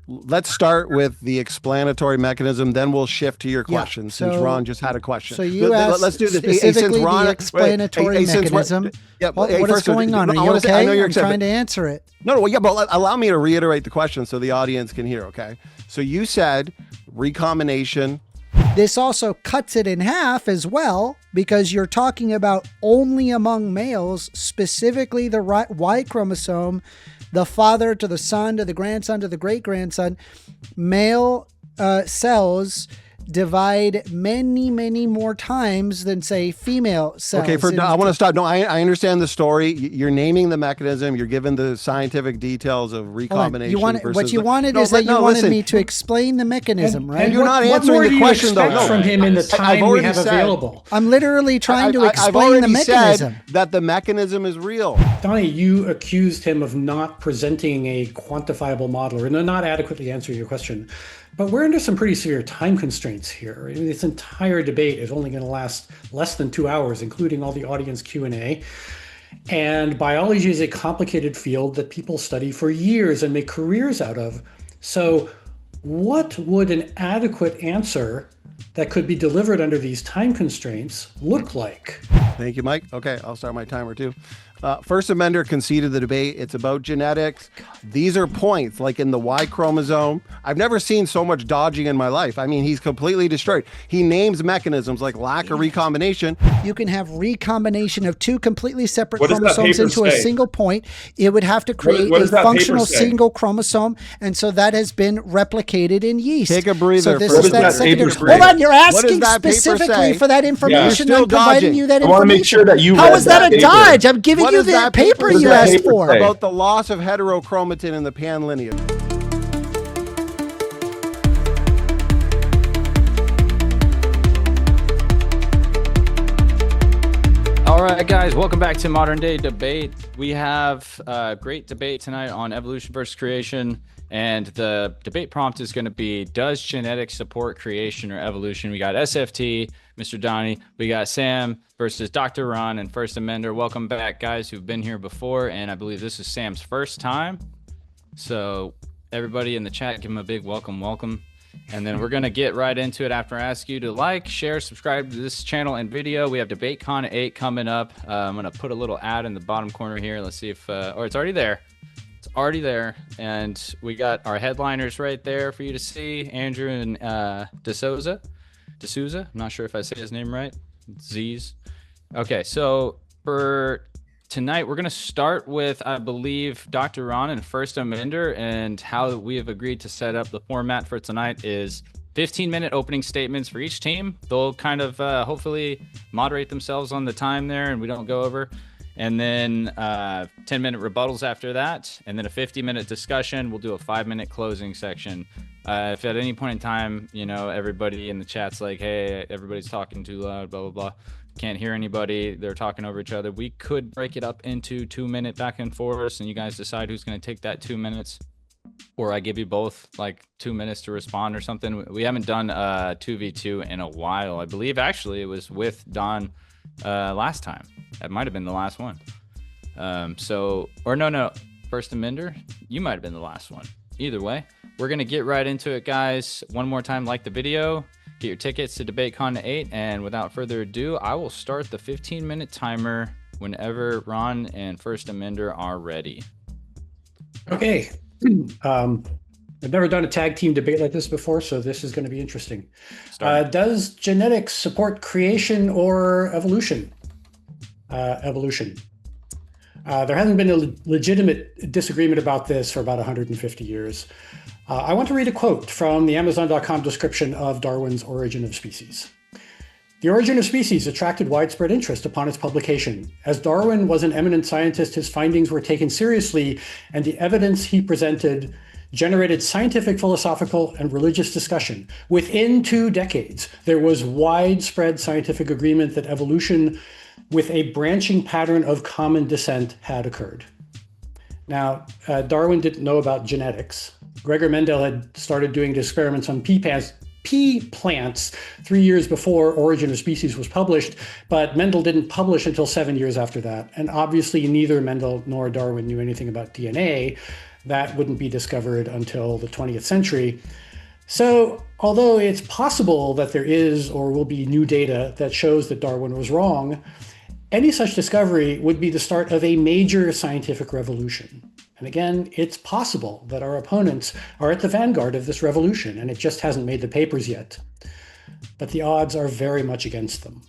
let's start with the explanatory mechanism, then we'll shift to your questions, since Ron just had a question. So you asked let's do this. specifically the explanatory mechanism. What is going on? Are you okay? I know you're trying to answer it. No, yeah, but allow me to reiterate the question so the audience can hear, okay? So you said recombination. This also cuts it in half as well, because you're talking about only among males, specifically the Y chromosome, the father to the son, to the grandson, to the great-grandson. Male cells divide many, many more times than, say, female cells. Okay, I want to stop. No, I understand the story. You're naming the mechanism. You're giving the scientific details of recombination. What you wanted me to explain the mechanism, right? And you're not answering the question, though. No, from him in the time we have available. I'm literally trying to explain the mechanism. Said that the mechanism is real. Donnie, you accused him of not presenting a quantifiable model or not adequately answering your question. But we're under some pretty severe time constraints here. I mean, this entire debate is only going to last less than 2 hours, including all the audience Q&A. And biology is a complicated field that people study for years and make careers out of. So what would an adequate answer that could be delivered under these time constraints look like? Thank you, Mike. Okay, I'll start my timer too. First amender conceded the debate. It's about genetics. These are points like in the Y chromosome. I've never seen so much dodging in my life. I mean, he's completely destroyed. He names mechanisms like lack of recombination. You can have recombination of two completely separate chromosomes into a single point. It would have to create a functional single chromosome. And so that has been replicated in yeast. Take a breather. So this is that secondary. Hold on, you're asking specifically for that information. I'm providing you that information. I want to make sure that you How is that a dodge? I'm giving you the paper you asked for. About the loss of heterochromatin in the pan lineage. All right, guys, welcome back to Modern Day Debate. We have a great debate tonight on evolution versus creation. And the debate prompt is going to be, does genetics support creation or evolution? We got SFT, Mr. Donnie. We got Sam versus Dr. Ron and First Amender. Welcome back, guys who've been here before. And I believe this is Sam's first time. So everybody in the chat, give him a big welcome. And then we're going to get right into it after I ask you to like, share, subscribe to this channel and video. We have DebateCon 8 coming up. I'm going to put a little ad in the bottom corner here. Let's see if, it's already there. It's already there, and we got our headliners right there for you to see. Andrew and D'Souza. I'm not sure if I say his name right. Z's. Okay, so for tonight, we're going to start with, I believe, Dr. Ron and First Amender, and how we have agreed to set up the format for tonight is 15-minute opening statements for each team. They'll kind of hopefully moderate themselves on the time there, and we don't go over. And then 10-minute rebuttals after that, and then a 50-minute discussion. We'll do a 5-minute closing section. If at any point in time, everybody in the chat's like, hey, everybody's talking too loud, blah, blah, blah, can't hear anybody, they're talking over each other, we could break it up into 2-minute back and forth, and you guys decide who's going to take that 2 minutes. Or I give you both like 2 minutes to respond or something. We haven't done 2v2 in a while. I believe actually it was with Don last time. That might have been the last one. No, First Amender, you might have been the last one. Either way, we're going to get right into it, guys. One more time, like the video, get your tickets to DebateCon 8, and without further ado, I will start the 15-minute timer whenever Ron and First Amender are ready. Okay. I've never done a tag team debate like this before, so this is going to be interesting. Does genetics support creation or evolution? Evolution. There hasn't been a legitimate disagreement about this for about 150 years. I want to read a quote from the Amazon.com description of Darwin's Origin of Species. The Origin of Species attracted widespread interest upon its publication. As Darwin was an eminent scientist, his findings were taken seriously, and the evidence he presented generated scientific, philosophical, and religious discussion. Within 2 decades, there was widespread scientific agreement that evolution with a branching pattern of common descent had occurred. Now, Darwin didn't know about genetics. Gregor Mendel had started doing experiments on pea plants 3 years before Origin of Species was published, but Mendel didn't publish until 7 years after that. And obviously neither Mendel nor Darwin knew anything about DNA. That wouldn't be discovered until the 20th century. So although it's possible that there is or will be new data that shows that Darwin was wrong, any such discovery would be the start of a major scientific revolution. And again, it's possible that our opponents are at the vanguard of this revolution, and it just hasn't made the papers yet. But the odds are very much against them.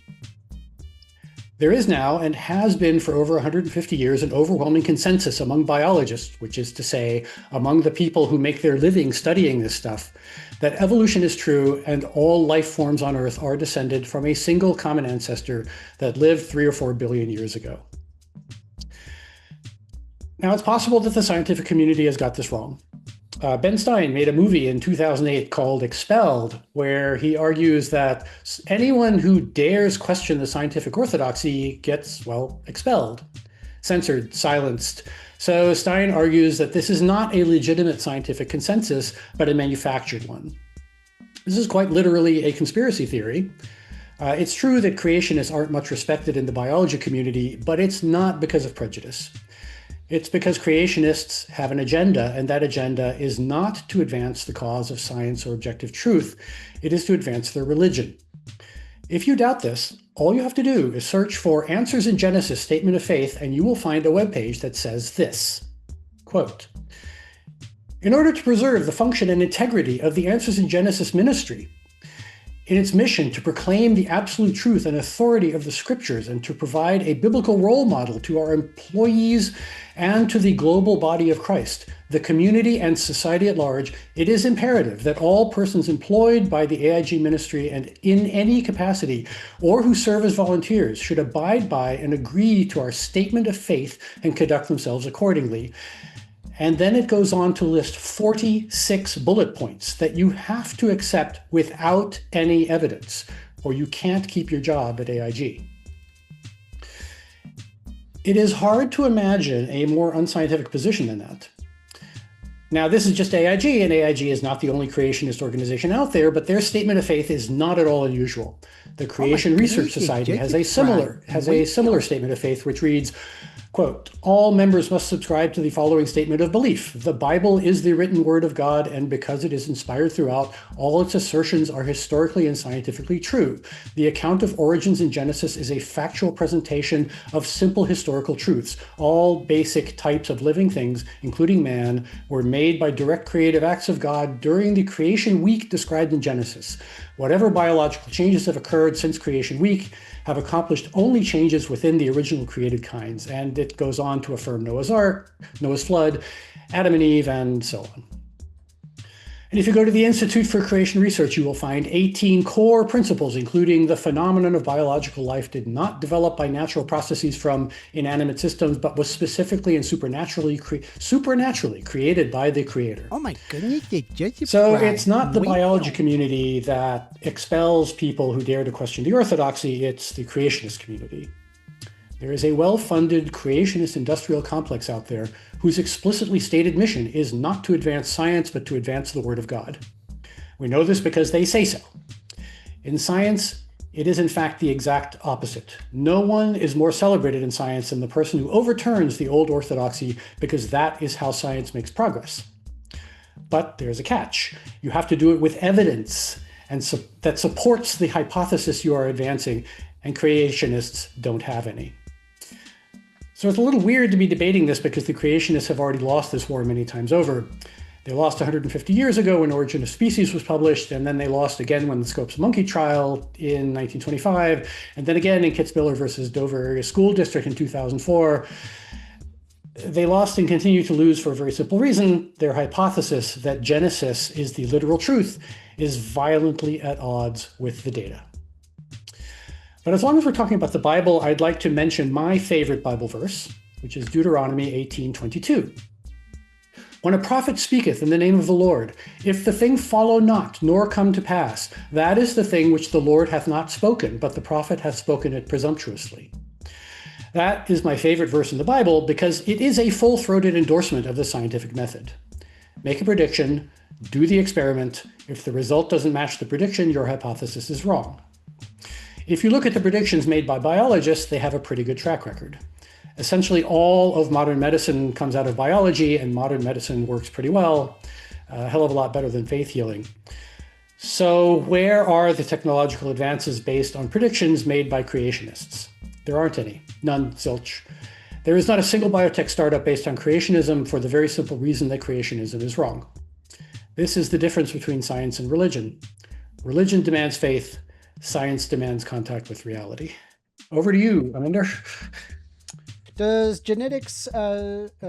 There is now, and has been for over 150 years, an overwhelming consensus among biologists, which is to say, among the people who make their living studying this stuff, that evolution is true and all life forms on Earth are descended from a single common ancestor that lived 3 or 4 billion years ago. Now, it's possible that the scientific community has got this wrong. Ben Stein made a movie in 2008 called Expelled, where he argues that anyone who dares question the scientific orthodoxy gets, well, expelled, censored, silenced. So Stein argues that this is not a legitimate scientific consensus, but a manufactured one. This is quite literally a conspiracy theory. It's true that creationists aren't much respected in the biology community, but it's not because of prejudice. It's because creationists have an agenda, and that agenda is not to advance the cause of science or objective truth. It is to advance their religion. If you doubt this, all you have to do is search for Answers in Genesis Statement of Faith, and you will find a webpage that says this, quote, "In order to preserve the function and integrity of the Answers in Genesis ministry, in its mission to proclaim the absolute truth and authority of the scriptures and to provide a biblical role model to our employees and to the global body of Christ, the community and society at large, it is imperative that all persons employed by the AIG ministry and in any capacity or who serve as volunteers should abide by and agree to our statement of faith and conduct themselves accordingly." And then it goes on to list 46 bullet points that you have to accept without any evidence, or you can't keep your job at AIG. It is hard to imagine a more unscientific position than that. Now, this is just AIG, and AIG is not the only creationist organization out there, but their statement of faith is not at all unusual. The Creation Research Society has a similar statement of faith, which reads, quote, "All members must subscribe to the following statement of belief. The Bible is the written word of God, and because it is inspired throughout, all its assertions are historically and scientifically true. The account of origins in Genesis is a factual presentation of simple historical truths. All basic types of living things, including man, were made by direct creative acts of God during the creation week described in Genesis. Whatever biological changes have occurred since creation week have accomplished only changes within the original created kinds." And it goes on to affirm Noah's Ark, Noah's flood, Adam and Eve, and so on. And if you go to the Institute for Creation Research, you will find 18 core principles, including the phenomenon of biological life did not develop by natural processes from inanimate systems, but was specifically and supernaturally created by the Creator. Oh my goodness, So it's not the biology community that expels people who dare to question the orthodoxy, it's the creationist community. There is a well-funded creationist industrial complex out there whose explicitly stated mission is not to advance science, but to advance the Word of God. We know this because they say so. In science, it is in fact the exact opposite. No one is more celebrated in science than the person who overturns the old orthodoxy, because that is how science makes progress. But there's a catch. You have to do it with evidence and that supports the hypothesis you are advancing, and creationists don't have any. So it's a little weird to be debating this because the creationists have already lost this war many times over. They lost 150 years ago when Origin of Species was published, and then they lost again when the Scopes Monkey trial in 1925, and then again in Kitzmiller versus Dover Area School District in 2004. They lost and continue to lose for a very simple reason. Their hypothesis that Genesis is the literal truth is violently at odds with the data. But as long as we're talking about the Bible, I'd like to mention my favorite Bible verse, which is Deuteronomy 18:22. "When a prophet speaketh in the name of the Lord, if the thing follow not, nor come to pass, that is the thing which the Lord hath not spoken, but the prophet hath spoken it presumptuously." That is my favorite verse in the Bible because it is a full-throated endorsement of the scientific method. Make a prediction, do the experiment. If the result doesn't match the prediction, your hypothesis is wrong. If you look at the predictions made by biologists, they have a pretty good track record. Essentially, all of modern medicine comes out of biology, and modern medicine works pretty well, a hell of a lot better than faith healing. So where are the technological advances based on predictions made by creationists? There aren't any. None, zilch. There is not a single biotech startup based on creationism for the very simple reason that creationism is wrong. This is the difference between science and religion. Religion demands faith. Science demands contact with reality. Over to you, Aminder. Does genetics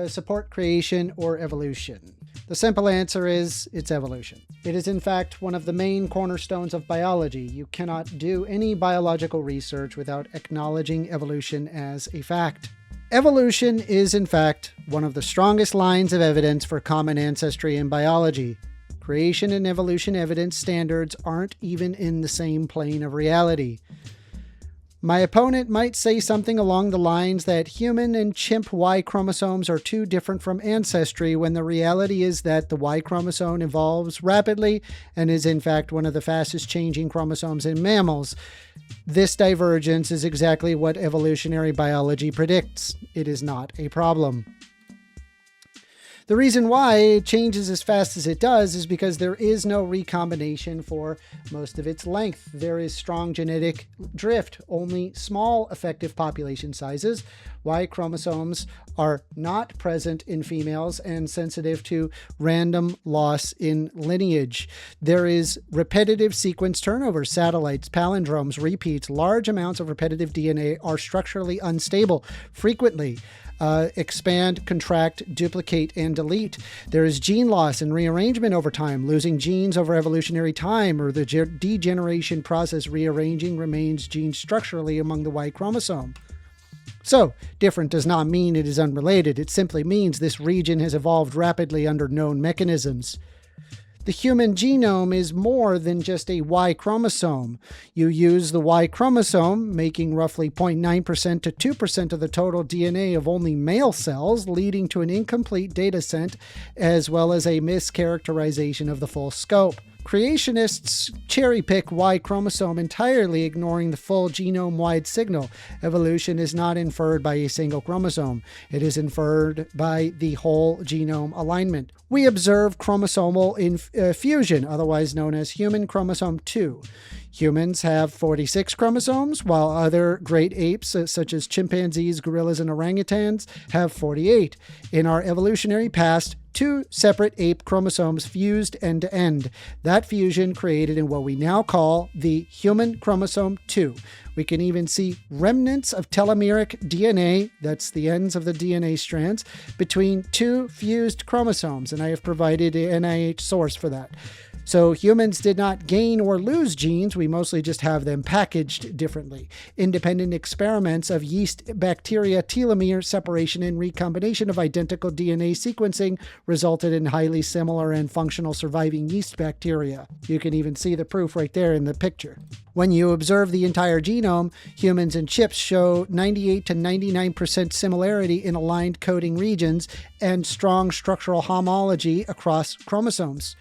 support creation or evolution? The simple answer is it's evolution. It is in fact one of the main cornerstones of biology. You cannot do any biological research without acknowledging evolution as a fact. Evolution is in fact one of the strongest lines of evidence for common ancestry in biology. Creation and evolution evidence standards aren't even in the same plane of reality. My opponent might say something along the lines that human and chimp Y chromosomes are too different from ancestry, when the reality is that the Y chromosome evolves rapidly and is in fact one of the fastest changing chromosomes in mammals. This divergence is exactly what evolutionary biology predicts. It is not a problem. The reason why it changes as fast as it does is because there is no recombination for most of its length. There is strong genetic drift, only small effective population sizes. Y chromosomes are not present in females and sensitive to random loss in lineage. There is repetitive sequence turnover, satellites, palindromes, repeats. Large amounts of repetitive DNA are structurally unstable, frequently expand, contract, duplicate, and delete. There is gene loss and rearrangement over time, losing genes over evolutionary time, or the degeneration process rearranging remains genes structurally among the Y chromosome. So, different does not mean it is unrelated. It simply means this region has evolved rapidly under known mechanisms. The human genome is more than just a Y chromosome. You use the Y chromosome, making roughly 0.9% to 2% of the total DNA of only male cells, leading to an incomplete data set, as well as a mischaracterization of the full scope. Creationists cherry-pick Y chromosome entirely, ignoring the full genome-wide signal. Evolution is not inferred by a single chromosome. It is inferred by the whole genome alignment. We observe chromosomal fusion, otherwise known as human chromosome 2. Humans have 46 chromosomes, while other great apes, such as chimpanzees, gorillas, and orangutans, have 48. In our evolutionary past, 2 separate ape chromosomes fused end-to-end. That fusion created in what we now call the human chromosome 2. We can even see remnants of telomeric DNA, that's the ends of the DNA strands, between 2 fused chromosomes, and I have provided an NIH source for that. So humans did not gain or lose genes, we mostly just have them packaged differently. Independent experiments of yeast bacteria telomere separation and recombination of identical DNA sequencing resulted in highly similar and functional surviving yeast bacteria. You can even see the proof right there in the picture. When you observe the entire genome, humans and chimps show 98 to 99% similarity in aligned coding regions and strong structural homology across chromosomes.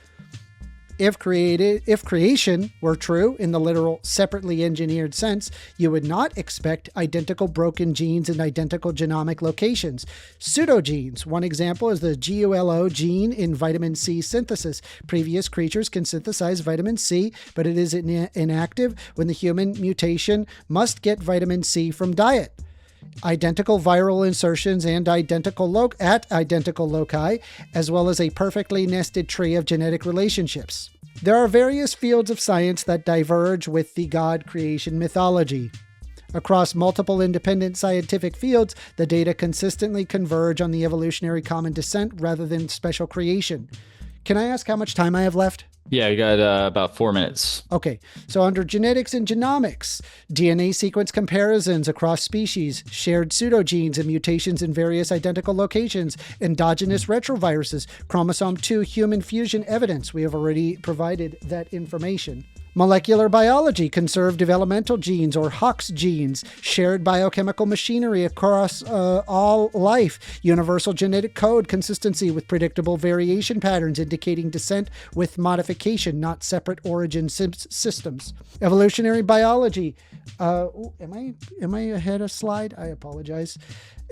If creation were true in the literal separately engineered sense, you would not expect identical broken genes in identical genomic locations. Pseudogenes. One example is the GULO gene in vitamin C synthesis. Previous creatures can synthesize vitamin C, but it is inactive when the human mutation must get vitamin C from diet. Identical viral insertions and identical loci, as well as a perfectly nested tree of genetic relationships. There are various fields of science that diverge with the God creation mythology. Across multiple independent scientific fields, the data consistently converge on the evolutionary common descent rather than special creation. Can I ask how much time I have left? Yeah, you got about 4 minutes. Okay, so under genetics and genomics, DNA sequence comparisons across species, shared pseudogenes and mutations in various identical locations, endogenous retroviruses, chromosome 2 human fusion evidence. We have already provided that information. Molecular biology, conserved developmental genes or Hox genes, shared biochemical machinery across all life, universal genetic code, consistency with predictable variation patterns indicating descent with modification, not separate origin systems. Evolutionary biology. Am I ahead of slide? I apologize.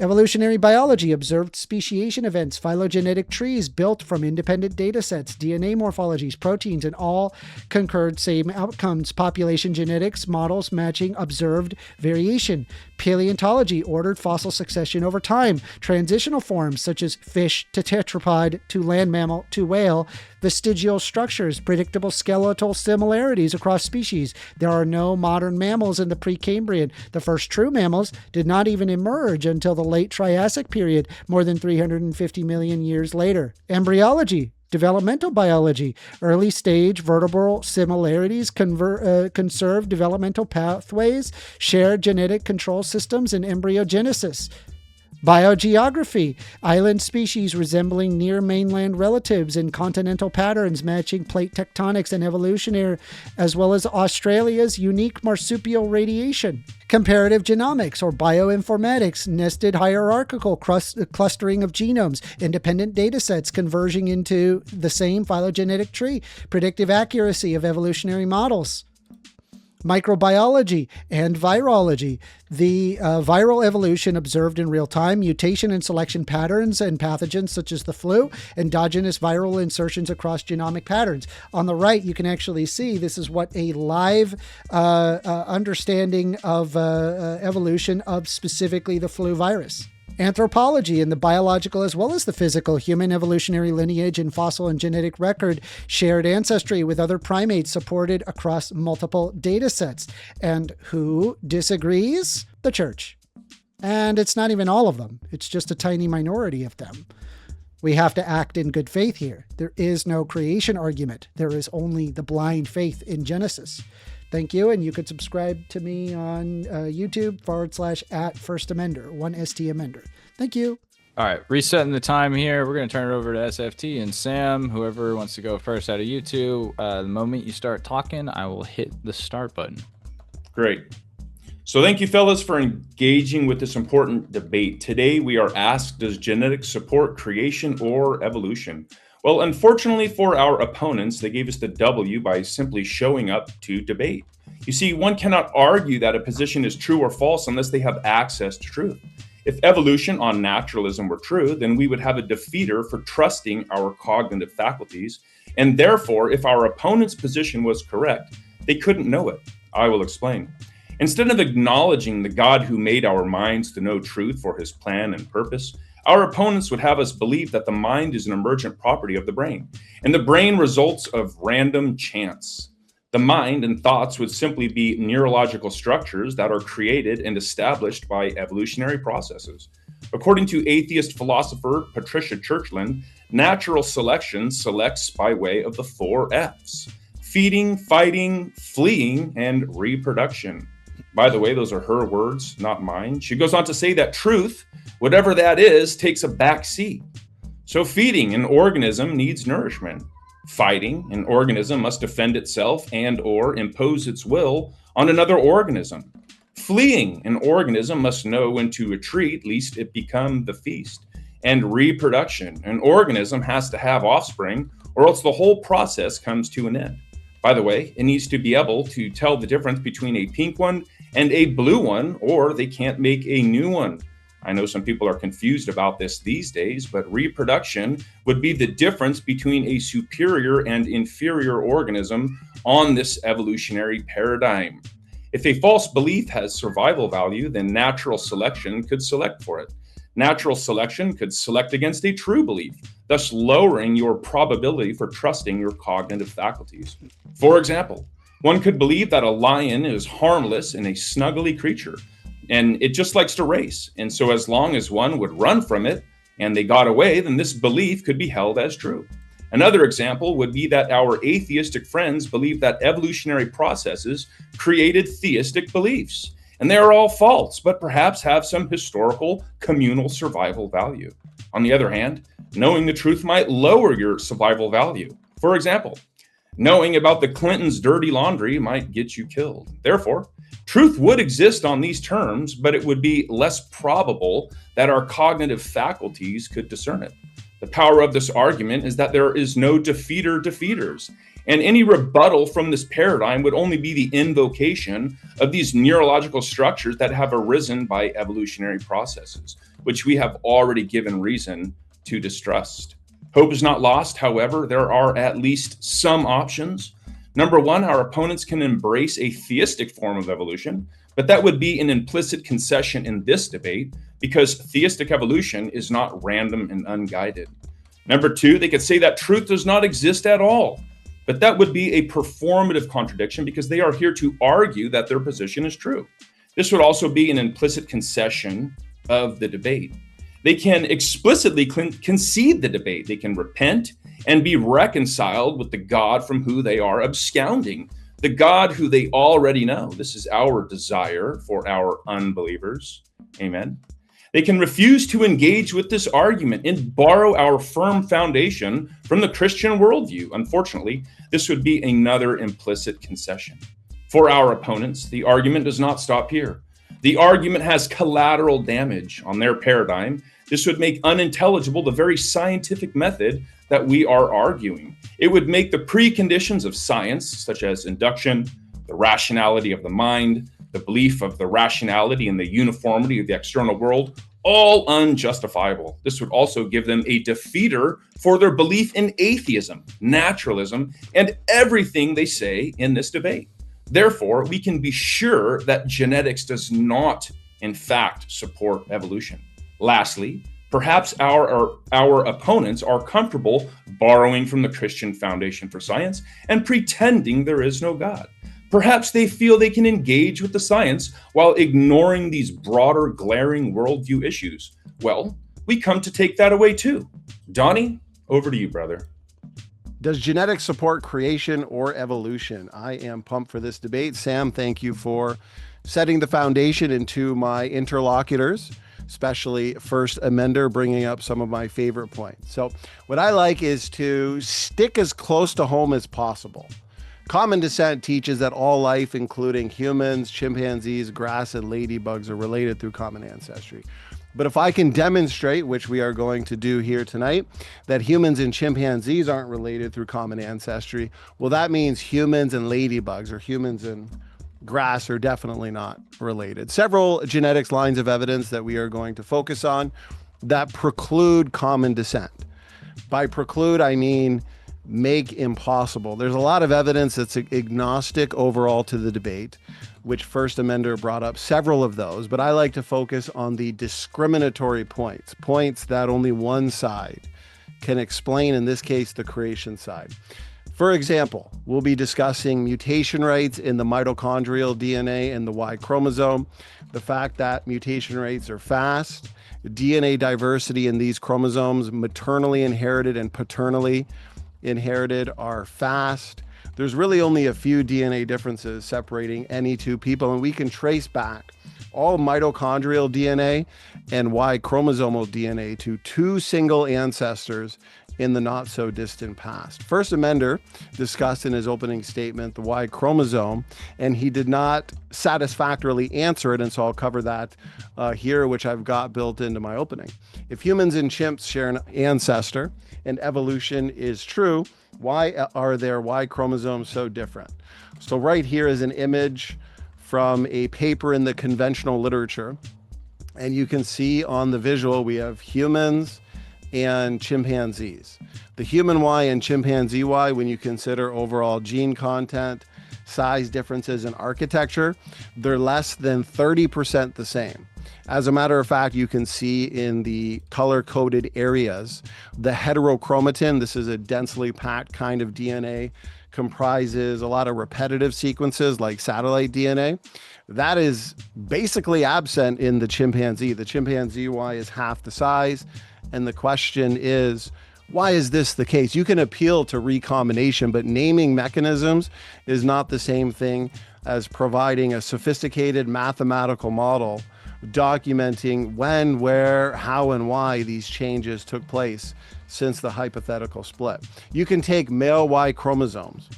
Evolutionary biology, observed speciation events, phylogenetic trees built from independent data sets, DNA morphologies, proteins, and all concurred same outcomes. Population genetics, models matching observed variation. Paleontology, ordered fossil succession over time. Transitional forms such as fish to tetrapod to land mammal to whale. Vestigial structures, predictable skeletal similarities across species. There are no modern mammals in the Precambrian. The first true mammals did not even emerge until the late Triassic period, more than 350 million years later. Embryology, developmental biology, early stage vertebral similarities, conserved developmental pathways, shared genetic control systems, and embryogenesis. Biogeography, island species resembling near mainland relatives in continental patterns matching plate tectonics and evolutionary, as well as Australia's unique marsupial radiation. Comparative genomics or bioinformatics, nested hierarchical clustering of genomes, independent data sets converging into the same phylogenetic tree, predictive accuracy of evolutionary models. Microbiology and virology, the viral evolution observed in real time, mutation and selection patterns and pathogens such as the flu, endogenous viral insertions across genomic patterns. On the right, you can actually see this is what a live understanding of evolution of specifically the flu virus. Anthropology in the biological as well as the physical, human evolutionary lineage and fossil and genetic record, shared ancestry with other primates supported across multiple data sets. And who disagrees? The church. And it's not even all of them. It's just a tiny minority of them. We have to act in good faith here. There is no creation argument. There is only the blind faith in Genesis. Thank you, and you could subscribe to me on YouTube /@FirstAmender, 1ST Thank you. All right, resetting the time here. We're going to turn it over to SFT and Sam, whoever wants to go first out of you two. The moment you start talking, I will hit the start button. Great. So thank you, fellas, for engaging with this important debate. Today, we are asked, does genetics support creation or evolution? Well, unfortunately for our opponents, they gave us the W by simply showing up to debate. You see, one cannot argue that a position is true or false unless they have access to truth. If evolution on naturalism were true, then we would have a defeater for trusting our cognitive faculties. And therefore, if our opponent's position was correct, they couldn't know it. I will explain. Instead of acknowledging the God who made our minds to know truth for his plan and purpose, our opponents would have us believe that the mind is an emergent property of the brain, and the brain results of random chance. The mind and thoughts would simply be neurological structures that are created and established by evolutionary processes. According to atheist philosopher Patricia Churchland, natural selection selects by way of the 4 F's: feeding, fighting, fleeing, and reproduction. By the way, those are her words, not mine. She goes on to say that truth, whatever that is, takes a back seat. So feeding, an organism needs nourishment. Fighting, an organism must defend itself and or impose its will on another organism. Fleeing, an organism must know when to retreat lest it become the feast. And reproduction, an organism has to have offspring or else the whole process comes to an end. By the way, it needs to be able to tell the difference between a pink one and a blue one, or they can't make a new one. I know some people are confused about this these days, but reproduction would be the difference between a superior and inferior organism on this evolutionary paradigm. If a false belief has survival value, then natural selection could select for it. Natural selection could select against a true belief, thus lowering your probability for trusting your cognitive faculties. For example, one could believe that a lion is harmless and a snuggly creature, and it just likes to race. And so as long as one would run from it and they got away, then this belief could be held as true. Another example would be that our atheistic friends believe that evolutionary processes created theistic beliefs. And they are all false, but perhaps have some historical communal survival value. On the other hand, knowing the truth might lower your survival value. For example, Knowing about the Clintons' dirty laundry might get you killed. Therefore, truth would exist on these terms, but it would be less probable that our cognitive faculties could discern it. The power of this argument is that there is no defeaters, and any rebuttal from this paradigm would only be the invocation of these neurological structures that have arisen by evolutionary processes, which we have already given reason to distrust. Hope is not lost, however, there are at least some options. Number one, our opponents can embrace a theistic form of evolution, but that would be an implicit concession in this debate because theistic evolution is not random and unguided. Number two, they could say that truth does not exist at all, but that would be a performative contradiction because they are here to argue that their position is true. This would also be an implicit concession of the debate. They can explicitly concede the debate. They can repent and be reconciled with the God from who they are absconding, the God who they already know. This is our desire for our unbelievers. Amen. They can refuse to engage with this argument and borrow our firm foundation from the Christian worldview. Unfortunately, this would be another implicit concession. For our opponents, the argument does not stop here. The argument has collateral damage on their paradigm. This would make unintelligible the very scientific method that we are arguing. It would make the preconditions of science, such as induction, the rationality of the mind, the belief of the rationality and the uniformity of the external world, all unjustifiable. This would also give them a defeater for their belief in atheism, naturalism, and everything they say in this debate. Therefore, we can be sure that genetics does not, in fact, support evolution. Lastly, perhaps our opponents are comfortable borrowing from the Christian foundation for science and pretending there is no God. Perhaps they feel they can engage with the science while ignoring these broader, glaring worldview issues. Well, we come to take that away too. Donnie, over to you, brother. Does genetics support creation or evolution? I am pumped for this debate. Sam, thank you for setting the foundation into my interlocutors, especially first amender, bringing up some of my favorite points. So what I like is to stick as close to home as possible. Common descent teaches that all life, including humans, chimpanzees, grass, and ladybugs, are related through common ancestry. But if I can demonstrate, which we are going to do here tonight, that humans and chimpanzees aren't related through common ancestry, well, that means humans and ladybugs or humans and grass are definitely not related. Several genetics lines of evidence that we are going to focus on that preclude common descent. By preclude, I mean make impossible. There's a lot of evidence that's agnostic overall to the debate, which First Amender brought up several of those, but I like to focus on the discriminatory points that only one side can explain, in this case, the creation side. For example, we'll be discussing mutation rates in the mitochondrial DNA and the Y chromosome, the fact that mutation rates are fast, DNA diversity in these chromosomes, maternally inherited and paternally inherited, are fast. There's really only a few DNA differences separating any two people, and we can trace back all mitochondrial DNA and Y chromosomal DNA to two single ancestors in the not so distant past. First Amender discussed in his opening statement the Y chromosome, and he did not satisfactorily answer it, and so I'll cover that here, which I've got built into my opening. If humans and chimps share an ancestor and evolution is true, why are their Y chromosomes so different? So right here is an image from a paper in the conventional literature, and you can see on the visual we have humans and chimpanzees. The human Y and chimpanzee Y, when you consider overall gene content, size differences, and architecture, they're less than 30% the same. As a matter of fact, you can see in the color-coded areas, the heterochromatin, this is a densely packed kind of DNA, comprises a lot of repetitive sequences like satellite DNA. That is basically absent in the chimpanzee. The chimpanzee Y is half the size. And the question is, why is this the case? You can appeal to recombination, but naming mechanisms is not the same thing as providing a sophisticated mathematical model documenting when, where, how, and why these changes took place since the hypothetical split. You can take male Y chromosomes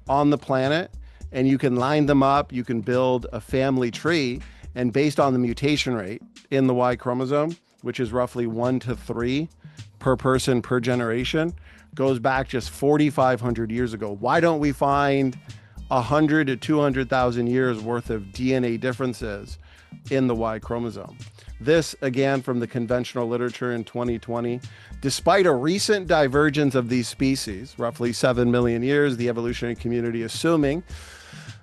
on the planet, and you can line them up, you can build a family tree, and based on the mutation rate in the Y chromosome, which is roughly 1 to 3 per person per generation, goes back just 4,500 years ago. Why don't we find 100 to 200,000 years worth of DNA differences in the Y chromosome? This, again, from the conventional literature in 2020. Despite a recent divergence of these species, roughly 7 million years, the evolutionary community assuming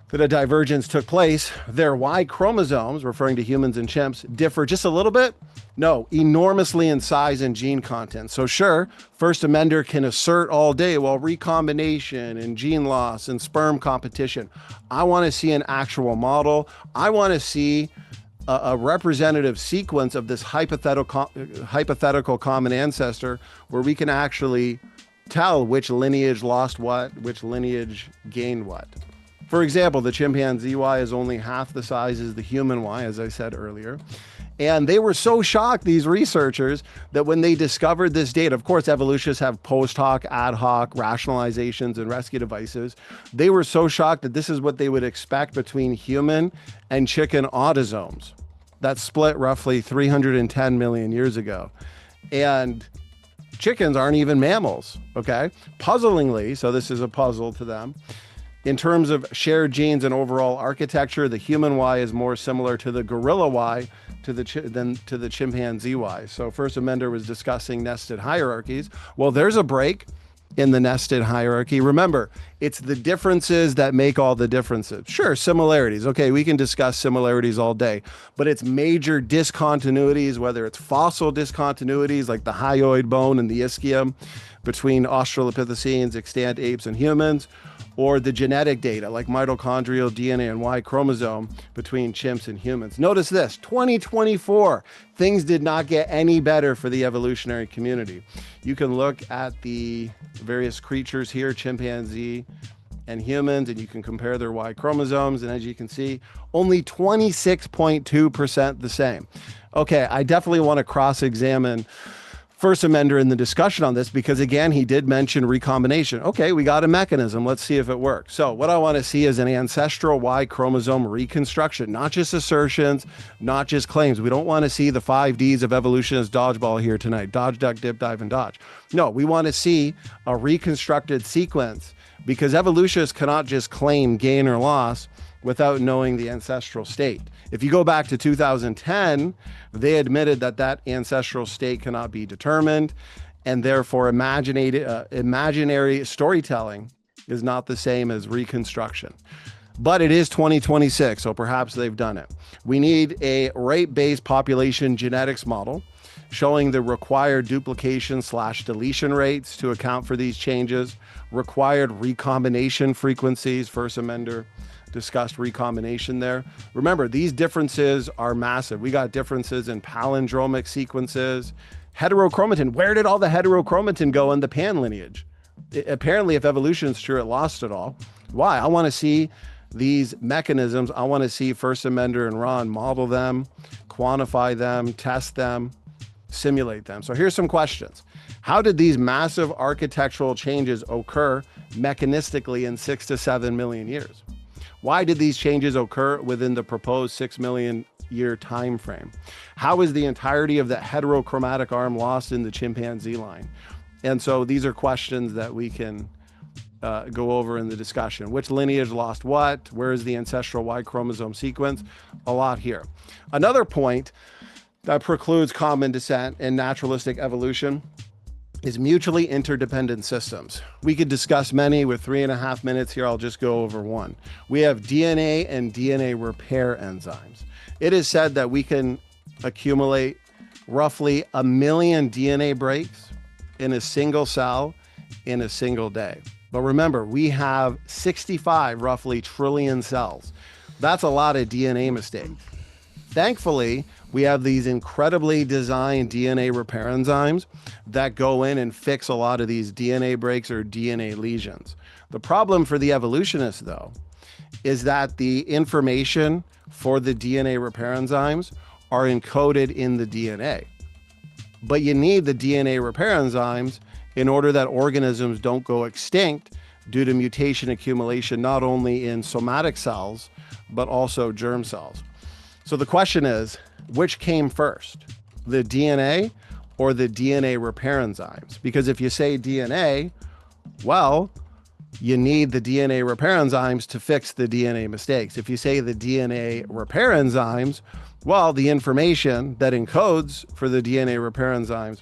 that a divergence took place, their Y chromosomes, referring to humans and chimps, differ just a little bit? No, enormously in size and gene content. So sure, First Amender can assert all day, well, recombination and gene loss and sperm competition. I want to see an actual model. I want to see a representative sequence of this hypothetical common ancestor where we can actually tell which lineage lost what, which lineage gained what. For example, the chimpanzee Y is only half the size as the human Y, as I said earlier. And they were so shocked, these researchers, that when they discovered this data, of course, evolutionists have post hoc, ad hoc rationalizations and rescue devices. They were so shocked that this is what they would expect between human and chicken autosomes. That split roughly 310 million years ago. And chickens aren't even mammals, okay? Puzzlingly, so this is a puzzle to them, in terms of shared genes and overall architecture, the human Y is more similar to the gorilla Y than to the chimpanzee Y. So First Amender was discussing nested hierarchies. Well, there's a break in the nested hierarchy. Remember, it's the differences that make all the differences. Sure, similarities. Okay, we can discuss similarities all day, but it's major discontinuities, whether it's fossil discontinuities like the hyoid bone and the ischium between Australopithecines, extant apes, and humans, or the genetic data like mitochondrial DNA and Y chromosome between chimps and humans. Notice this, 2024, things did not get any better for the evolutionary community. You can look at the various creatures here, chimpanzee and humans, and you can compare their Y chromosomes. And as you can see, only 26.2% the same. Okay, I definitely want to cross-examine First Amender in the discussion on this, because again, he did mention recombination. Okay, we got a mechanism. Let's see if it works. So what I want to see is an ancestral Y chromosome reconstruction, not just assertions, not just claims. We don't want to see the 5 Ds of evolutionist dodgeball here tonight. Dodge, duck, dip, dive, and dodge. No, we want to see a reconstructed sequence, because evolutionists cannot just claim gain or loss without knowing the ancestral state. If you go back to 2010, they admitted that that ancestral state cannot be determined, and therefore imaginary storytelling is not the same as reconstruction. But it is 2026, so perhaps they've done it. We need a rate-based population genetics model showing the required duplication/deletion rates to account for these changes, required recombination frequencies. First Amender discussed recombination there. Remember, these differences are massive. We got differences in palindromic sequences, heterochromatin. Where did all the heterochromatin go in the pan lineage? Apparently, if evolution is true, it lost it all. Why? I want to see these mechanisms. I want to see First Amender and Ron model them, quantify them, test them, simulate them. So here's some questions. How did these massive architectural changes occur mechanistically in 6 to 7 million years? Why did these changes occur within the proposed 6 million year time frame? How is the entirety of the heterochromatic arm lost in the chimpanzee line? And so these are questions that we can go over in the discussion. Which lineage lost what? Where is the ancestral Y chromosome sequence? A lot here. Another point that precludes common descent in naturalistic evolution is mutually interdependent systems. We could discuss many. With 3.5 minutes here, I'll just go over one. We have DNA and DNA repair enzymes. It is said that we can accumulate roughly 1 million DNA breaks in a single cell in a single day. But remember, we have 65 roughly trillion cells. That's a lot of DNA mistakes. Thankfully, we have these incredibly designed DNA repair enzymes that go in and fix a lot of these DNA breaks or DNA lesions. The problem for the evolutionists, though, is that the information for the DNA repair enzymes are encoded in the DNA. But you need the DNA repair enzymes in order that organisms don't go extinct due to mutation accumulation, not only in somatic cells, but also germ cells. So the question is, which came first, the DNA or the DNA repair enzymes? Because if you say DNA, well, you need the DNA repair enzymes to fix the DNA mistakes. If you say the DNA repair enzymes, well, the information that encodes for the DNA repair enzymes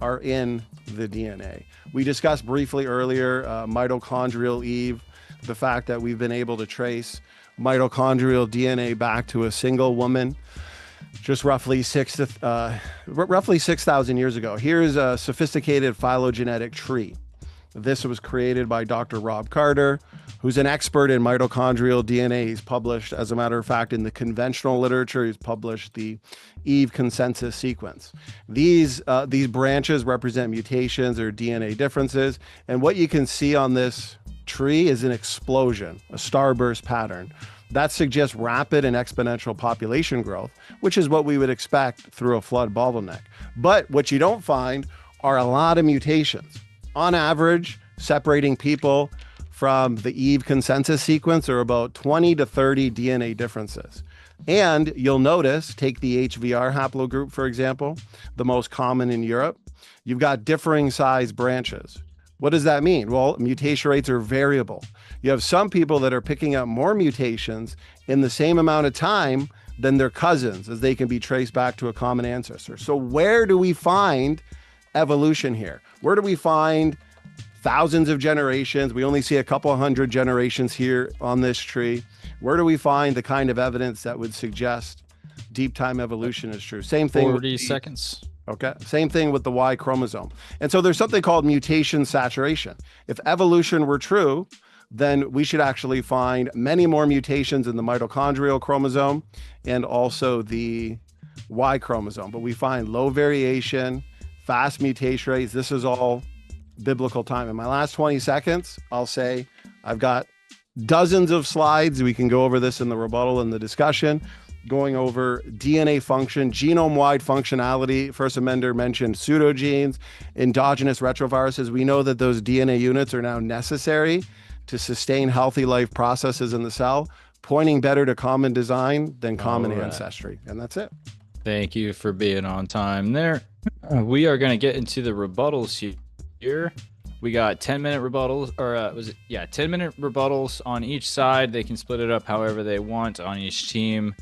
are in the DNA. We discussed briefly earlier mitochondrial Eve, the fact that we've been able to trace mitochondrial DNA back to a single woman just roughly 6,000 years ago. Here's a sophisticated phylogenetic tree. This was created by Dr. Rob Carter, who's an expert in mitochondrial DNA. He's published, as a matter of fact, in the conventional literature, he's published the Eve consensus sequence. These branches represent mutations or DNA differences. And what you can see on this tree is an explosion, a starburst pattern. That suggests rapid and exponential population growth, which is what we would expect through a flood bottleneck. But what you don't find are a lot of mutations. On average, separating people from the Eve consensus sequence are about 20 to 30 DNA differences. And you'll notice, take the HVR haplogroup, for example, the most common in Europe, you've got differing size branches. What does that mean? Well, mutation rates are variable. You have some people that are picking up more mutations in the same amount of time than their cousins, as they can be traced back to a common ancestor. So where do we find evolution here? Where do we find thousands of generations? We only see a couple hundred generations here on this tree. Where do we find the kind of evidence that would suggest deep time evolution is true? Same thing. 40 seconds. Okay. Same thing with the Y chromosome. And so there's something called mutation saturation. If evolution were true, then we should actually find many more mutations in the mitochondrial chromosome and also the Y chromosome. But we find low variation, fast mutation rates. This is all biblical time. In my last 20 seconds, I'll say I've got dozens of slides. We can go over this in the rebuttal and the discussion, going over DNA function, genome-wide functionality. First Amender mentioned pseudogenes, endogenous retroviruses. We know that those DNA units are now necessary to sustain healthy life processes in the cell, pointing better to common design than common ancestry. And that's it. Thank you for being on time there. We are going to get into the rebuttals here. We got 10-minute rebuttals, or 10-minute rebuttals on each side. They can split it up however they want on each team.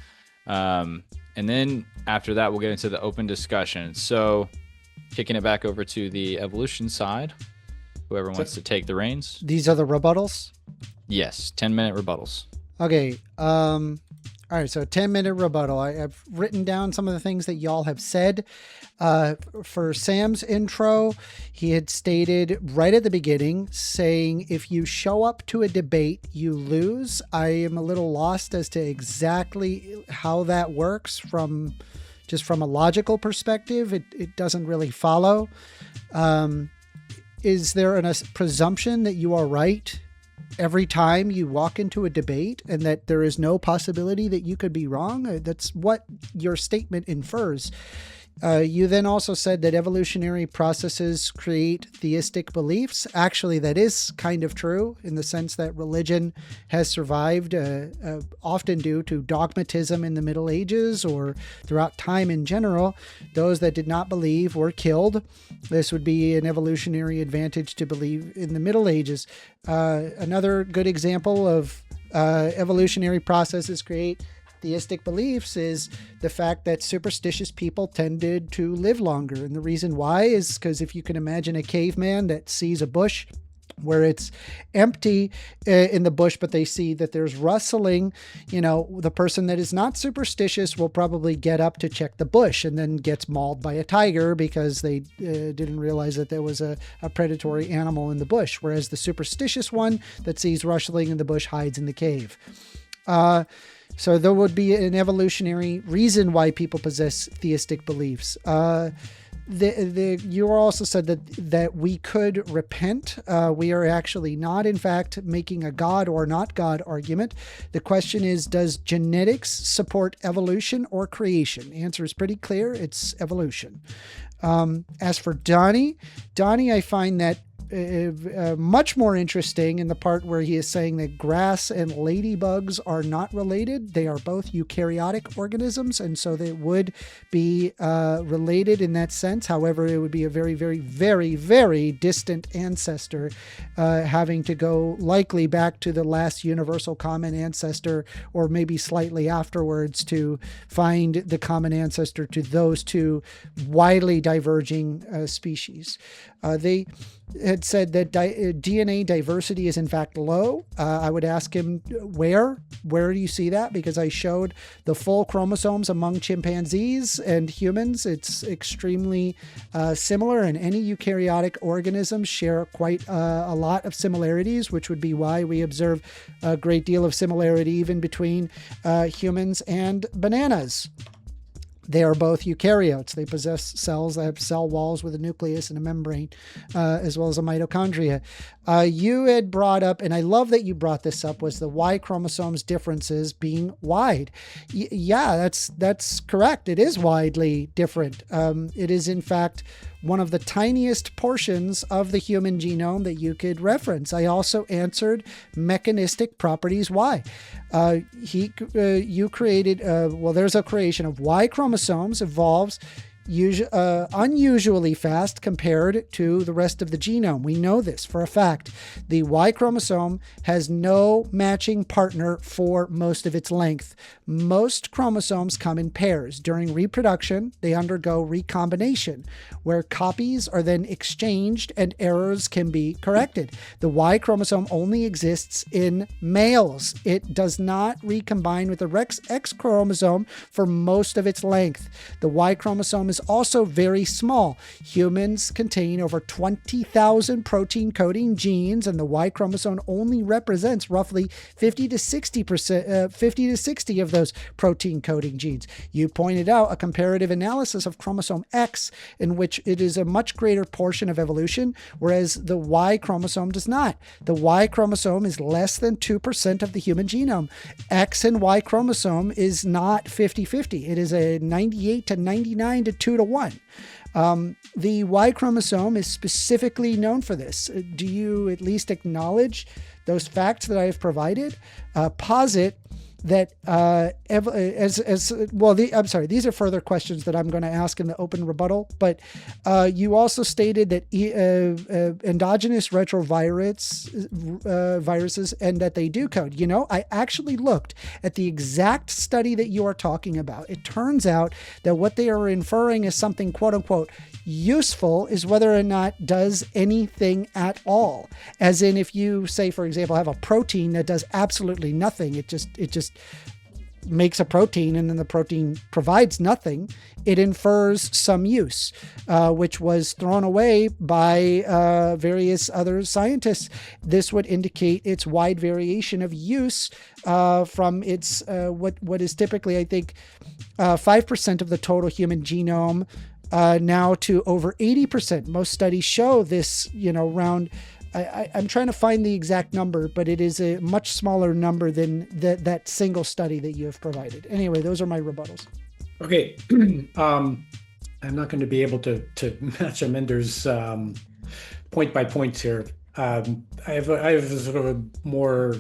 And then after that, we'll get into the open discussion. So kicking it back over to the evolution side, whoever wants to take the reins. These are the rebuttals? Yes, 10-minute rebuttals. Okay. All right, so 10-minute rebuttal. I've written down some of the things that y'all have said. For Sam's intro, he had stated right at the beginning, saying, if you show up to a debate, you lose. I am a little lost as to exactly how that works from a logical perspective. It doesn't really follow. Is there a presumption that you are right every time you walk into a debate and that there is no possibility that you could be wrong? That's what your statement infers. You then also said that evolutionary processes create theistic beliefs. Actually, that is kind of true in the sense that religion has survived often due to dogmatism in the Middle Ages or throughout time in general. Those that did not believe were killed. This would be an evolutionary advantage to believe in the Middle Ages. Another good example of evolutionary processes create theistic beliefs is the fact that superstitious people tended to live longer. And the reason why is because if you can imagine a caveman that sees a bush where it's empty in the bush, but they see that there's rustling, the person that is not superstitious will probably get up to check the bush and then gets mauled by a tiger because they didn't realize that there was a predatory animal in the bush. Whereas the superstitious one that sees rustling in the bush hides in the cave. So there would be an evolutionary reason why people possess theistic beliefs. You also said that we could repent. We are actually not, in fact, making a God or not God argument. The question is, does genetics support evolution or creation? The answer is pretty clear. It's evolution. As for Donnie, I find that much more interesting in the part where he is saying that grass and ladybugs are not related. They are both eukaryotic organisms, and so they would be related in that sense. However, it would be a very, very, very, very distant ancestor, having to go likely back to the last universal common ancestor, or maybe slightly afterwards, to find the common ancestor to those two widely diverging species. They had said that DNA diversity is in fact low. I would ask him, where do you see that? Because I showed the full chromosomes among chimpanzees and humans. It's extremely similar, and any eukaryotic organisms share quite a lot of similarities, which would be why we observe a great deal of similarity even between humans and bananas. They are both eukaryotes. They possess cells that have cell walls with a nucleus and a membrane, as well as a mitochondria. You had brought up, and I love that you brought this up, was the Y chromosomes differences being wide. Yeah, that's correct. It is widely different. It is, in fact, one of the tiniest portions of the human genome that you could reference. I also answered mechanistic properties Y. You created, there's a creation of Y chromosomes evolves unusually fast compared to the rest of the genome. We know this for a fact. The Y chromosome has no matching partner for most of its length. Most chromosomes come in pairs. During reproduction, they undergo recombination, where copies are then exchanged and errors can be corrected. The Y chromosome only exists in males. It does not recombine with the X chromosome for most of its length. The Y chromosome is also very small. Humans contain over 20,000 protein coding genes, and the Y chromosome only represents roughly 50 to 60 of those protein coding genes. You pointed out a comparative analysis of chromosome X, in which it is a much greater portion of evolution, whereas the Y chromosome does not. The Y chromosome is less than 2% of the human genome. X and Y chromosome is not 50-50. It is a 98 to 99 to 2 to 1. The Y chromosome is specifically known for this. Do you at least acknowledge those facts that I have provided? Posit that I'm sorry, these are further questions that I'm going to ask in the open rebuttal, but you also stated that endogenous retroviruses and that they do code. You know, I actually looked at the exact study that you are talking about. It turns out that what they are inferring as something quote unquote useful is whether or not does anything at all. As in, if you say, for example, have a protein that does absolutely nothing, it just makes a protein and then the protein provides nothing, it infers some use, which was thrown away by various other scientists. This would indicate its wide variation of use from its what is typically, I think, 5% of the total human genome now to over 80%. Most studies show this, around, I'm trying to find the exact number, but it is a much smaller number than that single study that you have provided. Anyway, those are my rebuttals. Okay. I'm not going to be able to match Aminder's point by points here. I have sort of a more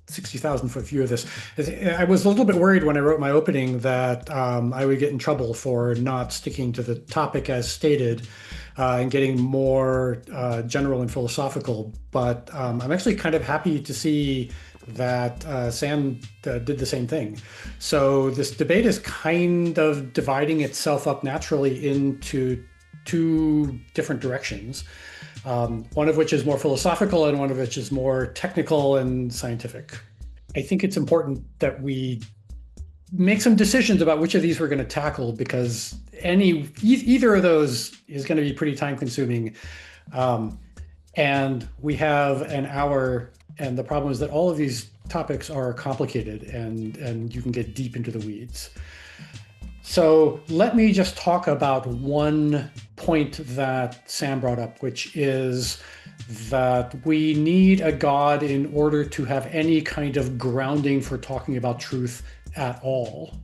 60,000 foot view of this. I was a little bit worried when I wrote my opening that I would get in trouble for not sticking to the topic as stated and getting more general and philosophical. But I'm actually kind of happy to see that Sam did the same thing. So this debate is kind of dividing itself up naturally into two different directions. One of which is more philosophical and one of which is more technical and scientific. I think it's important that we make some decisions about which of these we're going to tackle, because either of those is going to be pretty time consuming. And we have an hour, and the problem is that all of these topics are complicated and you can get deep into the weeds. So let me just talk about one point that Sam brought up, which is that we need a God in order to have any kind of grounding for talking about truth at all.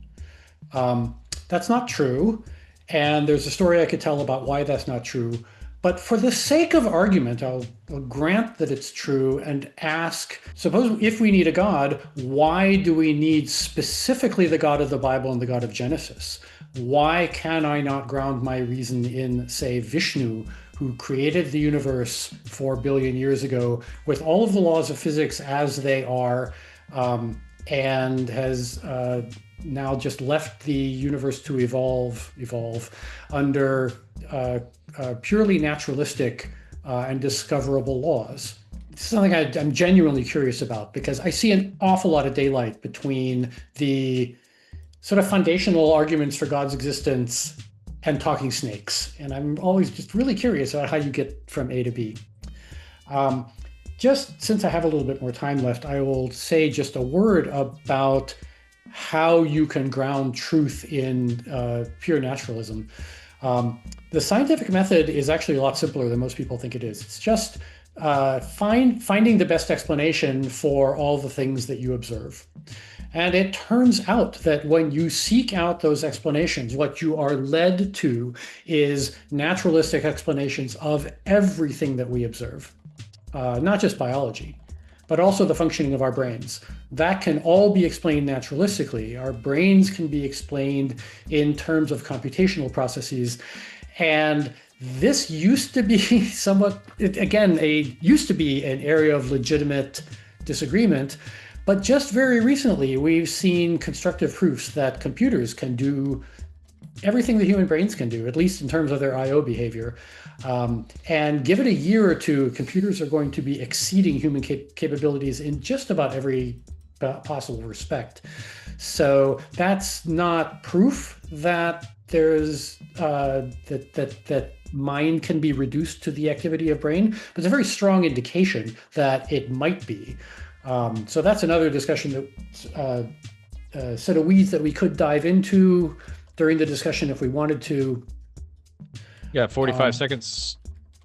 That's not true. And there's a story I could tell about why that's not true. But for the sake of argument, I'll grant that it's true and ask, suppose if we need a God, why do we need specifically the God of the Bible and the God of Genesis? Why can I not ground my reason in, say, Vishnu, who created the universe 4 billion years ago with all of the laws of physics as they are, and has now just left the universe to evolve under purely naturalistic and discoverable laws? It's something I'm genuinely curious about, because I see an awful lot of daylight between the sort of foundational arguments for God's existence and talking snakes. And I'm always just really curious about how you get from A to B. Just since I have a little bit more time left, I will say just a word about how you can ground truth in pure naturalism. The scientific method is actually a lot simpler than most people think it is. It's just finding the best explanation for all the things that you observe. And it turns out that when you seek out those explanations, what you are led to is naturalistic explanations of everything that we observe, not just biology, but also the functioning of our brains. That can all be explained naturalistically. Our brains can be explained in terms of computational processes. And this used to be used to be an area of legitimate disagreement. But just very recently, we've seen constructive proofs that computers can do everything that human brains can do, at least in terms of their I/O behavior. And give it a year or two, computers are going to be exceeding human capabilities in just about every possible respect. So that's not proof that there's that mind can be reduced to the activity of brain, but it's a very strong indication that it might be. So that's another discussion that set of weeds that we could dive into during the discussion if we wanted to. Yeah, 45 seconds.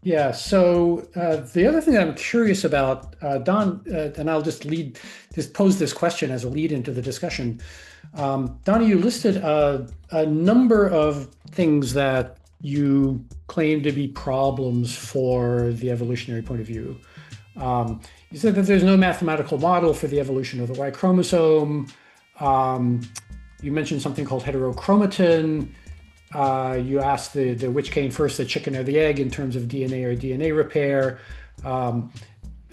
Yeah, so the other thing that I'm curious about, Don, and I'll just pose this question as a lead into the discussion. Donnie, you listed a number of things that you claim to be problems for the evolutionary point of view. You said that there's no mathematical model for the evolution of the Y chromosome. You mentioned something called heterochromatin. You asked the which came first, the chicken or the egg, in terms of DNA or DNA repair.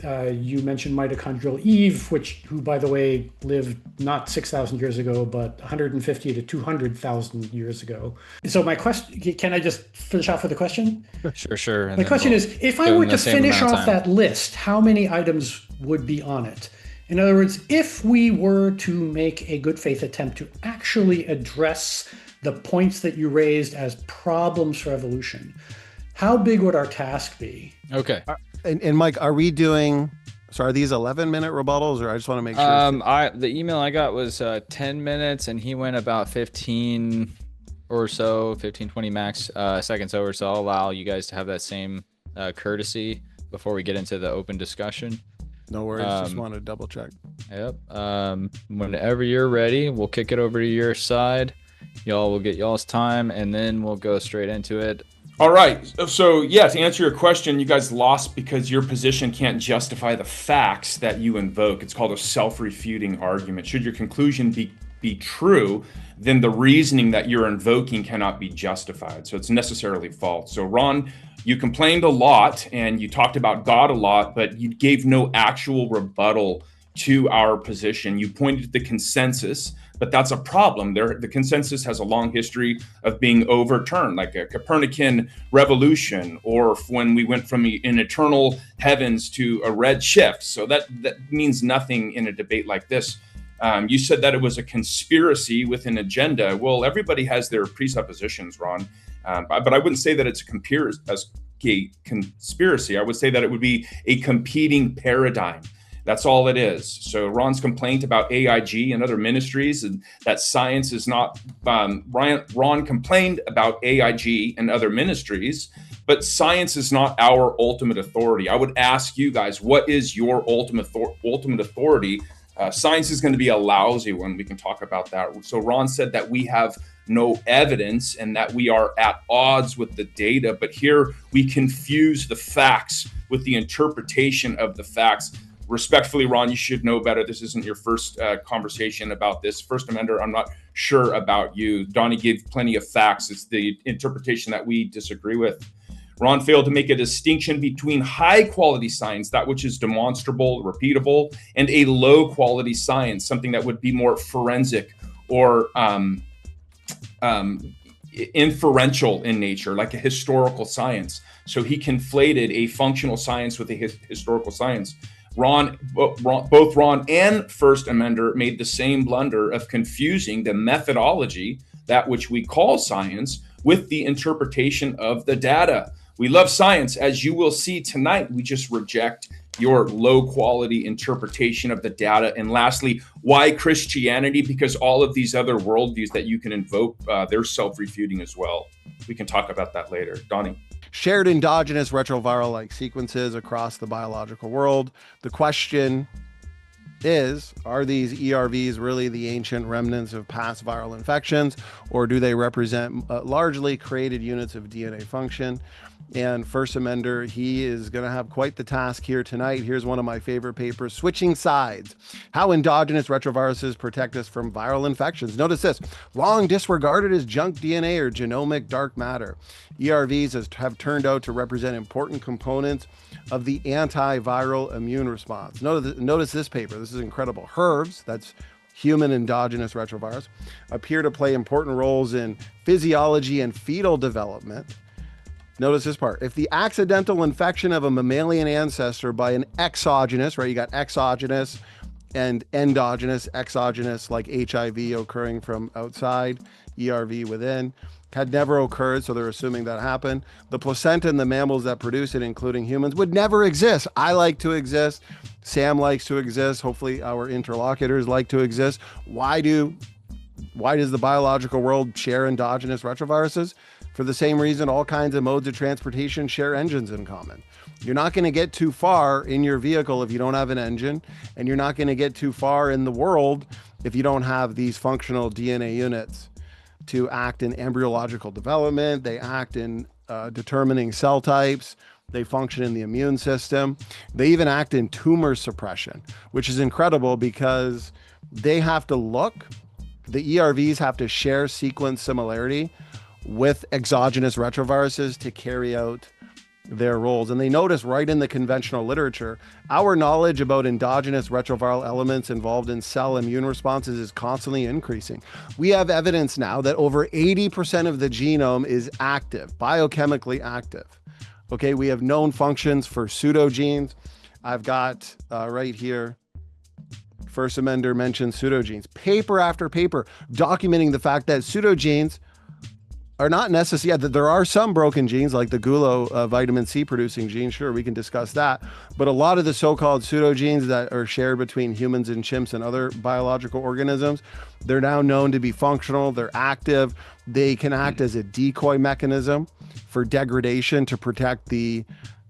You mentioned mitochondrial Eve, who, by the way, lived not 6,000 years ago, but 150 to 200,000 years ago. So my question, can I just finish off with the question? Sure. My question is, if I were to finish off that list, how many items would be on it? In other words, if we were to make a good faith attempt to actually address the points that you raised as problems for evolution, how big would our task be? Okay. And Mike, are we doing, so are these 11-minute rebuttals, or I just want to make sure? The email I got was 10 minutes, and he went about 15 or so, 15, 20 max seconds over. So I'll allow you guys to have that same courtesy before we get into the open discussion. No worries. Just want to double check. Yep. Whenever you're ready, we'll kick it over to your side. Y'all will get y'all's time, and then we'll go straight into it. All right. So, yeah, to answer your question, you guys lost because your position can't justify the facts that you invoke. It's called a self-refuting argument. Should your conclusion be true, then the reasoning that you're invoking cannot be justified. So it's necessarily false. So, Ron, you complained a lot and you talked about God a lot, but you gave no actual rebuttal to our position. You pointed to the consensus, but that's a problem. The consensus has a long history of being overturned, like a Copernican revolution, or when we went from an eternal heavens to a red shift. So that means nothing in a debate like this. You said that it was a conspiracy with an agenda. Well, everybody has their presuppositions, Ron, but I wouldn't say that it's a conspiracy. I would say that it would be a competing paradigm. That's all it is. So Ron's complaint about AIG and other ministries, and that science is not, Ron complained about AIG and other ministries, but science is not our ultimate authority. I would ask you guys, what is your ultimate authority Science is going to be a lousy one. We can talk about that. So Ron said that we have no evidence and that we are at odds with the data, but here we confuse the facts with the interpretation of the facts. Respectfully, Ron, you should know better. This isn't your first conversation about this. First Amender, I'm not sure about you. Donnie gave plenty of facts. It's the interpretation that we disagree with. Ron failed to make a distinction between high quality science, that which is demonstrable, repeatable, and a low quality science, something that would be more forensic or inferential in nature, like a historical science. So he conflated a functional science with a historical science. Both Ron and First Amender made the same blunder of confusing the methodology, that which we call science, with the interpretation of the data. We love science, as you will see tonight. We just reject your low quality interpretation of the data. And lastly, why Christianity? Because all of these other worldviews that you can invoke, they're self-refuting as well. We can talk about that later. Donnie. Shared endogenous retroviral-like sequences across the biological world. The question is, are these ERVs really the ancient remnants of past viral infections, or do they represent largely created units of DNA function? And First Amender, he is going to have quite the task here tonight. Here's one of my favorite papers, Switching Sides, How Endogenous Retroviruses Protect Us from Viral Infections. Notice this, long disregarded as junk DNA or genomic dark matter. ERVs have turned out to represent important components of the antiviral immune response. Notice this paper. This is incredible. HERVs, that's human endogenous retrovirus, appear to play important roles in physiology and fetal development. Notice this part. If the accidental infection of a mammalian ancestor by an exogenous, right? You got exogenous and endogenous, exogenous like HIV occurring from outside, ERV within, had never occurred, so they're assuming that happened. The placenta and the mammals that produce it, including humans, would never exist. I like to exist. Sam likes to exist. Hopefully our interlocutors like to exist. Why does the biological world share endogenous retroviruses? For the same reason all kinds of modes of transportation share engines in common. You're not going to get too far in your vehicle if you don't have an engine, and you're not going to get too far in the world if you don't have these functional DNA units to act in embryological development. They act in determining cell types. They function in the immune system. They even act in tumor suppression, which is incredible because they have to the ERVs have to share sequence similarity with exogenous retroviruses to carry out their roles. And they notice right in the conventional literature, our knowledge about endogenous retroviral elements involved in cell immune responses is constantly increasing. We have evidence now that over 80% of the genome is active, biochemically active. Okay, we have known functions for pseudogenes. I've got right here, First Amender mentions pseudogenes. Paper after paper documenting the fact that pseudogenes are not necessary. Yeah, there are some broken genes like the gulo vitamin C producing gene. Sure, we can discuss that. But a lot of the so-called pseudogenes that are shared between humans and chimps and other biological organisms, they're now known to be functional. They're active. They can act as a decoy mechanism for degradation to protect the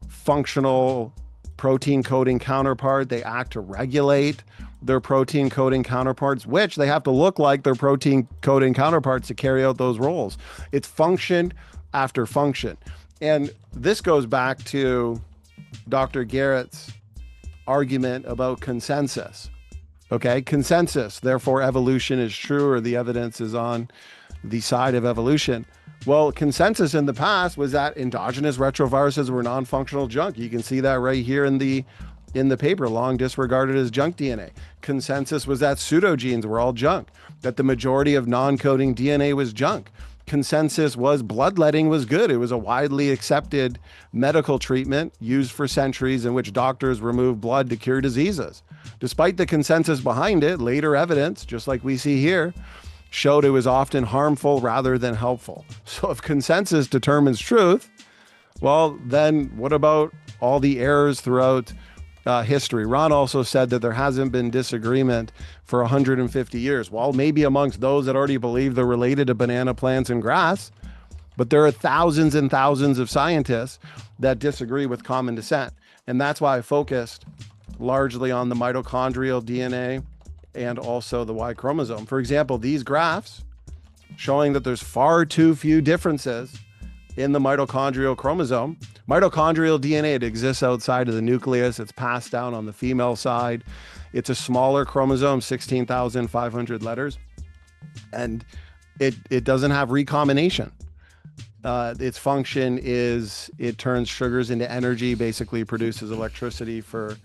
functional protein coding counterpart. They act to regulate their protein coding counterparts, which they have to look like their protein coding counterparts to carry out those roles. It's function after function. And this goes back to Dr. Garrett's argument about consensus. Okay, consensus, therefore evolution is true, or the evidence is on the side of evolution. Well, consensus in the past was that endogenous retroviruses were non-functional junk. You can see that right here in the paper, long disregarded as junk DNA. Consensus was that pseudogenes were all junk, that the majority of non-coding DNA was junk. Consensus was bloodletting was good. It was a widely accepted medical treatment used for centuries in which doctors remove blood to cure diseases. Despite the consensus behind it, later evidence, just like we see here, showed it was often harmful rather than helpful. So if consensus determines truth, well, then what about all the errors throughout history? Ron also said that there hasn't been disagreement for 150 years. Well, maybe amongst those that already believe they're related to banana plants and grass, but there are thousands and thousands of scientists that disagree with common descent. And that's why I focused largely on the mitochondrial DNA and also the Y chromosome. For example, these graphs showing that there's far too few differences in the mitochondrial chromosome. Mitochondrial DNA, it exists outside of the nucleus. It's passed down on the female side. It's a smaller chromosome, 16,500 letters. And it doesn't have recombination. Its function is it turns sugars into energy, basically produces electricity for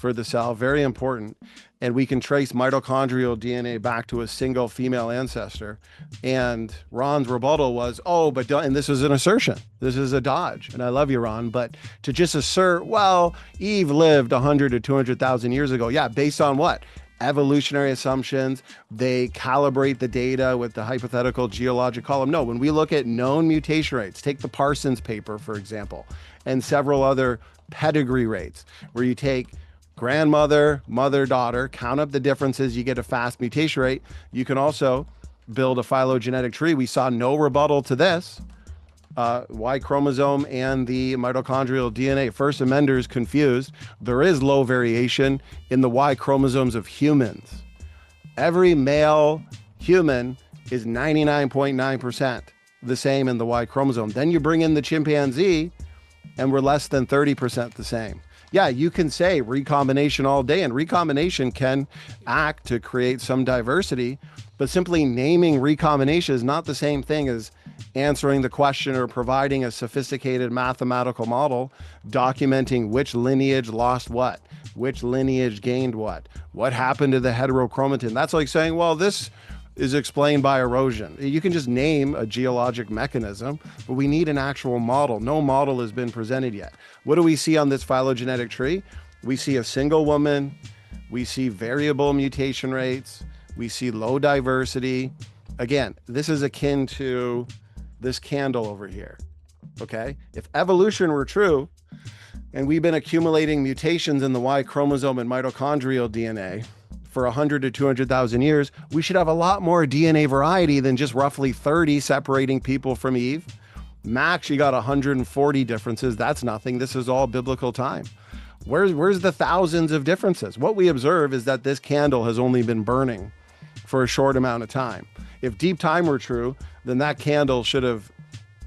the cell. Very important. And we can trace mitochondrial DNA back to a single female ancestor. And Ron's rebuttal was, and this is an assertion. This is a dodge. And I love you, Ron. But to just assert, well, Eve lived 100 to 200,000 years ago. Yeah, based on what? Evolutionary assumptions. They calibrate the data with the hypothetical geologic column. No, when we look at known mutation rates, take the Parsons paper, for example, and several other pedigree rates, where you take grandmother, mother, daughter, count up the differences, you get a fast mutation rate. You can also build a phylogenetic tree. We saw no rebuttal to this. Y chromosome and the mitochondrial DNA. First amenders confused. There is low variation in the Y chromosomes of humans. Every male human is 99.9% the same in the Y chromosome. Then you bring in the chimpanzee and we're less than 30% the same. Yeah, you can say recombination all day, and recombination can act to create some diversity, but simply naming recombination is not the same thing as answering the question or providing a sophisticated mathematical model documenting which lineage lost what, which lineage gained what happened to the heterochromatin. That's like saying, well, this is explained by erosion. You can just name a geologic mechanism, but we need an actual model. No model has been presented yet. What do we see on this phylogenetic tree? We see a single woman. We see variable mutation rates. We see low diversity. Again, this is akin to this candle over here, okay? If evolution were true, and we've been accumulating mutations in the Y chromosome and mitochondrial DNA for 100 to 200,000 years, we should have a lot more DNA variety than just roughly 30 separating people from Eve. Max, you got 140 differences. That's nothing. This is all biblical time. Where's the thousands of differences? What we observe is that this candle has only been burning for a short amount of time. If deep time were true, then that candle should have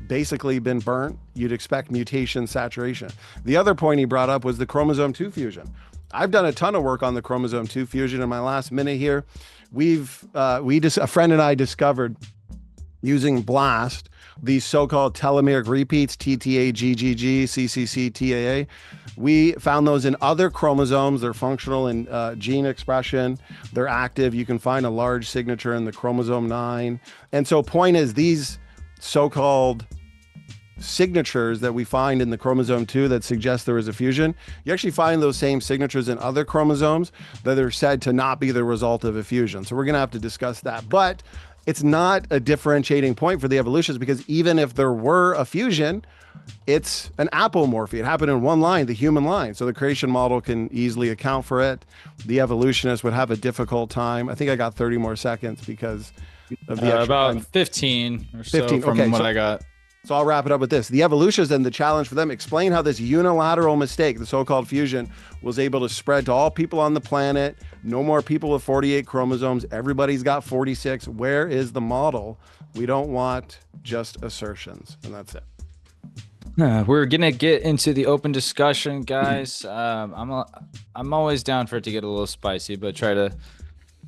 basically been burnt. You'd expect mutation saturation. The other point he brought up was the chromosome 2 fusion. I've done a ton of work on the chromosome 2 fusion in my last minute here. A friend and I discovered using BLAST these so-called telomeric repeats, TTA, GGG, CCC, TAA. We found those in other chromosomes. They're functional in gene expression. They're active. You can find a large signature in the chromosome 9. And so point is, these so-called signatures that we find in the chromosome 2 that suggest there is a fusion, you actually find those same signatures in other chromosomes that are said to not be the result of a fusion. So we're going to have to discuss that. But it's not a differentiating point for the evolutionists, because even if there were a fusion, it's an apomorphy. It happened in one line, the human line. So the creation model can easily account for it. The evolutionists would have a difficult time. I think I got 30 more seconds because of the extra about time. 15 or 15, so from okay, what so I got. So I'll wrap it up with this. The evolutionists and the challenge for them, explain how this unilateral mistake, the so-called fusion, was able to spread to all people on the planet. No more people with 48 chromosomes. Everybody's got 46. Where is the model? We don't want just assertions. And that's it. We're gonna get into the open discussion, guys. I'm always down for it to get a little spicy, but try to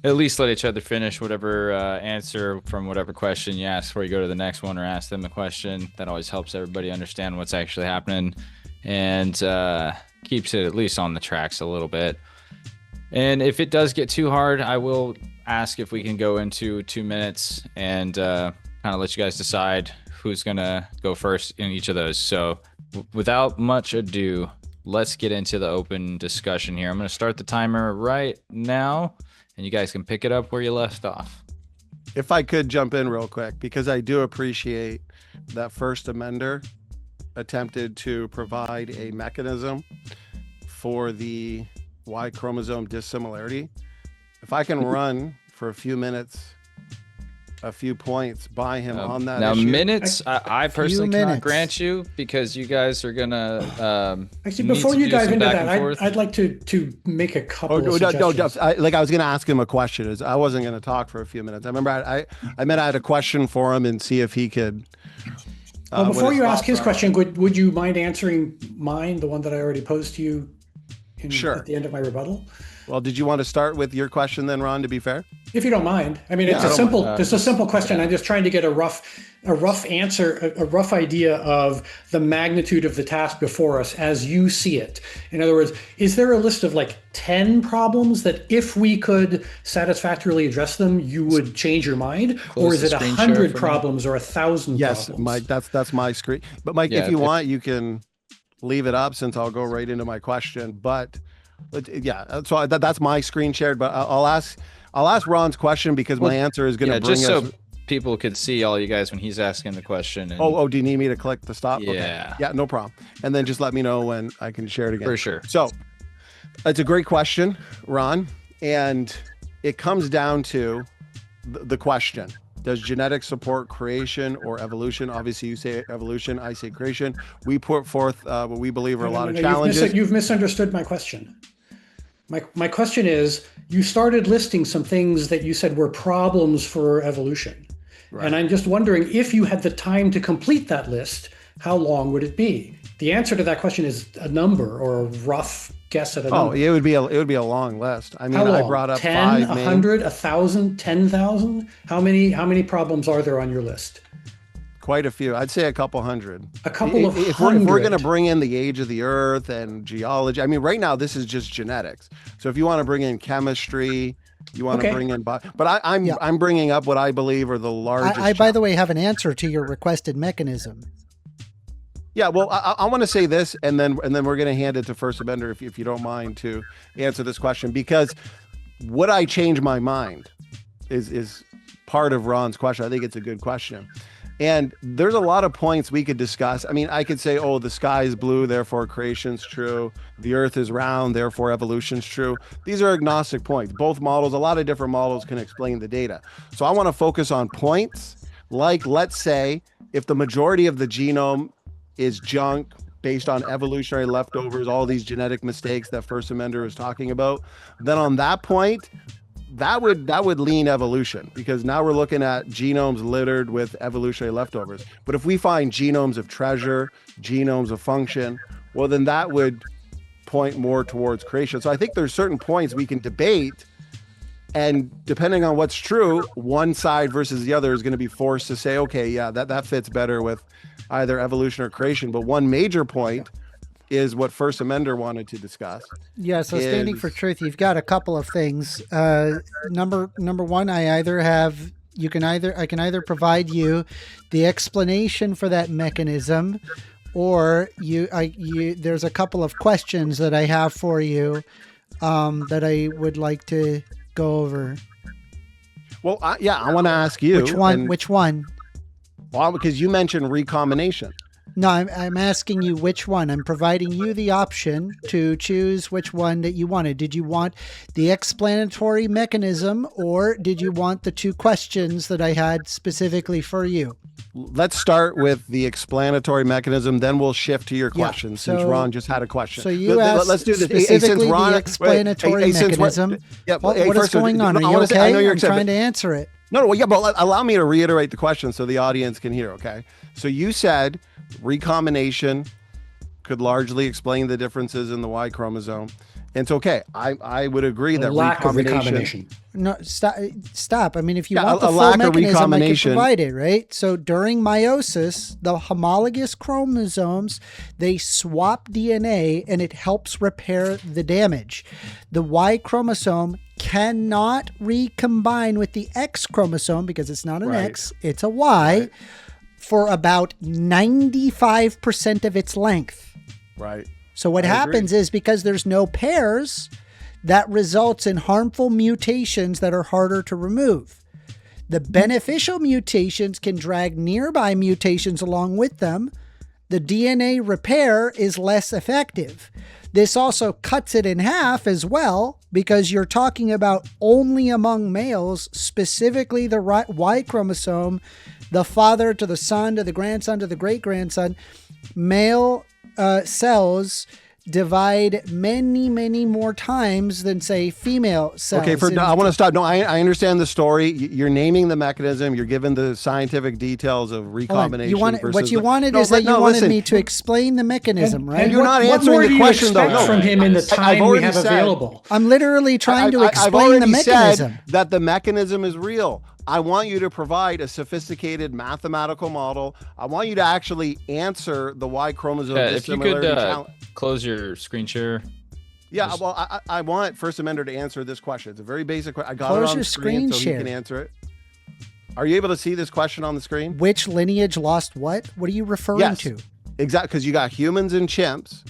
at least let each other finish whatever answer from whatever question you ask before you go to the next one, or ask them a question. That always helps everybody understand what's actually happening, and keeps it at least on the tracks a little bit. And if it does get too hard, I will ask if we can go into 2 minutes and kind of let you guys decide who's gonna go first in each of those. So without much ado, let's get into the open discussion here. I'm gonna start the timer right now, and you guys can pick it up where you left off. If I could jump in real quick, because I do appreciate that first amender attempted to provide a mechanism for the Y chromosome dissimilarity. If I can run for a few minutes a few points by him on that now issue. minutes. I personally cannot minutes. grant you because you guys are gonna. Actually, need before to you do dive some into back that, and forth. I'd like to make a couple of No, suggestions. I was going to ask him a question. I wasn't going to talk for a few minutes. I remember I had a question for him and see if he could. Well, what before his you ask thoughts his are. question, would you mind answering mine, the one that I already posed to you Sure. at the end of my rebuttal? Well, did you want to start with your question then, Ron, to be fair? If you don't mind. I mean, it's I a don't simple, mind. it's a simple question. I'm just trying to get a rough answer, a rough idea of the magnitude of the task before us as you see it. In other words, is there a list of like 10 problems that if we could satisfactorily address them, you would change your mind? Or is the it screen share 100 for me. problems or 1,000 Yes, problems? Mike, that's my screen. But Mike, Yeah, if you if- want, you can leave it up since I'll go right into my question. But yeah, so that's my screen shared. But I'll ask Ron's question because my answer is going to Yeah, bring just us. so people could see all you guys when he's asking the question. And Oh, do you need me to click the stop? Okay. Yeah. Yeah, no problem. And then just let me know when I can share it again. For sure. So it's a great question, Ron. And it comes down to the question. Does genetics support creation or evolution? Obviously, you say evolution. I say creation. We put forth what we believe are a lot of challenges. You've misunderstood my question. My question is, you started listing some things that you said were problems for evolution. Right. And I'm just wondering, if you had the time to complete that list, how long would it be? The answer to that question is a number or a rough guess at a number. Oh, it would be a long list. I mean, how long? I brought up 10, 5 100, 1,000, 10,000? How many problems are there on your list? Quite a few. I'd say a couple hundred. A couple of if hundred. we're going to bring in the age of the earth and geology, I mean, right now this is just genetics. So if you want to bring in chemistry, you want to bring in, but I'm bringing up what I believe are the largest. I by the way, have an answer to your requested mechanism. Yeah, well, I want to say this, and then we're going to hand it to First Amender if you don't mind to answer this question, because would I change my mind is part of Ron's question. I think it's a good question. And there's a lot of points we could discuss. I mean, I could say, oh, the sky is blue, therefore creation's true. The earth is round, therefore evolution's true. These are agnostic points. Both models, a lot of different models can explain the data. So I want to focus on points like, let's say, if the majority of the genome is junk based on evolutionary leftovers, all these genetic mistakes that First Amender is talking about, then on that point, that would lean evolution, because now we're looking at genomes littered with evolutionary leftovers. But if we find genomes of treasure, genomes of function, well, then that would point more towards creation. So I think there's certain points we can debate, and depending on what's true, one side versus the other is going to be forced to say, okay, yeah, that fits better with either evolution or creation. But one major point is what First Amender wanted to discuss. Yeah, so standing for truth, you've got a couple of things. Number one, I can either provide you the explanation for that mechanism, or there's a couple of questions that I have for you that I would like to go over. Well, I want to ask you. Which one? Well, because you mentioned recombination. No, I'm asking you which one. I'm providing you the option to choose which one that you wanted. Did you want the explanatory mechanism, or did you want the two questions that I had specifically for you? Let's start with the explanatory mechanism, then we'll shift to your questions, since Ron just had a question. So you asked let's do this. specifically the explanatory mechanism. What is going on? Are you okay? I know you're I'm trying to answer it. No, but allow me to reiterate the question so the audience can hear, okay? So you said recombination could largely explain the differences in the Y chromosome. And it's okay. I would agree that lack of recombination. No, stop. I mean, if you want a the full lack of mechanism, I can recombination. provide it, right? So during meiosis, the homologous chromosomes, they swap DNA and it helps repair the damage. The Y chromosome cannot recombine with the X chromosome because it's not an X, it's a Y, for about 95% of its length. Right. So what happens is, because there's no pairs, that results in harmful mutations that are harder to remove. The beneficial mutations can drag nearby mutations along with them the DNA repair is less effective. This also cuts it in half as well, because you're talking about only among males, specifically the Y chromosome, the father to the son to the grandson to the great-grandson. Male cells divide many more times than, say, female cells. Okay, I want to stop. No, I understand the story. You're naming the mechanism. You're giving the scientific details of recombination. What you wanted me to explain the mechanism, right? You're not answering the question, though. No, from him in the time we have available. I'm literally trying to explain the mechanism. Said that the mechanism is real. I want you to provide a sophisticated mathematical model. I want you to actually answer the Y chromosome dissimilarity challenge. If you could close your screen share. Yeah, well, I want First Amender to answer this question. It's a very basic question. I got Close it on your the screen so share. he can answer it. Are you able to see this question on the screen? Which lineage lost what? What are you referring to? Exactly, because you got humans and chimps,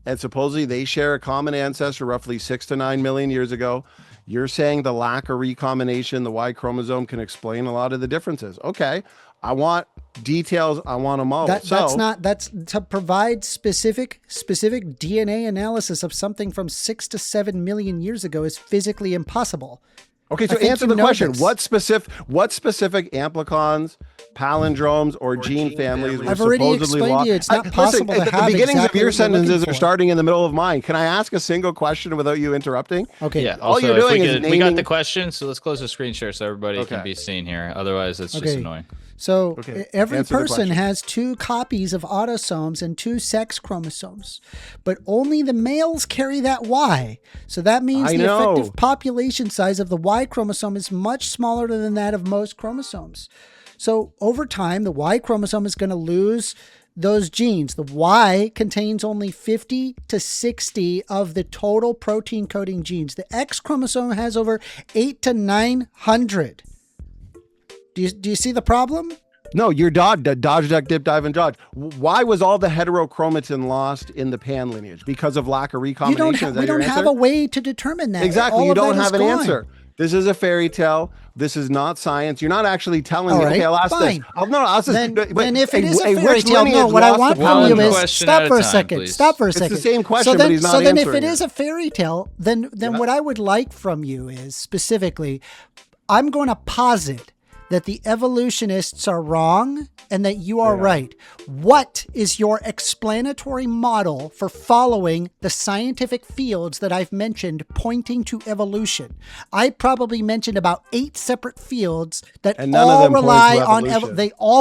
and supposedly they share a common ancestor roughly 6 to 9 million years ago. You're saying the lack of recombination, the Y chromosome, can explain a lot of the differences. Okay, I want details. I want a model. That's to provide specific DNA analysis of something from 6 to 7 million years ago is physically impossible. Okay, so answer the question. What specific amplicons, palindromes, or gene families were I've already supposedly explained lost? to you it's not possible to have the beginnings exactly of your what you're looking sentences for. are starting in the middle of mine. Can I ask a single question without you interrupting? Okay. Yeah. All Also, you're doing is we got naming- the question, so let's close the screen share so everybody can be seen here. Otherwise, it's just annoying. So every Answer the person question. has 2 copies of autosomes and 2 sex chromosomes, but only the males carry that Y. So that means the effective population size of the Y chromosome is much smaller than that of most chromosomes. So over time, the Y chromosome is going to lose those genes. The Y contains only 50 to 60 of the total protein coding genes. The X chromosome has over 8 to 900. Do you see the problem? No, you're dodge, duck, dip, dive, and dodge. Why was all the heterochromatin lost in the pan lineage? Because of lack of recombination? We don't have a way to determine that. Exactly. All You of don't that have is an gone. answer. This is a fairy tale. This is not science. You're not actually telling me. All right, Okay, I'll ask fine. this. I'll Then if it is a fairy tale, no, what I want from you is stop for a second. Stop for a second. It's the same question, so then, but he's not So then if answering it is a fairy tale, then what I would like from you is specifically, I'm going to posit that the evolutionists are wrong and that you are right. What is your explanatory model for following the scientific fields that I've mentioned pointing to evolution? I probably mentioned about 8 separate fields that all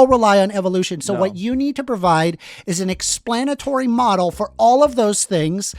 rely on evolution. So what you need to provide is an explanatory model for all of those things.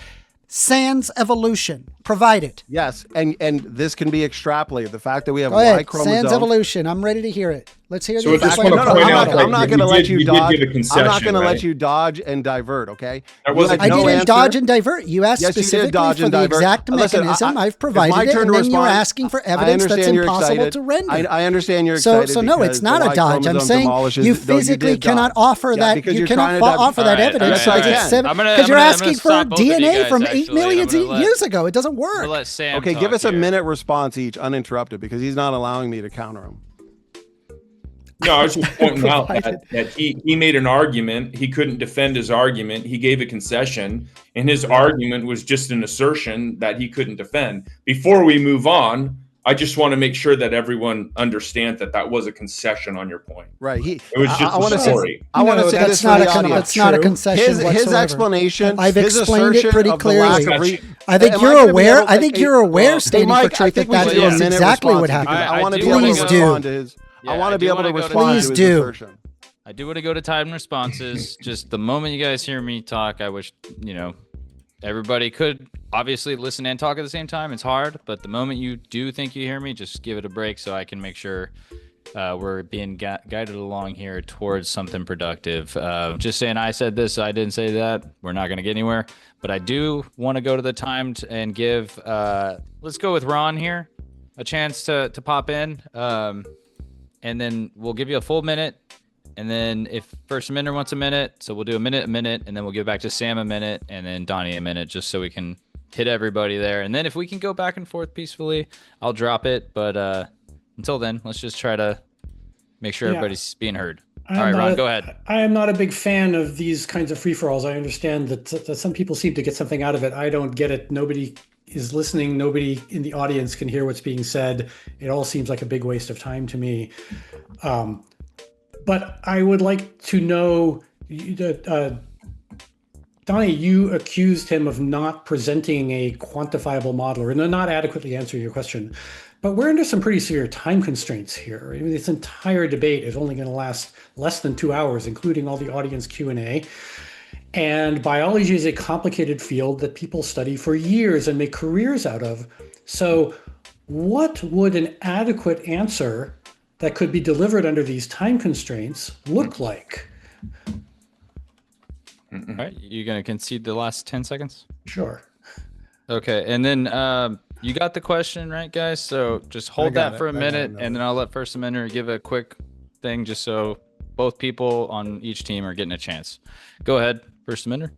Sans evolution. Provide it. Yes, and this can be extrapolated. The fact that we have Go ahead. Y chromosome. Sans evolution. I'm ready to hear it. Let's hear So the I just want to point out I'm not going to let you dodge. Give a concession, I'm not going to right? let you dodge and divert. Okay. That was I didn't dodge and divert. You asked Yes, you did specifically dodge for and the divert. exact Listen, mechanism. I've it's my provided it, turn and to then you're respond. asking for I evidence that's understand you're impossible excited. to render. I understand you're excited. So no, it's not a dodge. I'm saying you physically cannot offer that. You cannot offer that evidence because you're asking for DNA from 8 million years ago. It doesn't work. Okay, give us a minute response each, uninterrupted, because he's not allowing me to counter him. No, I was just pointing out that he made an argument. He couldn't defend his argument. He gave a concession, and his argument was just an assertion that he couldn't defend. Before we move on, I just want to make sure that everyone understands that was a concession on your point. Right. It was just a story. I want to say this for the audience. That's not a concession His explanation. I've his explained it pretty assertion of the lack clearly. of I think you're aware. I think you're aware, standing for truth, that that is exactly what happened. I want to be able to respond to his. I want to be able to respond to his assertion. I do want to go to time responses. Just the moment you guys hear me talk, I wish, everybody could obviously listen and talk at the same time. It's hard, but the moment you do think you hear me, just give it a break so I can make sure we're being guided along here towards something productive. Just saying I said this, I didn't say that. We're not going to get anywhere. But I do want to go to the time and give, let's go with Ron here, a chance to pop in. And then we'll give you a full minute. And then if First Amender wants a minute, so we'll do a minute, and then we'll give back to Sam a minute, and then Donnie a minute, just so we can hit everybody there. And then if we can go back and forth peacefully, I'll drop it. But until then, let's just try to make sure everybody's being heard. All right, Ron, go ahead. I am not a big fan of these kinds of free-for-alls. I understand that some people seem to get something out of it. I don't get it. Nobody is listening. Nobody in the audience can hear what's being said. It all seems like a big waste of time to me. But I would like to know, Donnie, you accused him of not presenting a quantifiable model or not adequately answering your question. But we're under some pretty severe time constraints here. I mean, this entire debate is only going to last less than 2 hours, including all the audience Q&A. And biology is a complicated field that people study for years and make careers out of. So what would an adequate answer that could be delivered under these time constraints look like? All right, you're going to concede the last 10 seconds? Sure. Okay, and then you got the question, right, guys? So just hold that for a minute, and then I'll let First Amender give a quick thing just so both people on each team are getting a chance. Go ahead, First Amender.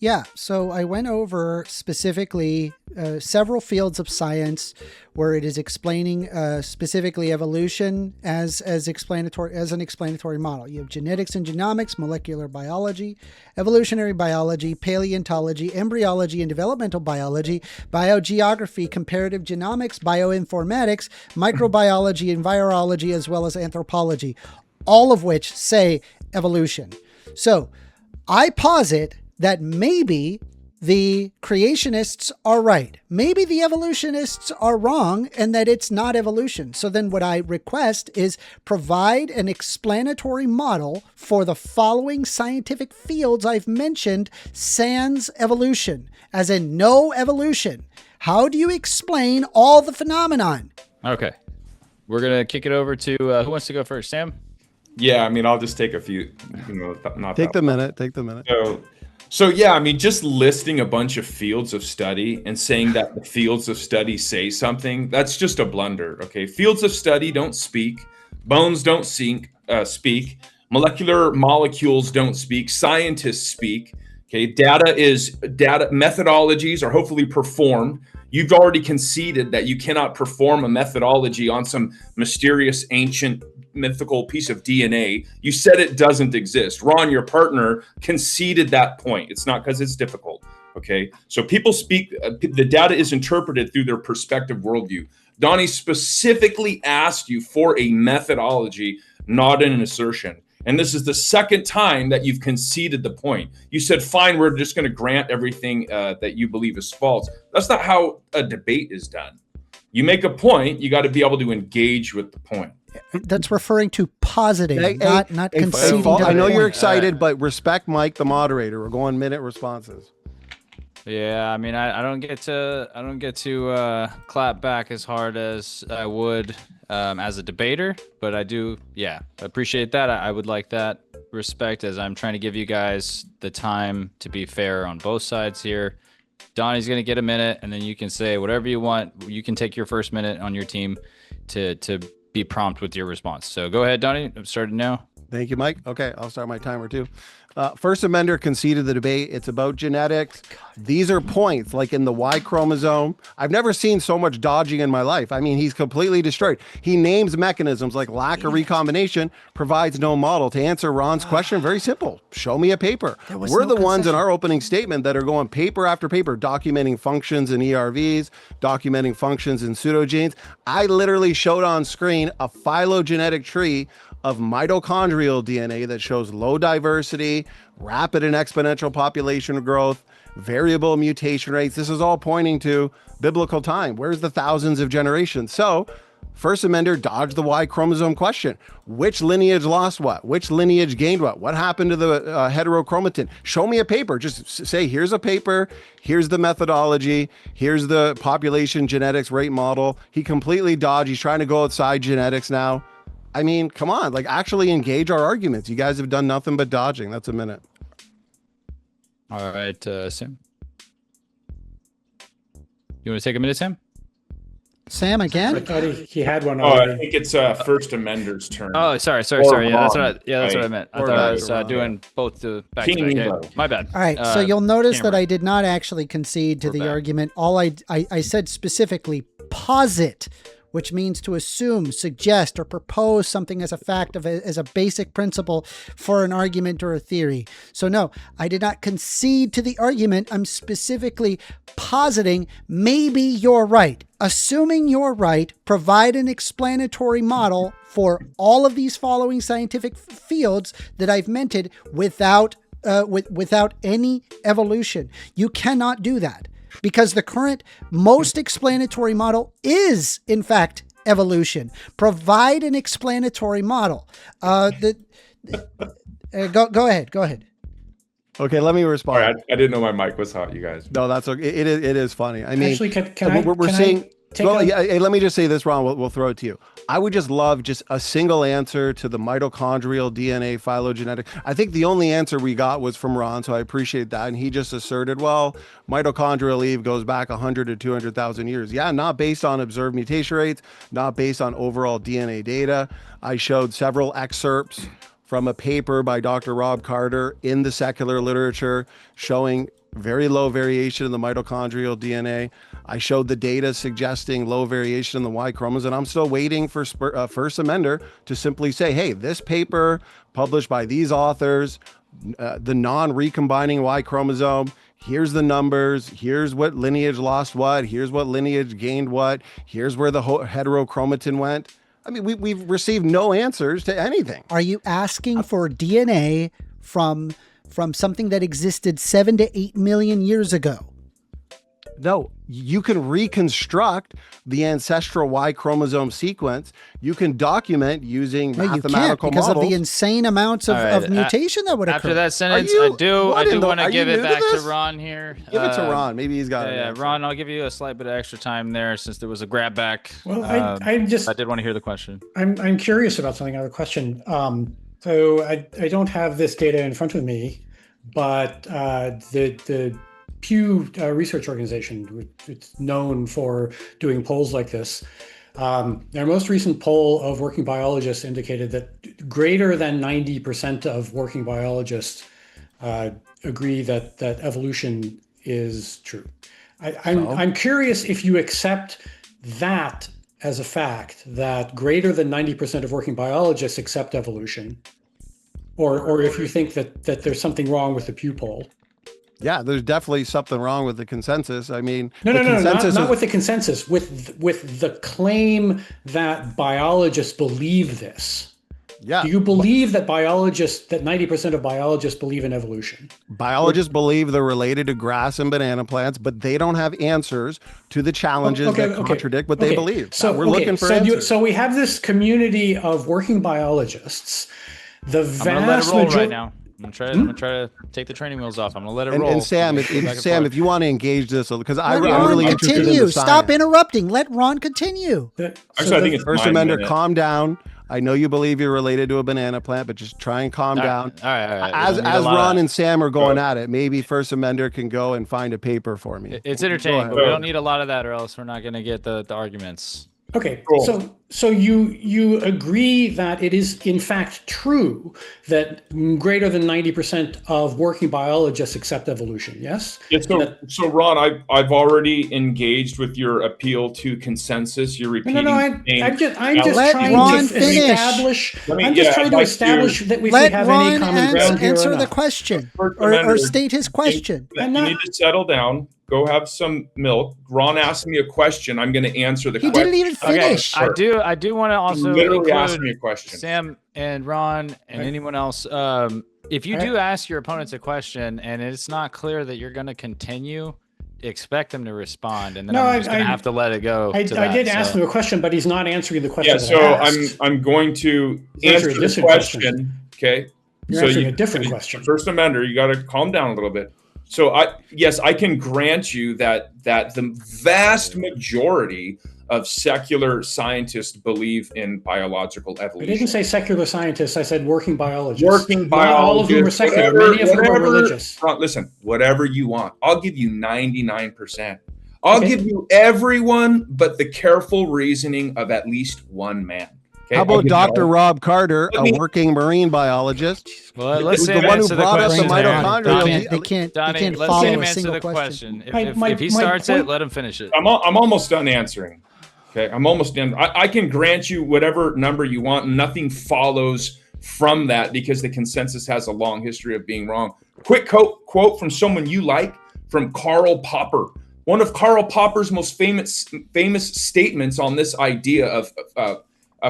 Yeah, so I went over specifically several fields of science where it is explaining specifically evolution as an explanatory model. You have genetics and genomics, molecular biology, evolutionary biology, paleontology, embryology and developmental biology, biogeography, comparative genomics, bioinformatics, microbiology and virology, as well as anthropology, all of which say evolution. So I posit that maybe the creationists are right. Maybe the evolutionists are wrong and that it's not evolution. So then what I request is provide an explanatory model for the following scientific fields I've mentioned sans evolution, as in no evolution. How do you explain all the phenomenon? Okay. We're going to kick it over to who wants to go first? Sam? Yeah, I mean, I'll just take a few, not Take the minute. So yeah, I mean, just listing a bunch of fields of study and saying that the fields of study say something, that's just a blunder, okay? Fields of study don't speak. Bones don't speak. Molecular molecules don't speak. Scientists speak, okay? Data methodologies are hopefully performed. You've already conceded that you cannot perform a methodology on some mysterious, ancient, mythical piece of DNA. You said it doesn't exist. Ron, your partner, conceded that point. It's not because it's difficult. Okay. So people speak, the data is interpreted through their perspective worldview. Donnie specifically asked you for a methodology, not an assertion. And this is the second time that you've conceded the point. You said, fine, we're just going to grant everything that you believe is false. That's not how a debate is done. You make a point, you got to be able to engage with the point. That's referring to positing, not conceding. I know you're excited, but respect Mike, the moderator. We're going minute responses. Yeah, I mean, I don't get to clap back as hard as I would as a debater, but I do, appreciate that. I would like that respect as I'm trying to give you guys the time to be fair on both sides here. Donnie's going to get a minute, and then you can say whatever you want. You can take your first minute on your team to be prompt with your response. So go ahead, Donnie. I'm starting now. Thank you, Mike. Okay, I'll start my timer too. First Amender conceded the debate. It's about genetics. These are points like in the Y chromosome. I've never seen so much dodging in my life. I mean, he's completely destroyed. He names mechanisms like lack of recombination, provides no model. To answer Ron's question, very simple. Show me a paper. We're the ones in our opening statement that are going paper after paper, documenting functions in ERVs, documenting functions in pseudogenes. I literally showed on screen a phylogenetic tree of mitochondrial DNA that shows low diversity, rapid and exponential population growth, variable mutation rates. This is all pointing to biblical time. Where's the thousands of generations? So First Amender dodged the Y chromosome question. Which lineage lost what? Which lineage gained what? What happened to the heterochromatin? Show me a paper. Just say, here's a paper. Here's the methodology. Here's the population genetics rate model. He completely dodged. He's trying to go outside genetics now. I mean, come on, like actually engage our arguments. You guys have done nothing but dodging. That's a minute. All right, Sam. You want to take a minute, Sam? Sam again? I thought he had one Oh, already. I think it's First Amender's turn. Oh, sorry. Yeah, that's what I meant. I thought I was doing both the back to back. Okay, my bad. All right, so you'll notice Cameron. that I did not actually concede to the argument. All I said specifically posit which means to assume, suggest, or propose something as a fact, as a basic principle for an argument or a theory. So no, I did not concede to the argument. I'm specifically positing maybe you're right. Assuming you're right, provide an explanatory model for all of these following scientific fields that I've mentioned without any evolution. You cannot do that because the current most explanatory model is, in fact, evolution. Provide an explanatory model. Go ahead. Okay, let me respond. Sorry, I didn't know my mic was hot, you guys. No, that's okay. It is funny. I mean, Actually, can we're I saying. take Well, a- hey, let me just say this, Ron. We'll throw it to you. I would just love just a single answer to the mitochondrial DNA phylogenetic. I think the only answer we got was from Ron, so I appreciate that. And he just asserted, well, mitochondrial Eve goes back 100 to 200,000 years. Yeah, not based on observed mutation rates, not based on overall DNA data. I showed several excerpts from a paper by Dr. Rob Carter in the secular literature showing very low variation in the mitochondrial DNA. I showed the data suggesting low variation in the Y chromosome. And I'm still waiting for first amender to simply say, hey, this paper published by these authors, the non-recombining Y chromosome, here's the numbers, here's what lineage lost what, here's what lineage gained what, here's where the heterochromatin went. I mean, we've received no answers to anything. Are you asking for DNA from something that existed 7 to 8 million years ago? No, you can reconstruct the ancestral Y chromosome sequence. You can document using No, you can't mathematical because models. of the insane amounts of, All right, of mutation that would occur. After that sentence, you- I do what in the- want are to you give it new to back to this? Ron here. Give it to Ron. Maybe he's got it. Yeah, Ron, I'll give you a slight bit of extra time there since there was a grab back. Well, I did want to hear the question. I'm curious about something. I have a question. So I don't have this data in front of me, but the Pew Research Organization, it's known for doing polls like this. Their most recent poll of working biologists indicated that greater than 90% of working biologists agree that evolution is true. I'm curious if you accept that as a fact, that greater than 90% of working biologists accept evolution, or if you think that there's something wrong with the Pew poll. Yeah, there's definitely something wrong with the consensus. I mean, No, consensus not is- with the consensus, with the claim that biologists believe this. Yeah, Do you believe that 90% of biologists believe in evolution? biologists believe they're related to grass and banana plants, but they don't have answers to the challenges that contradict what they believe. So we're looking for answers. So we have this community of working biologists. The I'm gonna let it vast roll right majority. now. I'm gonna try to take the training wheels off. I'm gonna let it roll. And Sam, Back and Sam, forth. if you want to engage this, because Let I'm Ron really interested in continue. the Stop science. interrupting. Let Ron continue. Actually, I think it's First mine, amender, minute. calm down. I know you believe you're related to a banana plant, but just try and calm down. All right. As Ron and Sam are going at it, maybe First Amender can go and find a paper for me. It's Go entertaining, ahead. but we don't need a lot of that, or else we're not gonna get the arguments. Okay, Cool. so you agree that it is in fact true that greater than 90% of working biologists accept evolution, yes? Yeah, so Ron, I've already engaged with your appeal to consensus. You're repeating. I'm just Let trying Ron to finish. establish. Let me- I'm just yeah, trying I'd to like establish to- that if we Let have Ron any common ground here answer or the not. question First or Amendment. state his question. I'm You not- need to settle down. Go have some milk. Ron asked me a question. I'm going to answer the He question. didn't even finish. I do want to also Literally asked me a include question. Sam and Ron and anyone else. If you do ask your opponents a question and it's not clear that you're going to continue, expect them to respond, and then I'm just going to have to let it go. I did ask him a question, but he's not answering the question. Yeah, that so I asked. I'm going to He's answer answering a the different question. question. Okay. You're so answering a different question. First Amender, you got to calm down a little bit. So I can grant you that the vast majority of secular scientists believe in biological I evolution. didn't say secular scientists. I said working biologists. Working Not all of whom are biologists, secular. whatever- Many of whom are whatever- religious. Listen, whatever you want. I'll give you 99%. I'll Okay. give you everyone but the careful reasoning of at least one man. Okay? How I'll about give you Dr. all- Rob Carter, Let a me- working marine biologist? Well, Who's let's the Sam one who answer the brought up the question. there. mitochondria? Donnie, They can't Donnie, let follow Sam a answer single the question. question. My If he point- starts it, let him finish it. I'm almost done answering. Okay, I'm almost done. I can grant you whatever number you want. Nothing follows from that because the consensus has a long history of being wrong. Quick quote from someone you like, from Karl Popper. One of Karl Popper's most famous statements on this idea of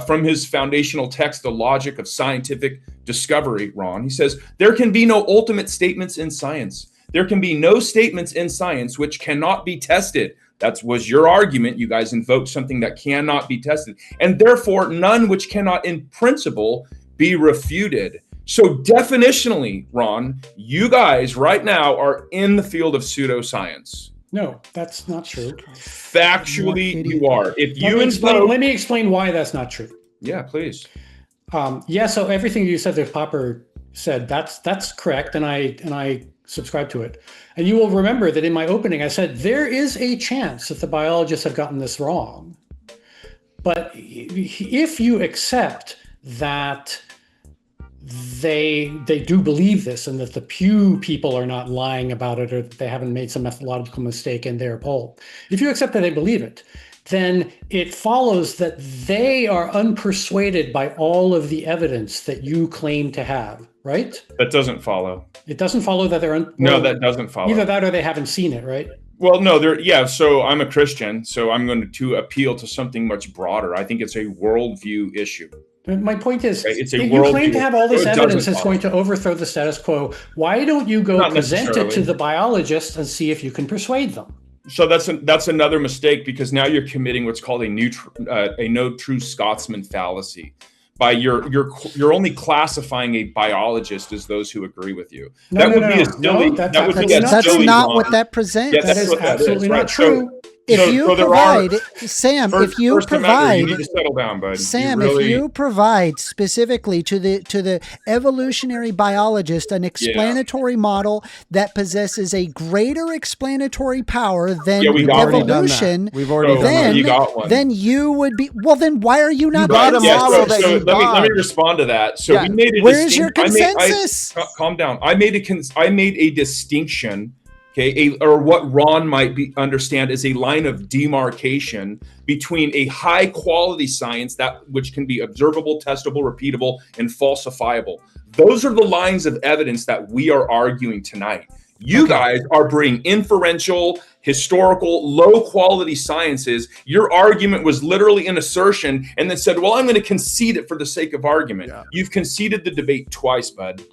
from his foundational text, The Logic of Scientific Discovery, Ron. He says, there can be no ultimate statements in science. There can be no statements in science which cannot be tested. That was your argument. You guys invoked something that cannot be tested, and therefore none which cannot in principle be refuted. So definitionally, Ron, you guys right now are in the field of pseudoscience. No, that's not true. Factually, you are. If you let me explain why that's not true. Yeah, please. So everything you said that Popper said, that's correct, and I subscribe to it. And you will remember that in my opening, I said there is a chance that the biologists have gotten this wrong. But if you accept that they do believe this and that the Pew people are not lying about it, or that they haven't made some methodological mistake in their poll, if you accept that they believe it, then it follows that they are unpersuaded by all of the evidence that you claim to have, right? That doesn't follow. It doesn't follow that they're no, that doesn't follow. Either that or they haven't seen it, right? Well, no, so I'm a Christian, so I'm going to appeal to something much broader. I think it's a worldview issue. My point is, it's if you claim to have all this evidence that's going to overthrow the status quo, why don't you go present it to the biologists and see if you can persuade them? So that's another mistake, because now you're committing what's called a no true Scotsman fallacy. By you're only classifying a biologist as those who agree with you. That's not what that presents. Yeah, that is absolutely not true. If you provide, Sam, if you provide, you need to settle down, bud. Sam, if you provide specifically to the evolutionary biologist an explanatory model that possesses a greater explanatory power than evolution, then you would be. Well, then why are you not? Let me respond to that. So we made a. Where's your consensus? Calm down. I made a distinction. Okay, or what Ron might understand as a line of demarcation between a high quality science, that which can be observable, testable, repeatable, and falsifiable. Those are the lines of evidence that we are arguing tonight. You guys are bringing inferential, historical, low quality sciences. Your argument was literally an assertion, and then said, well, I'm going to concede it for the sake of argument. Yeah. You've conceded the debate twice, bud.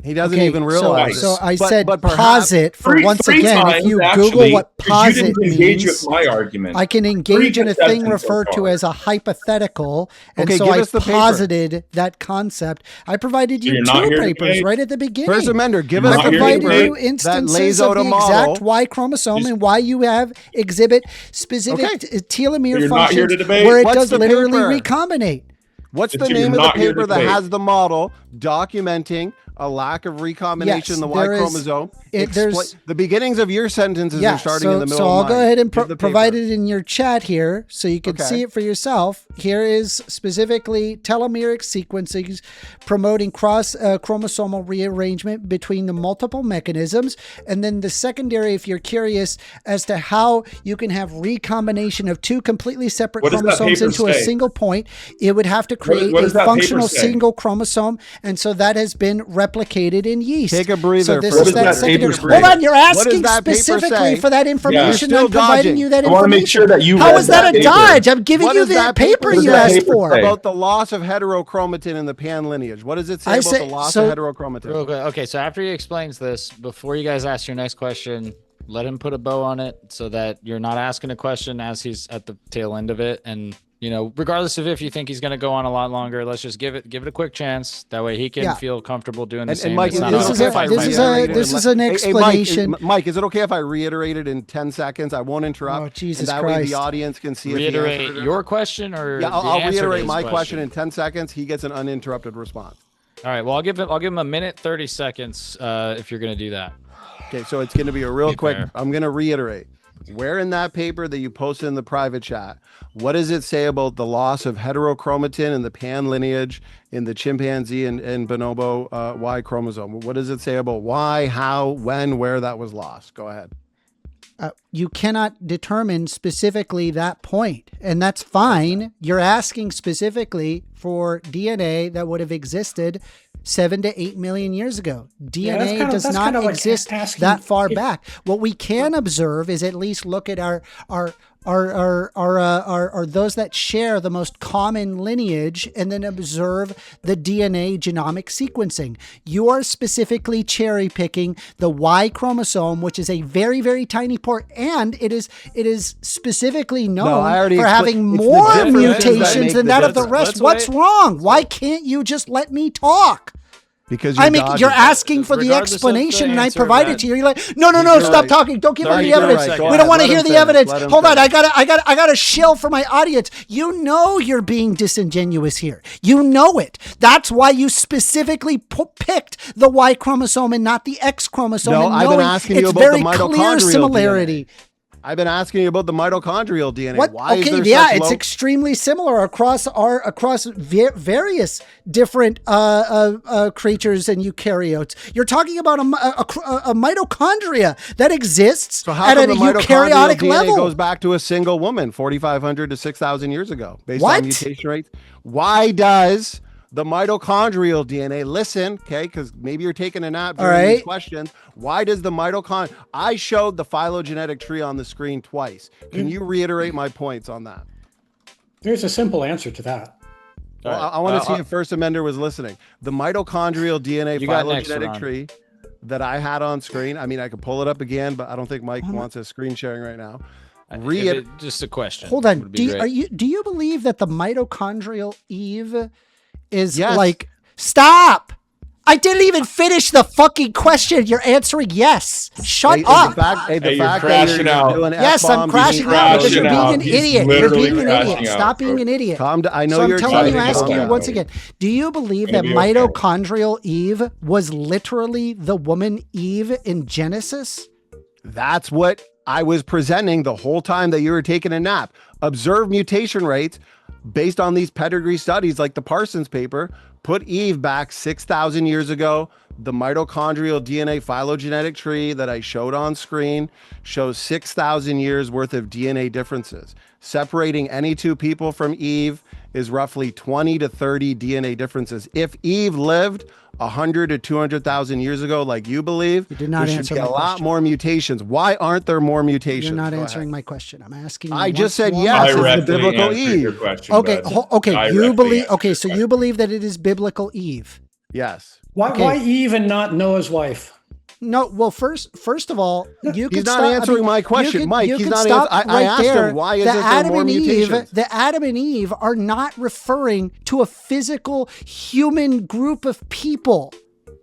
He doesn't even realize. So I said posit for once again. If you Google what posit means, my argument. I can engage in a thing referred to as a hypothetical. And so I posited that concept. I provided you two papers right at the beginning. First Amender, give us the paper you instances of the exact Y chromosome and why you have exhibit specific telomere functions where it does literally recombinate. What's the name of the paper that has the model documenting a lack of recombination in the Y chromosome? The beginnings of your sentences are starting in the middle of mine. So I'll go ahead and provide it in your chat here so you can see it for yourself. Here is specifically telomeric sequences promoting cross chromosomal rearrangement between the multiple mechanisms. And then the secondary, if you're curious as to how you can have recombination of two completely separate chromosomes into a single point, it would have to create a functional single chromosome. And so that has been replicated in yeast. Take a breather. So this is that secondary. Hold on, you're asking specifically for that information. I'm providing you that information. I want to make sure that you. How is that a dodge? I'm giving you the paper you asked for. About the loss of heterochromatin in the pan lineage. What does it say about the loss of heterochromatin? Okay, so after he explains this, before you guys ask your next question, let him put a bow on it so that you're not asking a question as he's at the tail end of it. And regardless of if you think he's going to go on a lot longer, let's just give it a quick chance. That way he can feel comfortable doing the same. Mike, this is an explanation. Mike, is it okay if I reiterate it in 10 seconds? I won't interrupt. Oh, Jesus Christ. That way the audience can see reiterate your question, or I'll reiterate my question in 10 seconds. He gets an uninterrupted response. All right. Well, I'll give him a minute 30 seconds if you're going to do that. Okay, so it's going to be a real quick. I'm going to reiterate. Where in that paper that you posted in the private chat, what does it say about the loss of heterochromatin in the pan lineage in the chimpanzee and bonobo Y chromosome? What does it say about why, how, when, where that was lost? Go ahead. You cannot determine specifically that point, and that's fine. You're asking specifically for DNA that would have existed 7 to 8 million years ago. DNA does not exist that far back. What we can observe is at least look at our those that share the most common lineage, and then observe the DNA genomic sequencing. You are specifically cherry picking the Y chromosome, which is a very, very tiny part, and it is specifically known for having more mutations than that of the rest. What's wrong? Why can't you just let me talk? Because you're asking for the explanation, and I provide it to you. You're like, no, stop talking. Don't give them the evidence. We don't want to hear the evidence. Hold on, I got a shill for my audience. You know you're being disingenuous here. You know it. That's why you specifically picked the Y chromosome and not the X chromosome. No, I've been asking you about the mitochondrial similarity. DNA. I've been asking you about the mitochondrial DNA. What? Why okay, is there yeah, such it's extremely similar across various different creatures and eukaryotes. You're talking about a mitochondria that exists at a eukaryotic DNA level. Goes back to a single woman, 4,500 to 6,000 years ago, based on mutation rates. Why does the mitochondrial DNA, listen, okay, because maybe you're taking a nap during these questions. Why does the mitochondria, I showed the phylogenetic tree on the screen twice. Can you reiterate my points on that? There's a simple answer to that. Well, I want to see if First Amender was listening. The mitochondrial DNA phylogenetic tree that I had on screen, I mean, I could pull it up again, but I don't think Mike wants a screen sharing right now. Just a question. Hold on. Do you believe that the mitochondrial Eve is like, stop! I didn't even finish the fucking question. You're answering yes. Shut up. The fact that you're doing yes, I'm crashing out because you're being an idiot. You're being an idiot. Stop being an idiot. I know so you're I'm telling you, asking you once again, do you believe that mitochondrial Eve was literally the woman Eve in Genesis? That's what I was presenting the whole time that you were taking a nap. Observe mutation rates based on these pedigree studies like the Parsons paper. Put Eve back 6,000 years ago. The mitochondrial DNA phylogenetic tree that I showed on screen shows 6,000 years worth of DNA differences. Separating any two people from Eve is roughly 20 to 30 DNA differences. If Eve lived 100 to 200,000 years ago, like you believe, you did not there should be a lot more mutations. Why aren't there more mutations? You're not answering my question. I'm asking you. I just said yes. It's the biblical Eve. Okay. You believe? Okay, so you believe that it is biblical Eve? Yes. Why Eve and not Noah's wife? No, well, first of all, you he's not answering my question, Mike. He's not answering. I asked him why isn't there more mutations? The Adam and Eve are not referring to a physical human group of people.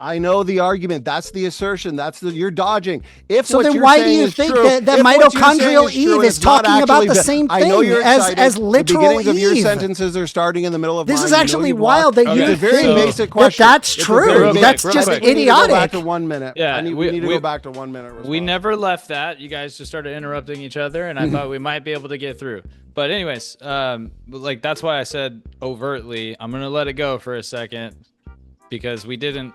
I know the argument. That's the assertion. You're dodging. So then why do you think that mitochondrial Eve is talking about the same thing as literal Eve? The beginnings of your sentences are starting in the middle of mine. This is actually wild that you think that that's true. That's just idiotic. Back to 1 minute. Yeah, we need to go back to 1 minute. Response. We never left that. You guys just started interrupting each other, and I thought we might be able to get through. But anyways, like that's why I said overtly, I'm gonna let it go for a second because we didn't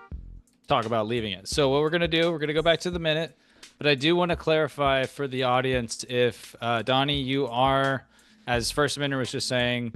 talk about leaving it. So what we're going to do, we're going to go back to the minute, but I do want to clarify for the audience if Donnie, you are, as First Amendment was just saying,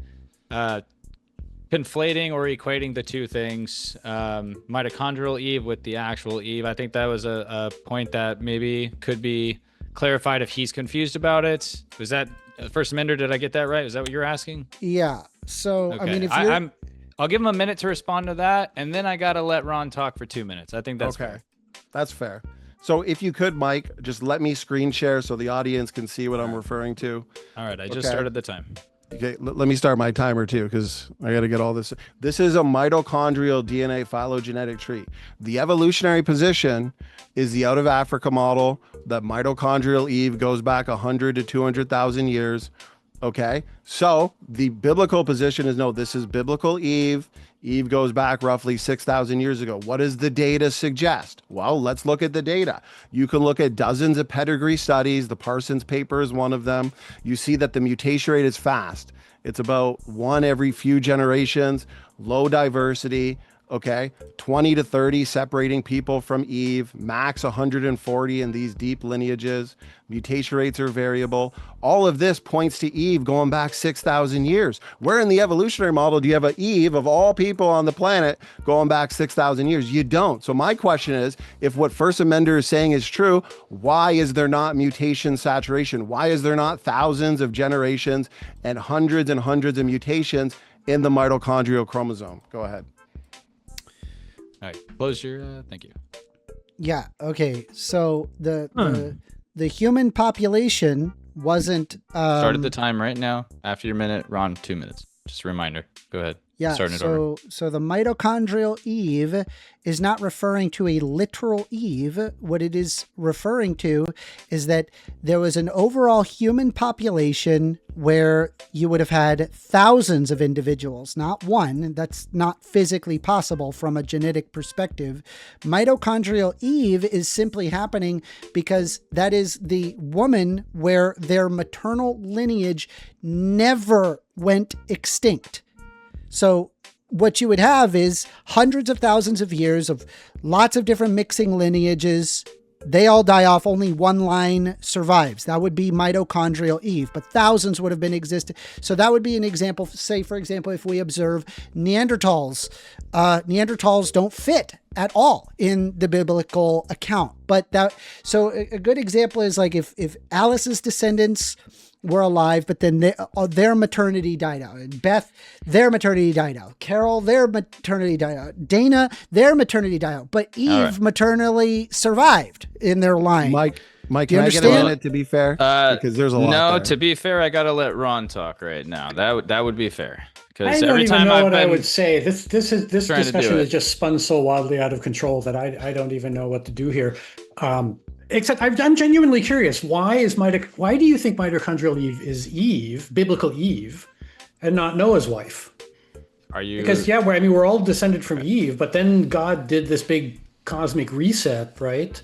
conflating or equating the two things, mitochondrial Eve with the actual Eve. I think that was a point that maybe could be clarified if he's confused about it. Was that First Amendment? Did I get that right? Is that what you're asking? Yeah. So, okay. I mean, if I'll give him a minute to respond to that, and then I got to let Ron talk for 2 minutes. I think that's okay. Fair. That's fair. So if you could, Mike, just let me screen share so the audience can see what I'm referring to. All right. I just started the time. Okay, let me start my timer too, because I got to get all this. This is a mitochondrial DNA phylogenetic tree. The evolutionary position is the out of Africa model that mitochondrial Eve goes back 100 to 200,000 years. Okay, so the biblical position is no, this is biblical Eve. Eve goes back roughly 6,000 years ago. What does the data suggest? Well, let's look at the data. You can look at dozens of pedigree studies. The Parsons paper is one of them. You see that the mutation rate is fast. It's about one every few generations, low diversity. Okay, 20 to 30 separating people from Eve, max 140 in these deep lineages. Mutation rates are variable. All of this points to Eve going back 6,000 years. Where in the evolutionary model do you have an Eve of all people on the planet going back 6,000 years? You don't. So my question is, if what First Amender is saying is true, why is there not mutation saturation? Why is there not thousands of generations and hundreds of mutations in the mitochondrial chromosome? Go ahead. All right, close your. Thank you. Yeah. Okay. So the human population wasn't Start at the time right now. After your minute, Ron, 2 minutes. Just a reminder. Go ahead. Yeah. Starting it over. So the mitochondrial Eve is not referring to a literal Eve. What it is referring to is that there was an overall human population where you would have had thousands of individuals, not one. That's not physically possible from a genetic perspective. Mitochondrial Eve is simply happening because that is the woman where their maternal lineage never went extinct. So what you would have is hundreds of thousands of years of lots of different mixing lineages. They all die off. Only one line survives. That would be mitochondrial Eve, but thousands would have been existed. So that would be an example. Say, for example, if we observe Neanderthals, Neanderthals don't fit at all in the biblical account. But so a good example is like if Alice's descendants were alive, but then their maternity died out. And Beth, their maternity died out. Carol, their maternity died out. Dana, their maternity died out. But Eve maternally survived in their line. Mike, Do you can I get a understand? minute to be fair? Because there's a lot No, there. to be fair, I gotta let Ron talk right now. That would be fair. I Because don't every even time know I've what I been would say. This trying to do discussion it. has just spun so wildly out of control that I don't even know what to do here. Except I'm genuinely curious. Why do you think mitochondrial Eve is Eve, biblical Eve, and not Noah's wife? Are you? Because we're all descended from Eve, but then God did this big cosmic reset, right?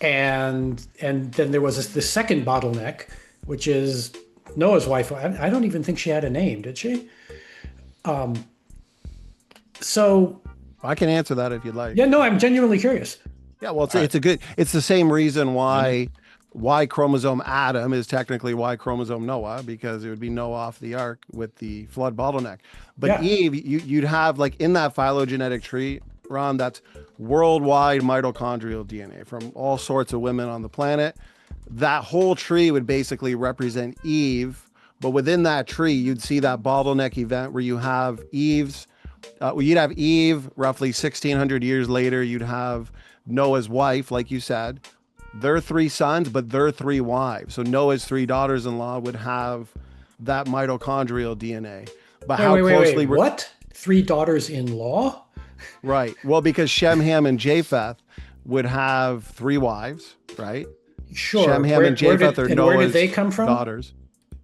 And then there was this second bottleneck, which is Noah's wife. I don't even think she had a name, did she? So I can answer that if you'd like. yeah, no, I'm genuinely curious. Yeah, well, it's the same reason why Y chromosome Adam is technically Y chromosome Noah, because it would be Noah off the ark with the flood bottleneck. But Eve, you'd have like in that phylogenetic tree, Ron, that's worldwide mitochondrial DNA from all sorts of women on the planet. That whole tree would basically represent Eve, but within that tree, you'd see that bottleneck event where you have Eve's, you'd have Eve roughly 1,600 years later, you'd have Noah's wife, like you said, their 3 sons, but their 3 wives. So Noah's 3 daughters-in-law would have that mitochondrial DNA. But Wait, what? 3 daughters-in-law? Right. Well, because Shem, Ham, and Japheth would have 3 wives, right? Sure. Shem, Ham, and Japheth are Noah's where did they come from? daughters.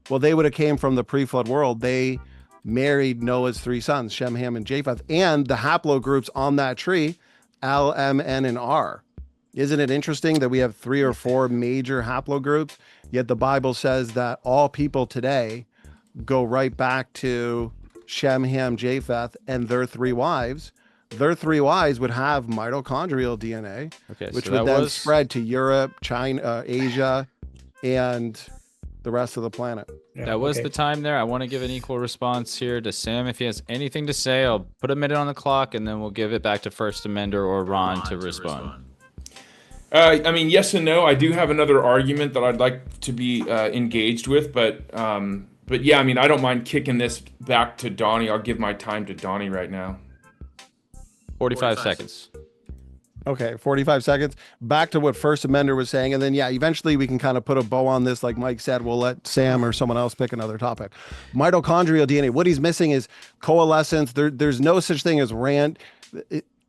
Well, they would have came from the pre-flood world. They married Noah's 3 sons, Shem, Ham, and Japheth, and the haplogroups on that tree, L, M, N, and R. Isn't it interesting that we have 3 or 4 major haplogroups, yet the Bible says that all people today go right back to Shem, Ham, Japheth, and their 3 wives. Their 3 wives would have mitochondrial DNA, which would then spread to Europe, China, Asia, and the rest of the planet. Yeah, that was the time there. I want to give an equal response here to Sam. If he has anything to say, I'll put a minute on the clock, and then we'll give it back to First Amender or Ron to respond. I mean, yes and no. I do have another argument that I'd like to be engaged with, but yeah, I mean, I don't mind kicking this back to Donnie. I'll give my time to Donnie right now. 45 seconds. Okay, 45 seconds. Back to what First Amender was saying, and then eventually we can kind of put a bow on this. Like Mike said, we'll let Sam or someone else pick another topic. Mitochondrial DNA. What he's missing is coalescence. There's no such thing as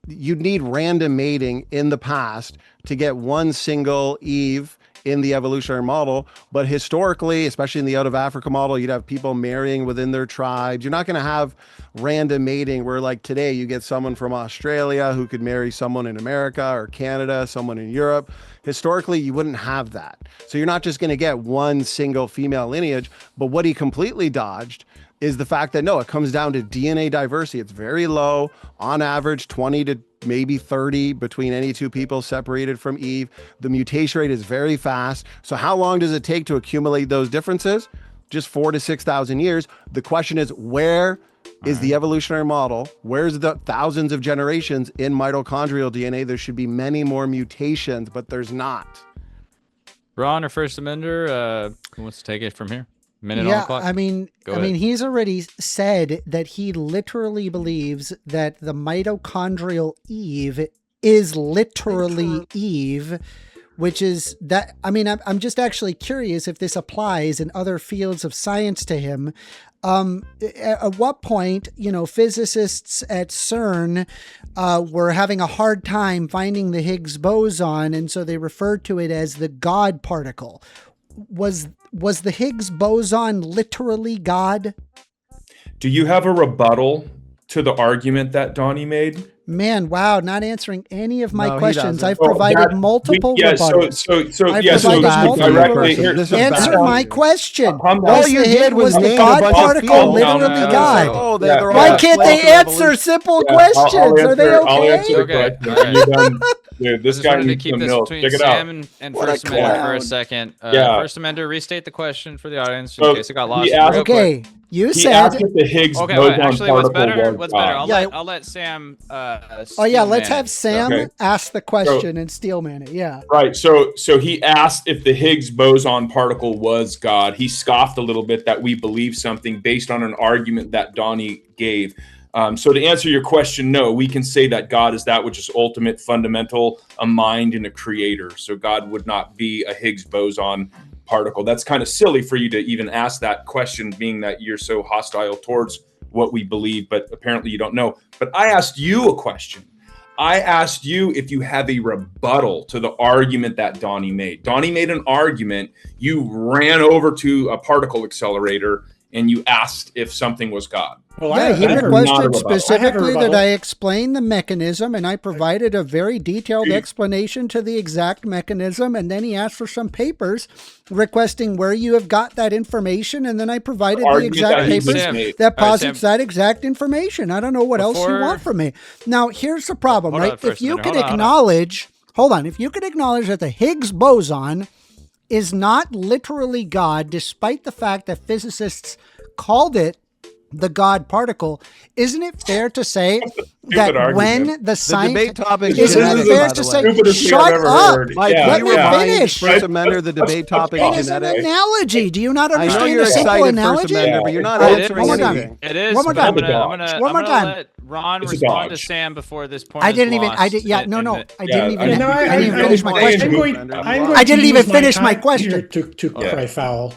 you need random mating in the past to get one single Eve in the evolutionary model. But historically, especially in the out of Africa model, you'd have people marrying within their tribes. You're not going to have random mating where like today you get someone from Australia who could marry someone in America or Canada, someone in Europe. Historically, you wouldn't have that. So you're not just going to get one single female lineage. But what he completely dodged is the fact that no, it comes down to DNA diversity. It's very low, on average 20 to maybe 30 between any two people separated from Eve. The mutation rate is very fast. So how long does it take to accumulate those differences? Just 4,000 to 6,000 years. The question is, where is the evolutionary model? Where's the thousands of generations in mitochondrial DNA? There should be many more mutations, but there's not. Ron, or First Amender, who wants to take it from here? Minute on the Yeah, clock. I mean, he's already said that he literally believes that the mitochondrial Eve is literally Eve, which is that. I mean, I'm just actually curious if this applies in other fields of science to him. At what point, physicists at CERN were having a hard time finding the Higgs boson, and so they referred to it as the God particle. Was the Higgs boson literally God? Do you have a rebuttal to the argument that Donnie made? Man, wow, not answering any of my No, he questions. doesn't. I've provided multiple rebuttals. Answer my question. All you did was the name a God bunch of particle fields. literally No. God? Oh, they're Why all can't they explosive answer evolution. simple questions? Are they I'll okay? answer the Okay. question. All right. You're done. Dude, this Just guy wanted to needs keep some this milk. between Check it out. Sam and What a First Amender for a clown. second. Yeah. First Amender, restate the question for the audience in So, case it got he lost. asked- real quick. Okay, you He said. asked if the Higgs Okay, boson wait, actually, what's particle better? was What's God. better? Yeah. I'll let Sam. Oh yeah, let's have Sam Okay. ask the question and Steelman it. Yeah. Right. So he asked if the Higgs boson particle was God. He scoffed a little bit that we believe something based on an argument that Donnie gave. So to answer your question, no, we can say that God is that which is ultimate, fundamental, a mind and a creator. So God would not be a Higgs boson particle. That's kind of silly for you to even ask that question, being that you're so hostile towards what we believe, but apparently you don't know. But I asked you a question. I asked you if you have a rebuttal to the argument that Donnie made. Donnie made an argument. You ran over to a particle accelerator and you asked if something was God. Well, Yeah, he I have a requested rebuttal. specifically that I explain the mechanism, and I provided a very detailed explanation to the exact mechanism, and then he asked for some papers requesting where you have got that information, and then I provided the exact papers that posits that exact information. I don't know what else you want from me. Now, here's the problem, right? If you could acknowledge, if you could acknowledge that the Higgs boson is not literally God, despite the fact that physicists called it the God particle, isn't it fair to say that when the science debate topic isn't it fair to say, shut up, Mike, let me finish. First Amender, the debate topic It is is an genetics. analogy. Do you not I know understand you're a simple excited, First analogy? Amender, but you're not One answering more time. anything. It is. One more but time. I'm gonna time. let Ron It's a respond to dodge. Sam before this point. I is didn't even. lost I did. Yeah. No. and- No. I didn't even. No, I didn't even finish my I'm question. going I didn't to even use my finish my time question. here to cry foul,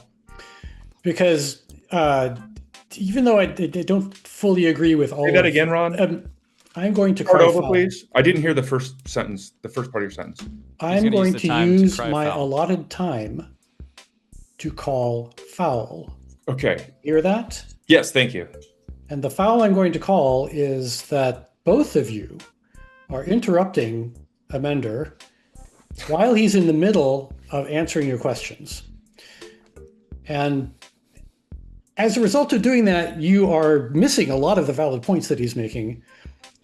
because even though I don't fully agree with all Say that of- again, Ron. I'm going to Start cry over, foul. please. I didn't hear the first sentence, the first part of your sentence. I'm gonna going use the to time to use cry my foul. allotted time to call foul. Okay. Hear that? Yes, thank you. And the foul I'm going to call is that both of you are interrupting Amender while he's in the middle of answering your questions. And as a result of doing that, you are missing a lot of the valid points that he's making.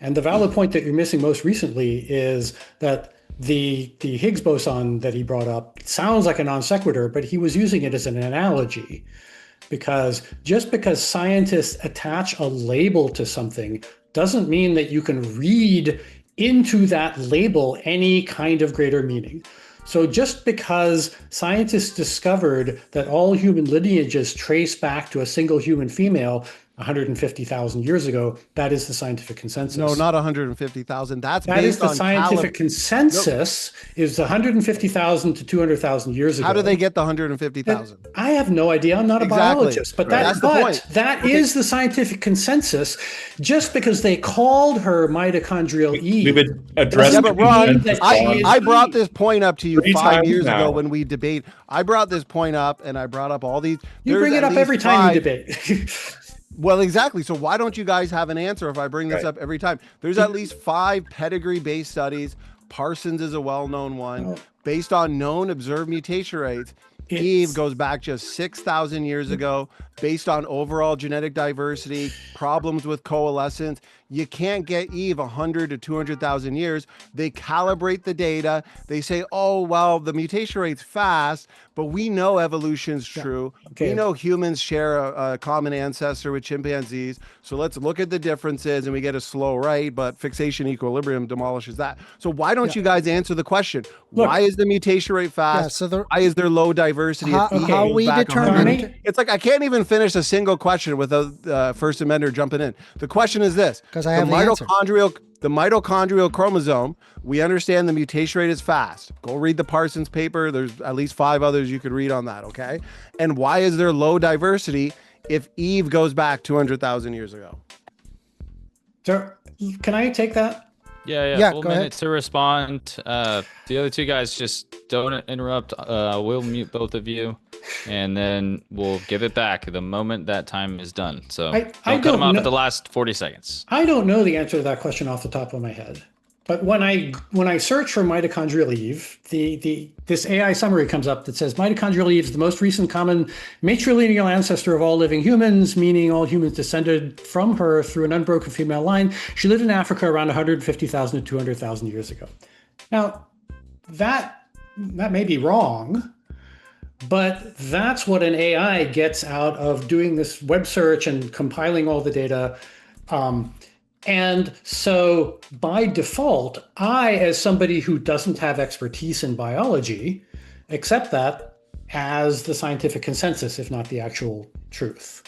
And the valid point that you're missing most recently is that the Higgs boson that he brought up sounds like a non sequitur, but he was using it as an analogy. Because just because scientists attach a label to something doesn't mean that you can read into that label any kind of greater meaning. So just because scientists discovered that all human lineages trace back to a single human female 150,000 years ago, that is the scientific consensus. No, not 150,000. That is based the on scientific consensus is 150,000 to 200,000 years ago. How do they get the 150,000? I have no idea. I'm not a Exactly. biologist, but Right. That's the point. that is the scientific consensus. Just because they called her mitochondrial Eve. We've addressed Yeah, but Ron, that I, she is I brought Eve. this point up to you 3 5 times years now. ago when we debate. I brought this point up and I brought up all these. You there's bring it at up every least time you 5 debate. Well, exactly. So why don't you guys have an answer if I bring this Right. up every time? There's at least 5 pedigree-based studies. Parsons is a well-known one based on known observed mutation rates. Eve goes back just 6,000 years ago based on overall genetic diversity, problems with coalescence. You can't get Eve 100 to 200,000 years. They calibrate the data. They say, oh, well, the mutation rate's fast, but we know evolution's true. Okay. We know humans share a common ancestor with chimpanzees. So let's look at the differences and we get a slow rate, but fixation equilibrium demolishes that. So why don't you guys answer the question? Look, why is the mutation rate fast? Why is there low diversity? How we determined? It's like I can't even finish a single question without First Amender jumping in. The question is this: because I have the answer. The mitochondrial chromosome. We understand the mutation rate is fast. Go read the Parsons paper. There's at least 5 others you could read on that. Okay. And why is there low diversity if Eve goes back 200,000 years ago? So, can I take that? Yeah. Full minute to respond. The other two guys just don't interrupt. We'll mute both of you, and then we'll give it back the moment that time is done. So I don't cut them off at the last 40 seconds. I don't know the answer to that question off the top of my head. But when I search for mitochondrial Eve, this AI summary comes up that says mitochondrial Eve is the most recent common matrilineal ancestor of all living humans, meaning all humans descended from her through an unbroken female line. She lived in Africa around 150,000 to 200,000 years ago. Now, that may be wrong, but that's what an AI gets out of doing this web search and compiling all the data. And so by default, I, as somebody who doesn't have expertise in biology, accept that as the scientific consensus, if not the actual truth.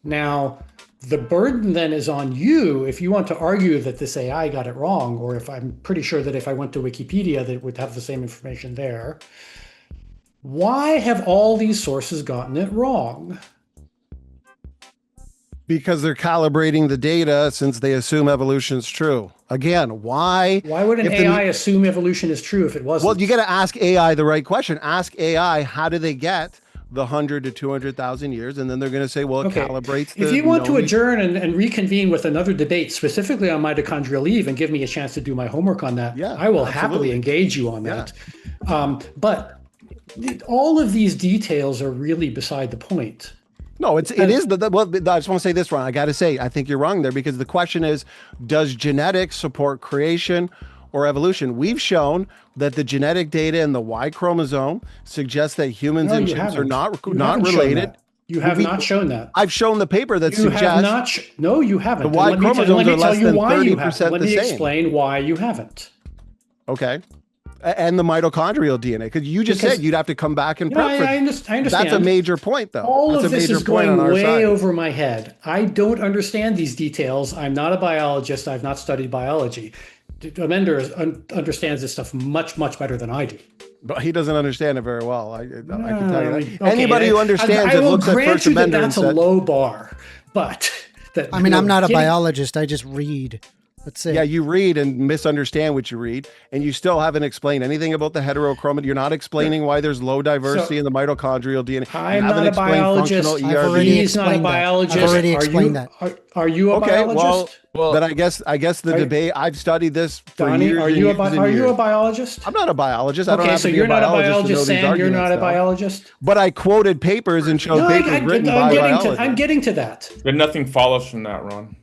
Now, the burden then is on you if you want to argue that this AI got it wrong, or if I'm pretty sure that if I went to Wikipedia, that it would have the same information there. Why have all these sources gotten it wrong? Because they're calibrating the data since they assume evolution's true. Again, why? Why would an AI assume evolution is true if it wasn't? Well, you got to ask AI the right question. Ask AI, how do they get the 100 to 200,000 years? And then they're going to say, well, it calibrates the... If you want to adjourn and reconvene with another debate specifically on mitochondrial Eve and give me a chance to do my homework on that, I will happily engage you on that. But all of these details are really beside the point. No, it is. Well, I just want to say this, Ron. I got to say, I think you're wrong there, because the question is, does genetics support creation or evolution? We've shown that the genetic data in the Y chromosome suggests that humans and chimps are not related. You have not shown that. I've shown the paper that suggests. No, you haven't. The Y chromosomes are less than 30% the same. Let me explain why you haven't. Okay. And the mitochondrial DNA, because you just said you'd have to come back and prep for. I understand. That's a major point, though. All of this is going way over my head. I don't understand these details. I'm not a biologist. I've not studied biology. Amender understands this stuff much, much better than I do. But he doesn't understand it very well. I can tell you that. Anybody who understands it looks at First Amendment and said, that's a low bar. But I'm not a biologist. I just read. Let's see. Yeah, you read and misunderstand what you read, and you still haven't explained anything about the heterochromate. You're not explaining why there's low diversity in the mitochondrial DNA. I'm not a biologist. I've already explained that. Are you a biologist? Well, then I guess the debate. I've studied this for Donnie, years. Are you a biologist? I'm not a biologist. I don't have to be you're not a biologist, Sam. You're not a biologist. But I quoted papers and showed papers written by biologists. I'm getting to that. But nothing follows from that, Ron.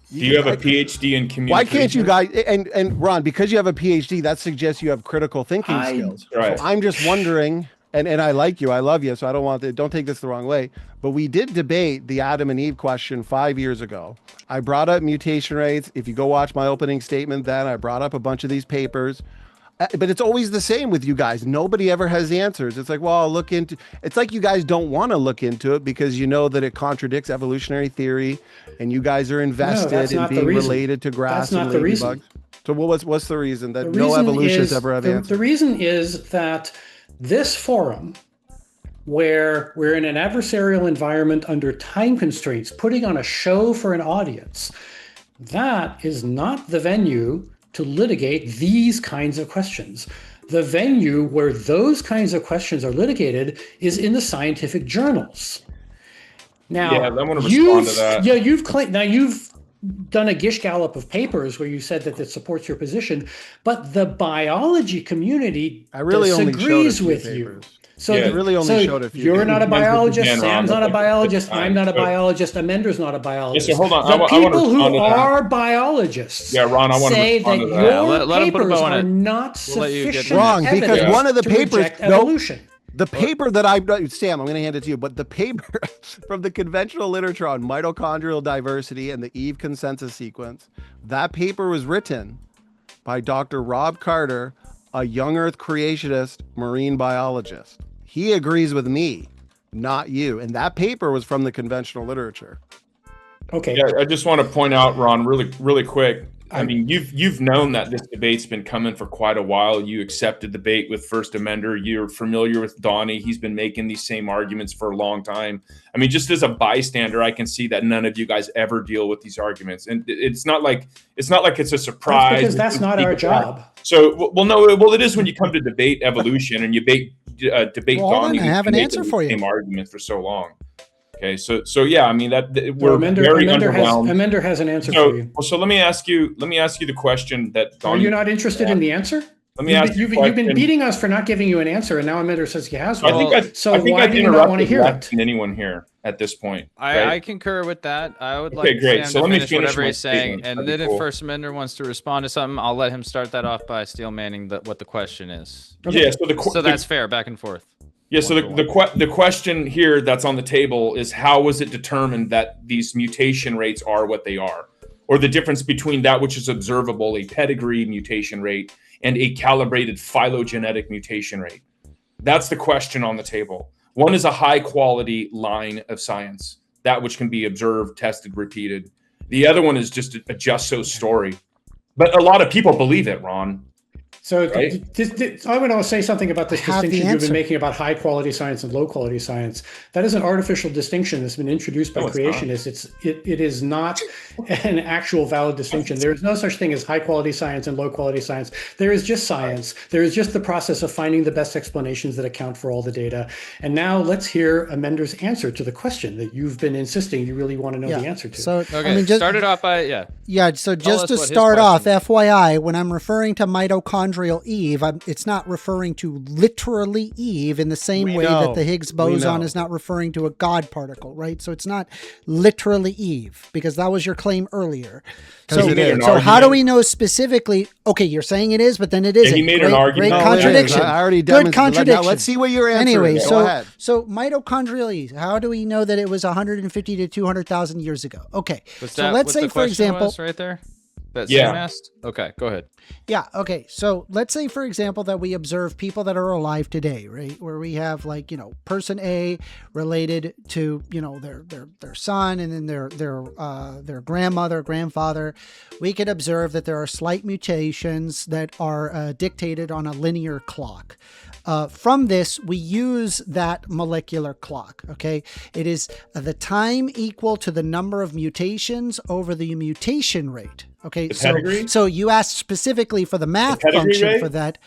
Do you have a PhD in communication? Why can't you guys, and Ron, because you have a PhD, that suggests you have critical thinking skills. Right. So I'm just wondering, and I like you, I love you, so I don't take this the wrong way, but we did debate the Adam and Eve question 5 years ago. I brought up mutation rates. If you go watch my opening statement, then I brought up a bunch of these papers. But it's always the same with you guys. Nobody ever has the answers. It's like, well, I'll look into. It's like you guys don't want to look into it because you know that it contradicts evolutionary theory, and you guys are invested in being related to grass and ladybugs. So what's the reason that no evolutionists ever have answers? The reason is that this forum, where we're in an adversarial environment under time constraints, putting on a show for an audience, that is not the venue to litigate these kinds of questions. The venue where those kinds of questions are litigated is in the scientific journals. Now, I want to respond to that. Yeah, you've done a gish gallop of papers where you said that it supports your position, but the biology community disagrees with you. So Yeah. It really only showed a few. You're not a Depends what you biologist. can, Ron. Sam's not a That's biologist. fine. I'm not a So- biologist. Amender's not a biologist. Yes, so hold on. The I wanna people who respond to that. are biologists Yeah, Ron, I wanna say respond that to your that. Yeah, let him put a papers bow on are it. not We'll let you get sufficient Wrong, because evidence one of the to papers- reject nope. evolution. The paper that Sam, I'm going to hand it to you, but the paper from the conventional literature on mitochondrial diversity and the Eve consensus sequence, that paper was written by Dr. Rob Carter, a young Earth creationist marine biologist. He agrees with me, not you. And that paper was from the conventional literature. Okay. Yeah, I just want to point out, Ron, really quick. I mean, you've known that this debate's been coming for quite a while. You accepted debate with First Amender. You're familiar with Donnie. He's been making these same arguments for a long time. I mean, just as a bystander, I can see that none of you guys ever deal with these arguments, and it's not like it's a surprise. Because that's not our job. So, it is when you come to debate evolution and you debate Well, hold on, Donnie. I have an answer for you. Same argument for so long. Okay, so yeah, I mean we're Amender, very Amender underwhelmed. Amender has an answer for you. So let me ask you the question that Are Donnie. you not interested in the answer? Let me ask You've you a been question. beating us for not giving you an answer, and now Amender says he has one. I think why I've do you not want to interrupted hear less it? than anyone here at this point. I concur with that. I would Okay, like great. Sam So to let me finish finish whatever my he's saying, statement. and That'd then be if cool. First Amender wants to respond to something, I'll let him start that off by steel manning what the question is. Yeah, So that's fair, back and forth. Yeah, so the question here that's on the table is how was it determined that these mutation rates are what they are? Or the difference between that which is observable, a pedigree mutation rate, and a calibrated phylogenetic mutation rate? That's the question on the table. One is a high quality line of science, that which can be observed, tested, repeated. The other one is just a just so story. But a lot of people believe it, Ron. So Right. I want to say something about this I have the distinction you've been answer. making about high quality science and low quality science. That is an artificial distinction that's been introduced by No, it's not. creationists. It is not an actual valid distinction. There is no such thing as high quality science and low quality science. There is just science. There is just the process of finding the best explanations that account for all the data. And now let's hear Amender's answer to the question that you've been insisting you really want to know the answer to. So Okay, I mean, just start it off by So Tell just us to what his start off, question is. FYI, when I'm referring to mitochondrial Eve, it's not referring to literally Eve in the same We way know. that the Higgs We boson know. is not referring to a God particle, right? So it's not literally Eve, because that was your claim earlier. 'Cause So, it is. so how do we know specifically? Okay, you're saying it is, but then it isn't. he made an Great- argument. Great No, it is. contradiction. I already Good demonstrated. contradiction. Now let's see what your answer Anyway, is. Go so ahead. mitochondrial Eve, how do we know that it was 150 to 200,000 years ago? Okay, Was so that let's what say, the for question example, was right there that Yeah. Sam asked. Okay, go ahead. yeah, okay. So let's say, for example, that we observe people that are alive today, right? Where we have person A related to, their son, and then their grandmother, grandfather. We could observe that there are slight mutations that are dictated on a linear clock. From this, we use that molecular clock, okay? It is the time equal to the number of mutations over the mutation rate. Okay, pedigree? so you asked specifically for the math pedigree function rate? for that.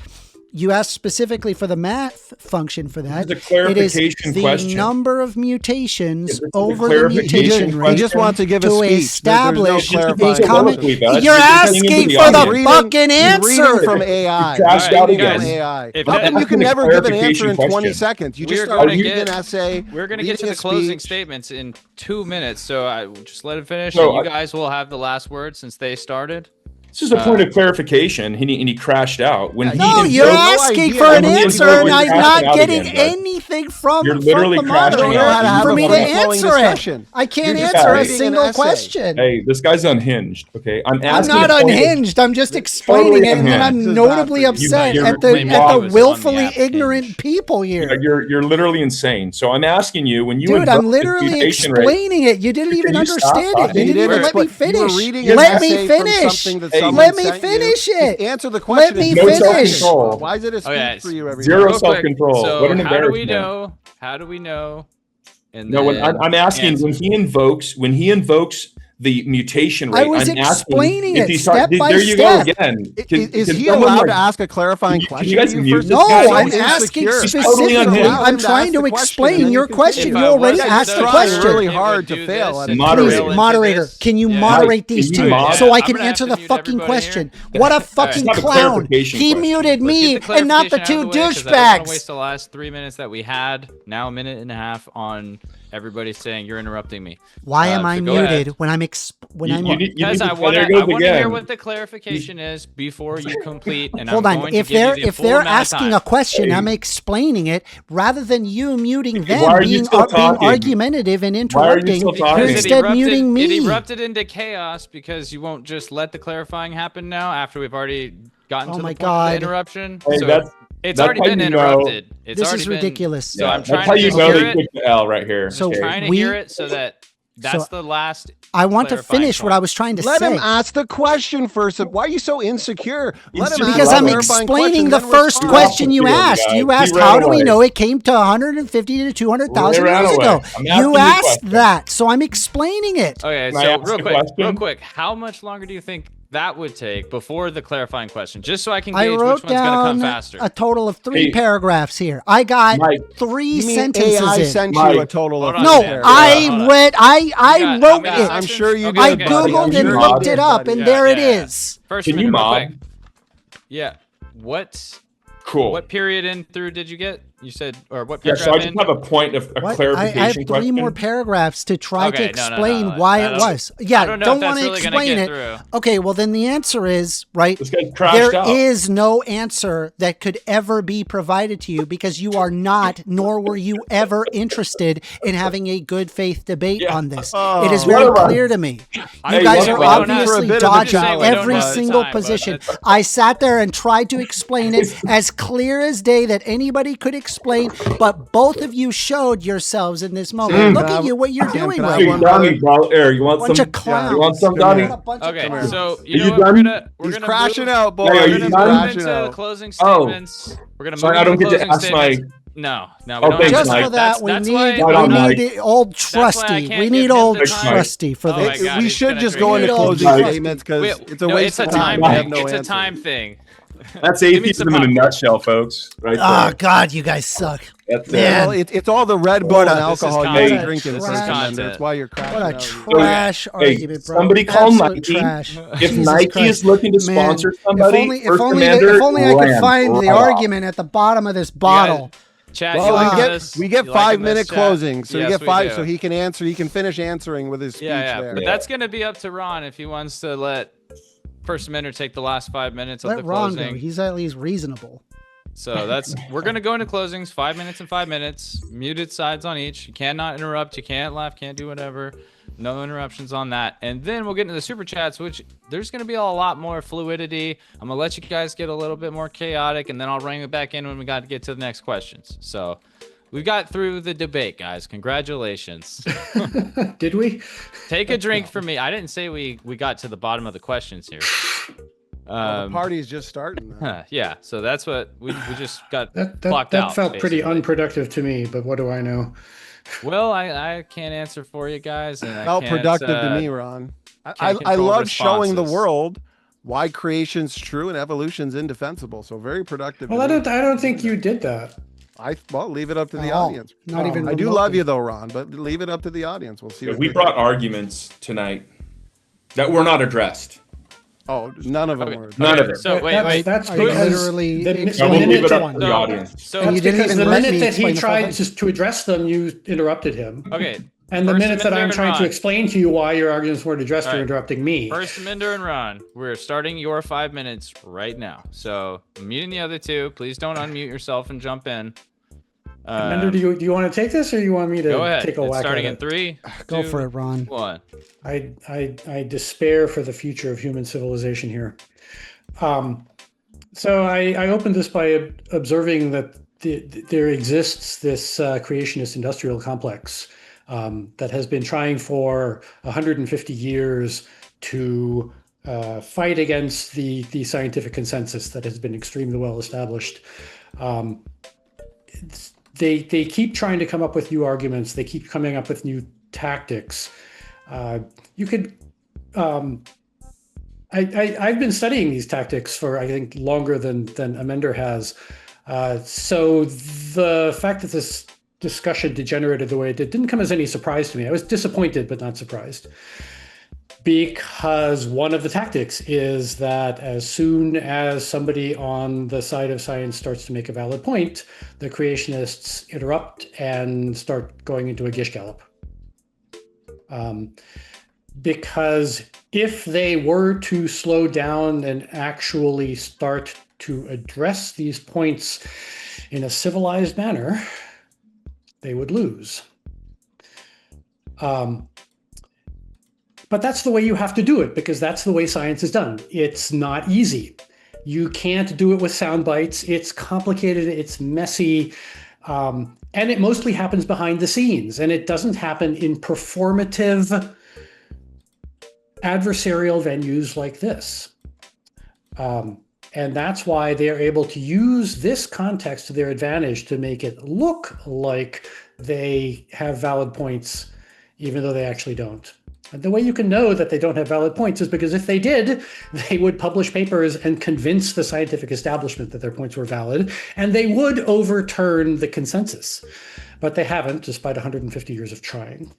You asked specifically for the math function for that. This is a clarification it is the question. number of mutations This is a over the clarification mutation He rate just wants to give a to speech. establish There's no a clarifying common. soliloquy, bud. You're You're just asking thinking for into the the audience. fucking He's reading answer. from AI. You crashed He's out reading again. from AI. If How that- come you can That's a never give an answer in clarification 20 question. seconds? You just We're start gonna reading get- an essay. We're going to get to reading the a closing speech. statements in 2 minutes, so I just let him finish, So and you guys will have the last word since they started. This is a point of clarification. And he crashed out when he. No, invoked- you're no asking idea. for I an mean, answer, you're and I'm crashing not out getting again, bud. anything from You're literally the crashing You don't know moderator how to have for a me to free-flowing answer discussion. it. I can't You're just answer a reading an single essay. question. Hey, this guy's unhinged. Okay, I'm I'm asking. not a point of- unhinged. I'm just explaining it, and then unhinged. I'm This is notably bad for you. upset You're at the completely lost. willfully On the app ignorant hinge. people here. You're literally insane. So I'm asking you when you. Dude, I'm invoke this literally mutation rate- explaining it. You didn't even you stop understand it. talking? You You didn't even let me explain- you were finish. reading an Let me essay from finish. something that Hey, someone Let me sent you. finish Just it. answer the question. me and No finish. self-control. Why is it a speech Okay, for you every zero day? Real quick, self-control. So What an how do we embarrassment. know? How do we know? And No, when then I'm asking answer. when he invokes the mutation rate. I was I'm asking explaining if it you start- step by there you step. go again. Is he someone, allowed like, to ask a clarifying can question? you guys to mute first? this No, guy? I'm He's asking insecure. Totally on specifically. him. Allow him I'm to trying ask to the question, explain and then your you can question. continue. You already asked the question. Really hard to fail. Moderator. Moderator, can you moderate Can these you two mod? so I I'm can gonna have answer to the mute fucking everybody question? here. What a fucking not a clown. clarification He question. muted Let's me get the and not the clarification out two of the way, 'cause I don't wanna waste douchebags. the last 3 minutes that we had. Now a minute and a half on everybody saying you're interrupting me. Why am I so go ahead. muted when I'm Because I want to hear what the clarification is before you complete. And Hold I'm on. going If to give they're you the if full they're amount of asking time. a question, Hey. I'm explaining it rather than you muting Why them, are you being still talking? argumentative and Why are you interrupting. still You're talking? Because instead muting It me. erupted into chaos because you won't just let the clarifying happen now after we've already gotten Oh to my the point God. of the interruption. Hey, so that's it's how already been you know- interrupted. It's This already is been- ridiculous. So I'm That's trying how to you just know hear they it. took the L right here. So I'm Okay. trying to we- hear it so that that's So the last. I want to clarifying finish what point. I was trying to Let say. him ask the question first. Why are you so insecure? Let him just ask Because the I'm clarifying explaining question, the then first respond. question you He asked. ran You asked, away. how do we know it came to 150 to 200,000 He ran years away. ago? I'm asking You you a asked question. that, so I'm explaining it. Okay, Can I so ask a question? real quick, how much longer do you think that would take before the clarifying question? Just so I can I gauge wrote which one's going to come down faster. a total of 3 Hey. paragraphs here. I got Mike, 3 You mean sentences AI in. sent you Mike. a total of Hold on, No, man. I Hold on. read. I You got how wrote many it. I'm sure you Okay, I did, okay. buddy. googled I'm and sure you looked did, it up, buddy. and there it yeah. is. First Can minute, you real mod? quick. Yeah. Cool. What period in through did you get? You said, or what Yeah, paragraph so I just in? have a point of a What? I clarification have 3 question. more paragraphs to try to Okay, no, explain no. why I it don't- was. Yeah, I don't know don't if that's want to really gonna explain get it. through. Okay, well then the answer is right. This guy's crashed There out. is no answer that could ever be provided to you because you are not, nor were you ever interested in having a good faith debate Yeah. on this. Oh. it is very What about- clear to me. Hey, You guys what are about- For a obviously bit of a dodging challenge, every but- single time, but position. it's- I sat there and tried to explain it as clear as day that anybody could explain, but both of you showed yourselves in this moment. Sam, Look can I at have- you, what you're Sam, doing can I right have Hey, one, now. Donnie, bro. Here, you want Bunch some? of clowns. You want some, Come Donnie? here. A bunch of Okay, clowns. so you know what? done? We're He's gonna crashing move, out, boy. Yeah, are We're you gonna done? move crashing into the out. closing Oh. statements. We're gonna move Sorry, I into don't get to closing ask statements. No, we Oh, don't. thanks, Just Mike. for that, we That's need why- Right on, Mike. old That's why I trusty. can't We give need him old the time. trusty for Oh my this. God, We he's should gonna just drink go it. into We need closing all the statements because Wait, it's a no, waste it's of a time. time We thing. have no It's a answers. time thing. That's Give me atheism some in a popcorn. nutshell, folks. Right there. Oh God, you guys suck. That's it. Man. Well, it's all the Red Bull and This is alcohol content. you're drinking, This is First content. Amendment. That's why you're crashing What a out. trash argument, bro. somebody call Absolute Nike. trash. If Jesus Nike Christ. is looking to Man, sponsor somebody, if only I could find the argument at the bottom of this bottle. Chat, Well, you we liking get this? we get You liking 5 minute this, chat? closing, so Yes, you get we 5, do. so he can answer. He can finish answering with his speech Yeah, there. but Yeah. that's gonna be up to Ron if he wants to let First Amendment take the last 5 minutes of Let the Ron closing. go. He's at least reasonable. So we're gonna go into closings, 5 minutes and 5 minutes, muted sides on each. You cannot interrupt, you can't laugh, can't do whatever. No interruptions on that. And then we'll get into the super chats, which there's gonna be a lot more fluidity. I'm gonna let you guys get a little bit more chaotic, and then I'll bring it back in when we got to get to the next questions. So we got through the debate, guys. Congratulations. Did we? Take a drink for me. I didn't say we got to the bottom of the questions here. Well, the party's just starting. Now. Yeah, so that's what we just got That clocked out. felt pretty basically. unproductive to me, but what do I know? Well, I can't answer for you guys. And I Felt can't, productive to me, Ron. I can't I control love showing the responses. world why creation's true and evolution's indefensible. So very productive. Well, to I me. don't think you did that. Well, leave it up to the Oh, audience. not even I do remotely. love you though, Ron, but leave it up to the audience. We'll see. Yeah, what we they brought think. arguments tonight that were not addressed. Oh, none of them Okay. were. None of it. So wait. That's Are you because literally the, explaining the And we'll leave minute it that, up to the audience. So And you didn't because even the let minute me that he explain the full tried thing. just to address them, you interrupted him. okay. And the First minute that I'm Amendment trying to Ron. explain to you why your arguments weren't addressed, All you're right. interrupting me. First Amender and Ron, we're starting your 5 minutes right now. So I'm muting the other two. Please don't unmute yourself and jump in. Mender, do you want to take this, or you want me to Go ahead. take a It's whack starting at in it? 3, Go 2, for it, Ron. 1. I despair for the future of human civilization here. So I opened this by observing that there exists this creationist industrial complex that has been trying for 150 years to fight against the scientific consensus that has been extremely well established. They keep trying to come up with new arguments. They keep coming up with new tactics. You could I've been studying these tactics for, I think, longer than Amender has. So the fact that this discussion degenerated the way it didn't come as any surprise to me. I was disappointed, but not surprised. Because one of the tactics is that as soon as somebody on the side of science starts to make a valid point, the creationists interrupt and start going into a gish gallop. Because if they were to slow down and actually start to address these points in a civilized manner, they would lose. But that's the way you have to do it, because that's the way science is done. It's not easy. You can't do it with sound bites. It's complicated. It's messy. And it mostly happens behind the scenes. And it doesn't happen in performative adversarial venues like this. And that's why they're able to use this context to their advantage to make it look like they have valid points, even though they actually don't. And the way you can know that they don't have valid points is because if they did, they would publish papers and convince the scientific establishment that their points were valid, and they would overturn the consensus. But they haven't, despite 150 years of trying.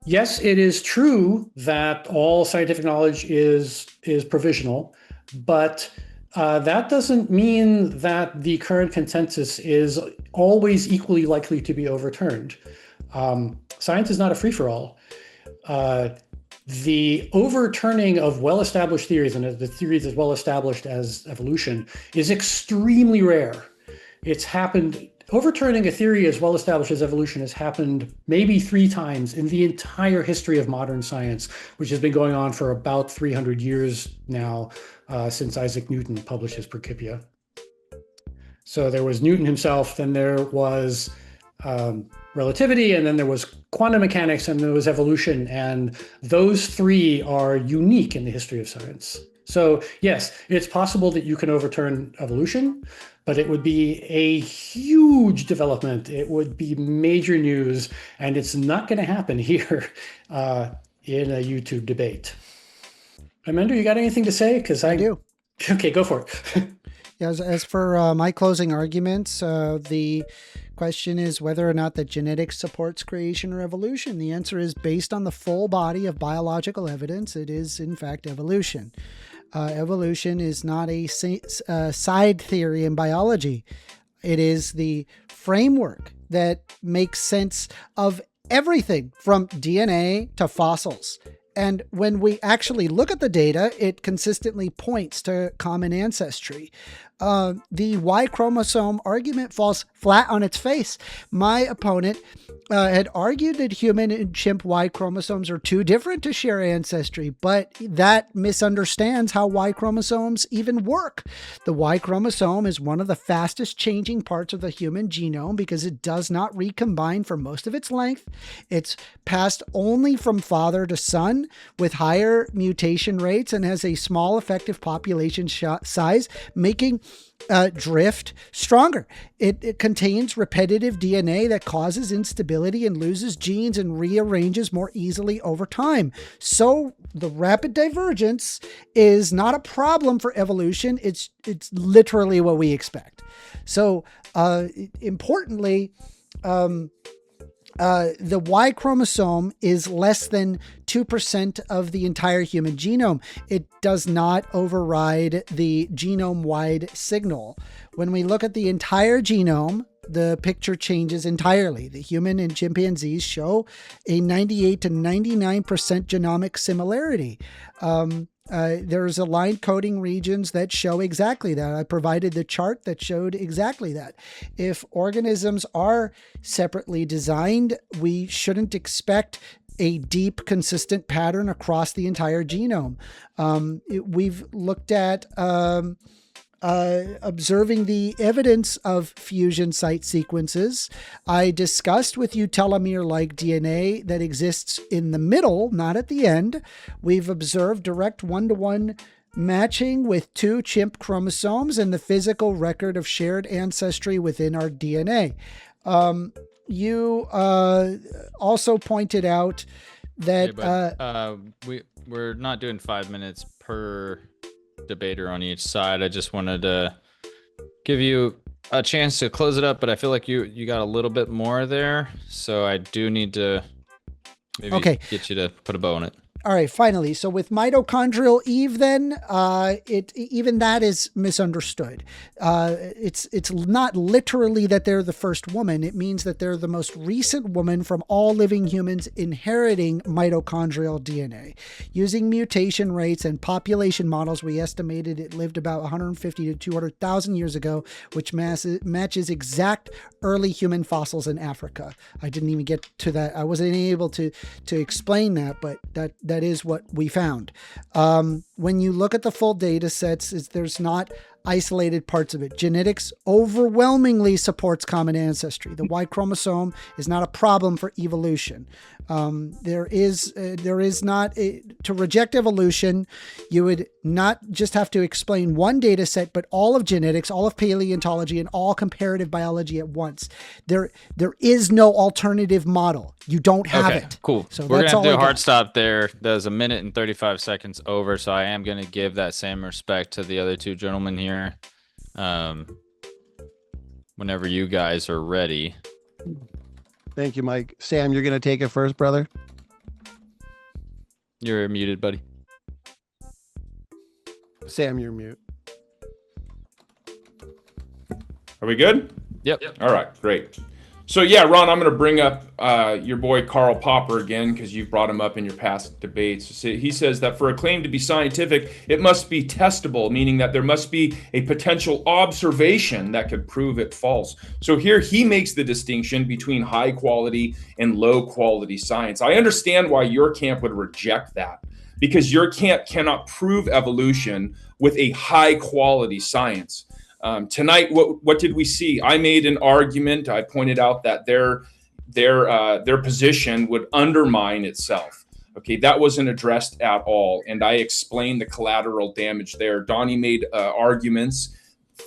Yes, it is true that all scientific knowledge is provisional, but that doesn't mean that the current consensus is always equally likely to be overturned. Science is not a free-for-all. The overturning of well-established theories, and the theories as well-established as evolution, is extremely rare. It's happened. Overturning a theory as well established as evolution has happened maybe 3 times in the entire history of modern science, which has been going on for about 300 years now, since Isaac Newton published his Principia. So there was Newton himself, then there was relativity, and then there was quantum mechanics, and there was evolution. And those 3 are unique in the history of science. So yes, it's possible that you can overturn evolution, but it would be a huge development. It would be major news, and it's not going to happen here in a YouTube debate. Amanda, you got anything to say? Because I do. Okay, go for it. Yeah, as for my closing arguments, the question is whether or not that genetics supports creation or evolution. The answer is, based on the full body of biological evidence, it is in fact evolution. Evolution is not a side theory in biology. It is the framework that makes sense of everything from DNA to fossils. And when we actually look at the data, it consistently points to common ancestry. The Y chromosome argument falls flat on its face. My opponent had argued that human and chimp Y chromosomes are too different to share ancestry, but that misunderstands how Y chromosomes even work. The Y chromosome is one of the fastest changing parts of the human genome because it does not recombine for most of its length. It's passed only from father to son with higher mutation rates and has a small effective population size, making drift stronger. It contains repetitive DNA that causes instability and loses genes and rearranges more easily over time. So the rapid divergence is not a problem for evolution. It's literally what we expect. So importantly, the Y chromosome is less than 2% of the entire human genome. It does not override the genome-wide signal. When we look at the entire genome, the picture changes entirely. The human and chimpanzees show a 98 to 99% genomic similarity. There's aligned coding regions that show exactly that. I provided the chart that showed exactly that. If organisms are separately designed, we shouldn't expect a deep, consistent pattern across the entire genome. We've looked at observing the evidence of fusion site sequences. I discussed with you telomere-like DNA that exists in the middle, not at the end. We've observed direct one-to-one matching with 2 chimp chromosomes and the physical record of shared ancestry within our DNA. you also pointed out that we're not doing 5 minutes per debater on each side. I just wanted to give you a chance to close it up, but I feel like you got a little bit more there, so I do need to maybe get you to put a bow on it. All right, finally. So with mitochondrial Eve, then even that is misunderstood. It's not literally that they're the first woman. It means that they're the most recent woman from all living humans inheriting mitochondrial DNA. Using mutation rates and population models, we estimated it lived about 150 to 200,000 years ago, which matches exact early human fossils in Africa. I didn't even get to that. I wasn't able to explain that, but that is what we found. When you look at the full data sets, there's not isolated parts of it. Genetics overwhelmingly supports common ancestry. The Y chromosome is not a problem for evolution. There is not to reject evolution. You would not just have to explain one data set, but all of genetics, all of paleontology, and all comparative biology at once. There is no alternative model. You don't have it. Cool. So we're that's gonna have to do all a I hard got. stop there. There's a minute and 35 seconds over, so I am gonna give that same respect to the other two gentlemen here. Whenever you guys are ready. Thank you, Mike. Sam, you're going to take it first, brother? You're muted, buddy. Sam, you're mute. Are we good? Yep. All right, great. So yeah, Ron, I'm going to bring up your boy Karl Popper again because you've brought him up in your past debates. He says that for a claim to be scientific, it must be testable, meaning that there must be a potential observation that could prove it false. So here he makes the distinction between high quality and low quality science. I understand why your camp would reject that, because your camp cannot prove evolution with a high quality science. Tonight, what did we see? I made an argument. I pointed out that their position would undermine itself. Okay, that wasn't addressed at all, and I explained the collateral damage there. Donnie made arguments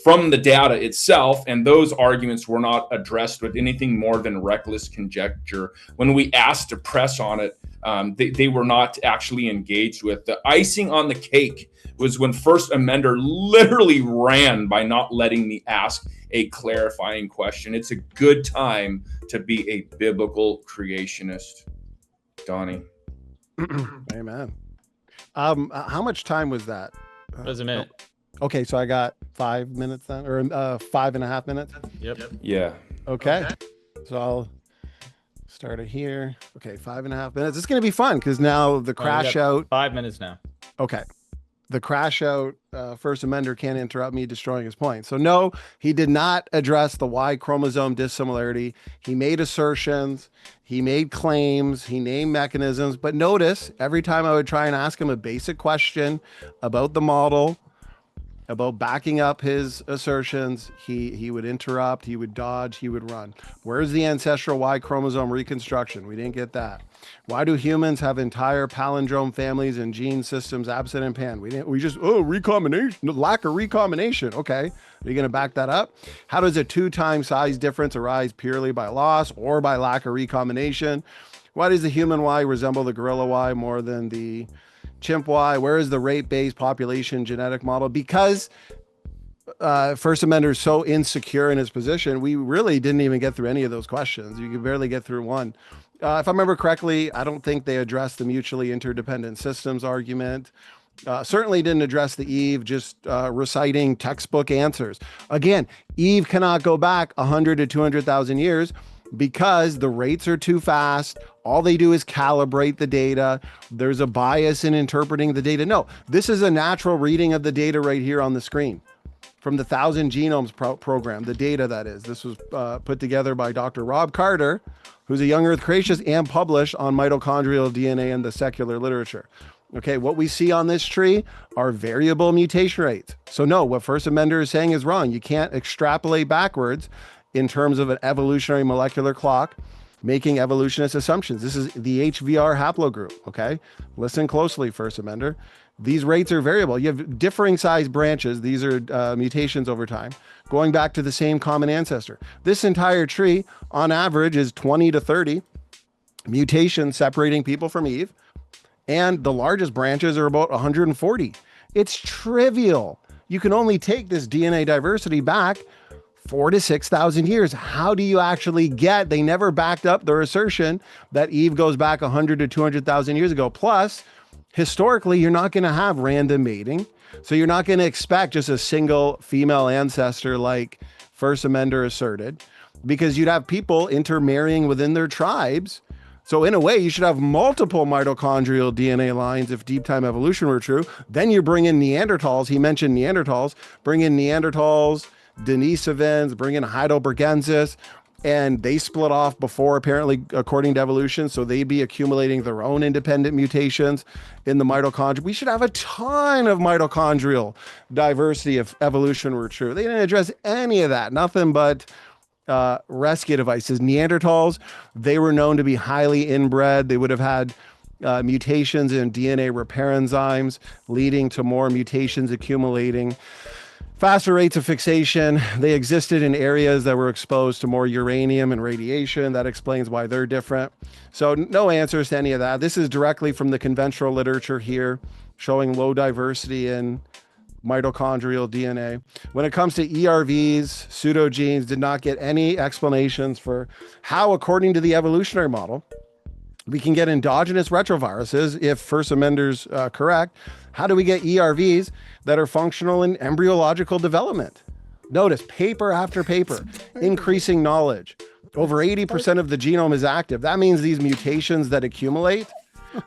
from the data itself, and those arguments were not addressed with anything more than reckless conjecture. When we asked to press on it, they were not actually engaged with. The icing on the cake was when First Amender literally ran by not letting me ask a clarifying question. It's a good time to be a biblical creationist. Donnie. Amen. How much time was that? Doesn't minute. Okay, so I got 5 minutes then, or 5.5 minutes? Yep. Yeah. Okay. So I'll start it here. Okay, 5.5 minutes. It's going to be fun because now the crash out. 5 minutes now. Okay. The crash out, First Amender can't interrupt me destroying his point. So no, he did not address the Y chromosome dissimilarity. He made assertions, he made claims, he named mechanisms. But notice every time I would try and ask him a basic question about the model, about backing up his assertions, he would interrupt, he would dodge, he would run. Where's the ancestral Y chromosome reconstruction? We didn't get that. Why do humans have entire palindrome families and gene systems absent in pan? Recombination, lack of recombination. Okay, are you going to back that up? How does a 2-time size difference arise purely by loss or by lack of recombination? Why does the human Y resemble the gorilla Y more than the chimp Y? Where is the rate-based population genetic model? Because First Amender is so insecure in his position, we really didn't even get through any of those questions. You could barely get through one. If I remember correctly, I don't think they addressed the mutually interdependent systems argument. Certainly didn't address the Eve, just reciting textbook answers. Again, Eve cannot go back 100 to 200,000 years because the rates are too fast. All they do is calibrate the data. There's a bias in interpreting the data. No, this is a natural reading of the data right here on the screen from the 1,000 Genomes program, the data that is. This was put together by Dr. Rob Carter, who's a young Earth creationist and published on mitochondrial DNA in the secular literature. Okay, what we see on this tree are variable mutation rates. So no, what First Amender is saying is wrong. You can't extrapolate backwards in terms of an evolutionary molecular clock. making evolutionist assumptions. This is the HVR haplogroup, okay? Listen closely, First Amender. These rates are variable. You have differing size branches. These are mutations over time, going back to the same common ancestor. This entire tree, on average, is 20 to 30 mutations separating people from Eve, and the largest branches are about 140. It's trivial. You can only take this DNA diversity back 4,000 to 6,000 years. How do you actually get? They never backed up their assertion that Eve goes back 100 to 200,000 years ago. Plus, historically, you're not going to have random mating. So you're not going to expect just a single female ancestor like First Amender asserted, because you'd have people intermarrying within their tribes. So in a way, you should have multiple mitochondrial DNA lines if deep time evolution were true. Then you bring in Neanderthals. He mentioned Neanderthals. Bring in Neanderthals, Denisovans, bring in Heidelbergensis, and they split off before, apparently, according to evolution. So they'd be accumulating their own independent mutations in the mitochondria. We should have a ton of mitochondrial diversity if evolution were true. They didn't address any of that. Nothing but rescue devices. Neanderthals, they were known to be highly inbred. They would have had mutations in DNA repair enzymes, leading to more mutations accumulating. Faster rates of fixation. They existed in areas that were exposed to more uranium and radiation. That explains why they're different. So no answers to any of that. This is directly from the conventional literature here, showing low diversity in mitochondrial DNA. When it comes to ERVs, pseudogenes, did not get any explanations for how, according to the evolutionary model, we can get endogenous retroviruses if First Amender's correct. How do we get ERVs that are functional in embryological development? Notice paper after paper, increasing knowledge. Over 80% of the genome is active. That means these mutations that accumulate,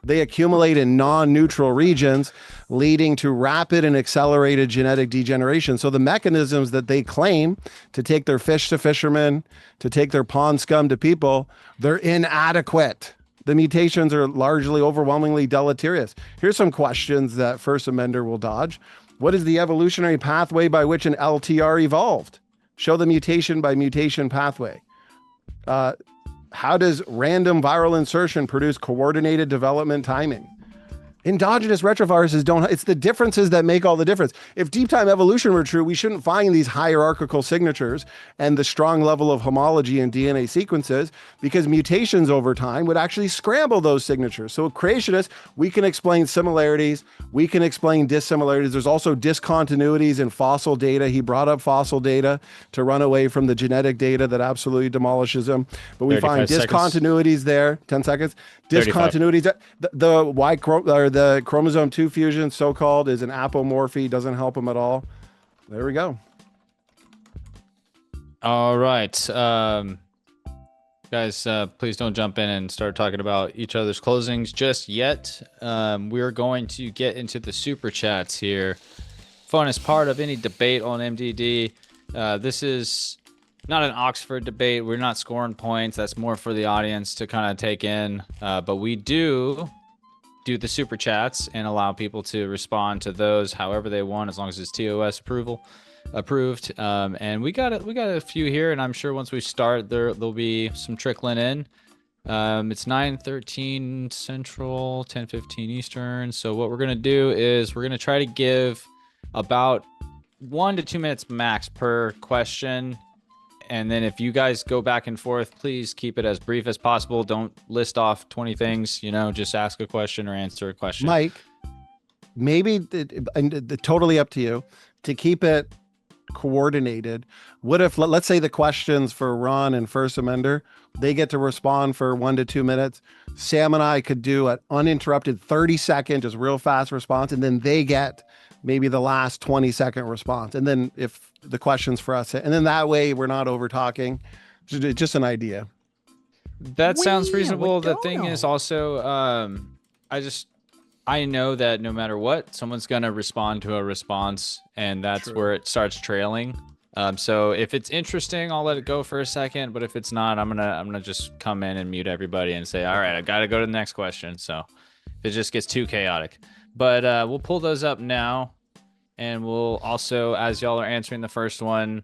they accumulate in non-neutral regions, leading to rapid and accelerated genetic degeneration. So the mechanisms that they claim to take their fish to fishermen, to take their pond scum to people, they're inadequate. The mutations are largely overwhelmingly deleterious. Here's some questions that First Amender will dodge. What is the evolutionary pathway by which an LTR evolved? Show the mutation by mutation pathway. How does random viral insertion produce coordinated development timing? Endogenous retroviruses don't, it's the differences that make all the difference. If deep time evolution were true, we shouldn't find these hierarchical signatures and the strong level of homology in DNA sequences, because mutations over time would actually scramble those signatures. So creationists, we can explain similarities, we can explain dissimilarities. There's also discontinuities in fossil data. He brought up fossil data to run away from the genetic data that absolutely demolishes them. But we find discontinuities there. 10 seconds. Discontinuities. The chromosome 2 fusion, so-called, is an apomorphy, doesn't help them at all. There we go. All right. Guys, please don't jump in and start talking about each other's closings just yet. We're going to get into the super chats here. Funnest part of any debate on MDD. This is not an Oxford debate. We're not scoring points. That's more for the audience to kind of take in. But we do the super chats and allow people to respond to those however they want, as long as it's TOS approved. And we got a few here, and I'm sure once we start, there'll be some trickling in. It's 9:13 Central, 10:15 Eastern. So what we're gonna do is we're gonna try to give about 1 to 2 minutes max per question. And then if you guys go back and forth, please keep it as brief as possible. Don't list off 20 things, just ask a question or answer a question. Mike, maybe totally up to you to keep it coordinated. What if, let's say the questions for Ron and First Amender, they get to respond for 1 to 2 minutes. Sam and I could do an uninterrupted 30-second, just real fast response. And then they get maybe the last 20-second response. And then if the questions for us, and then that way we're not over talking. Just an idea. That sounds reasonable. The thing is also, I know that no matter what, someone's going to respond to a response, and that's where it starts trailing. So if it's interesting, I'll let it go for a second. But if it's not, I'm gonna just come in and mute everybody and say, all right, I got to go to the next question. So if it just gets too chaotic. But we'll pull those up now, and we'll also, as y'all are answering the first one,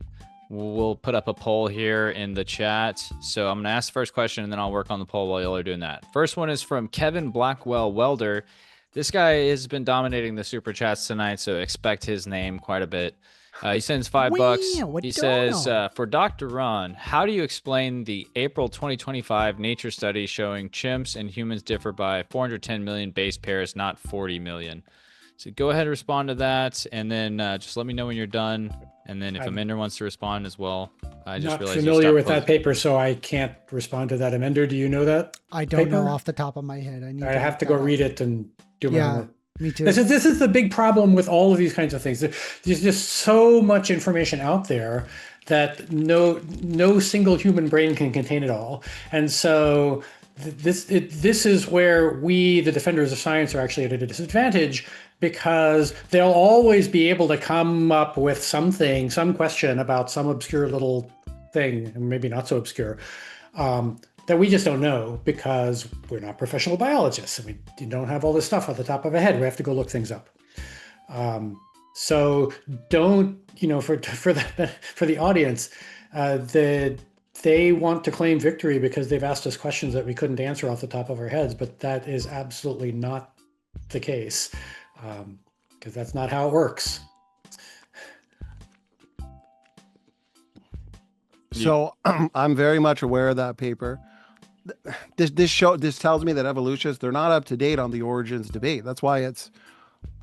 we'll put up a poll here in the chat. So I'm going to ask the first question, and then I'll work on the poll while y'all are doing that. First one is from Kevin Blackwell Welder. This guy has been dominating the super chats tonight, so expect his name quite a bit. He sends $5. He says, for Dr. Ron, how do you explain the April 2025 Nature study showing chimps and humans differ by 410 million base pairs, not 40 million? So go ahead and respond to that, and then just let me know when you're done. And then if Amender wants to respond as well. I just not realized familiar with that paper, so I can't respond to that. Amender, do you know that? I don't paper? know off the top of my head. I have to go read it and do my homework. Me too. This is the big problem with all of these kinds of things. There's just so much information out there that no single human brain can contain it all. And so this is where we, the defenders of science, are actually at a disadvantage, because they'll always be able to come up with something, some question about some obscure little thing, and maybe not so obscure, that we just don't know because we're not professional biologists and we don't have all this stuff at the top of our head. We have to go look things up. So don't, for the audience, they want to claim victory because they've asked us questions that we couldn't answer off the top of our heads, but that is absolutely not the case, because that's not how it works. So I'm very much aware of that paper. This tells me that evolutionists, they're not up to date on the origins debate. That's why it's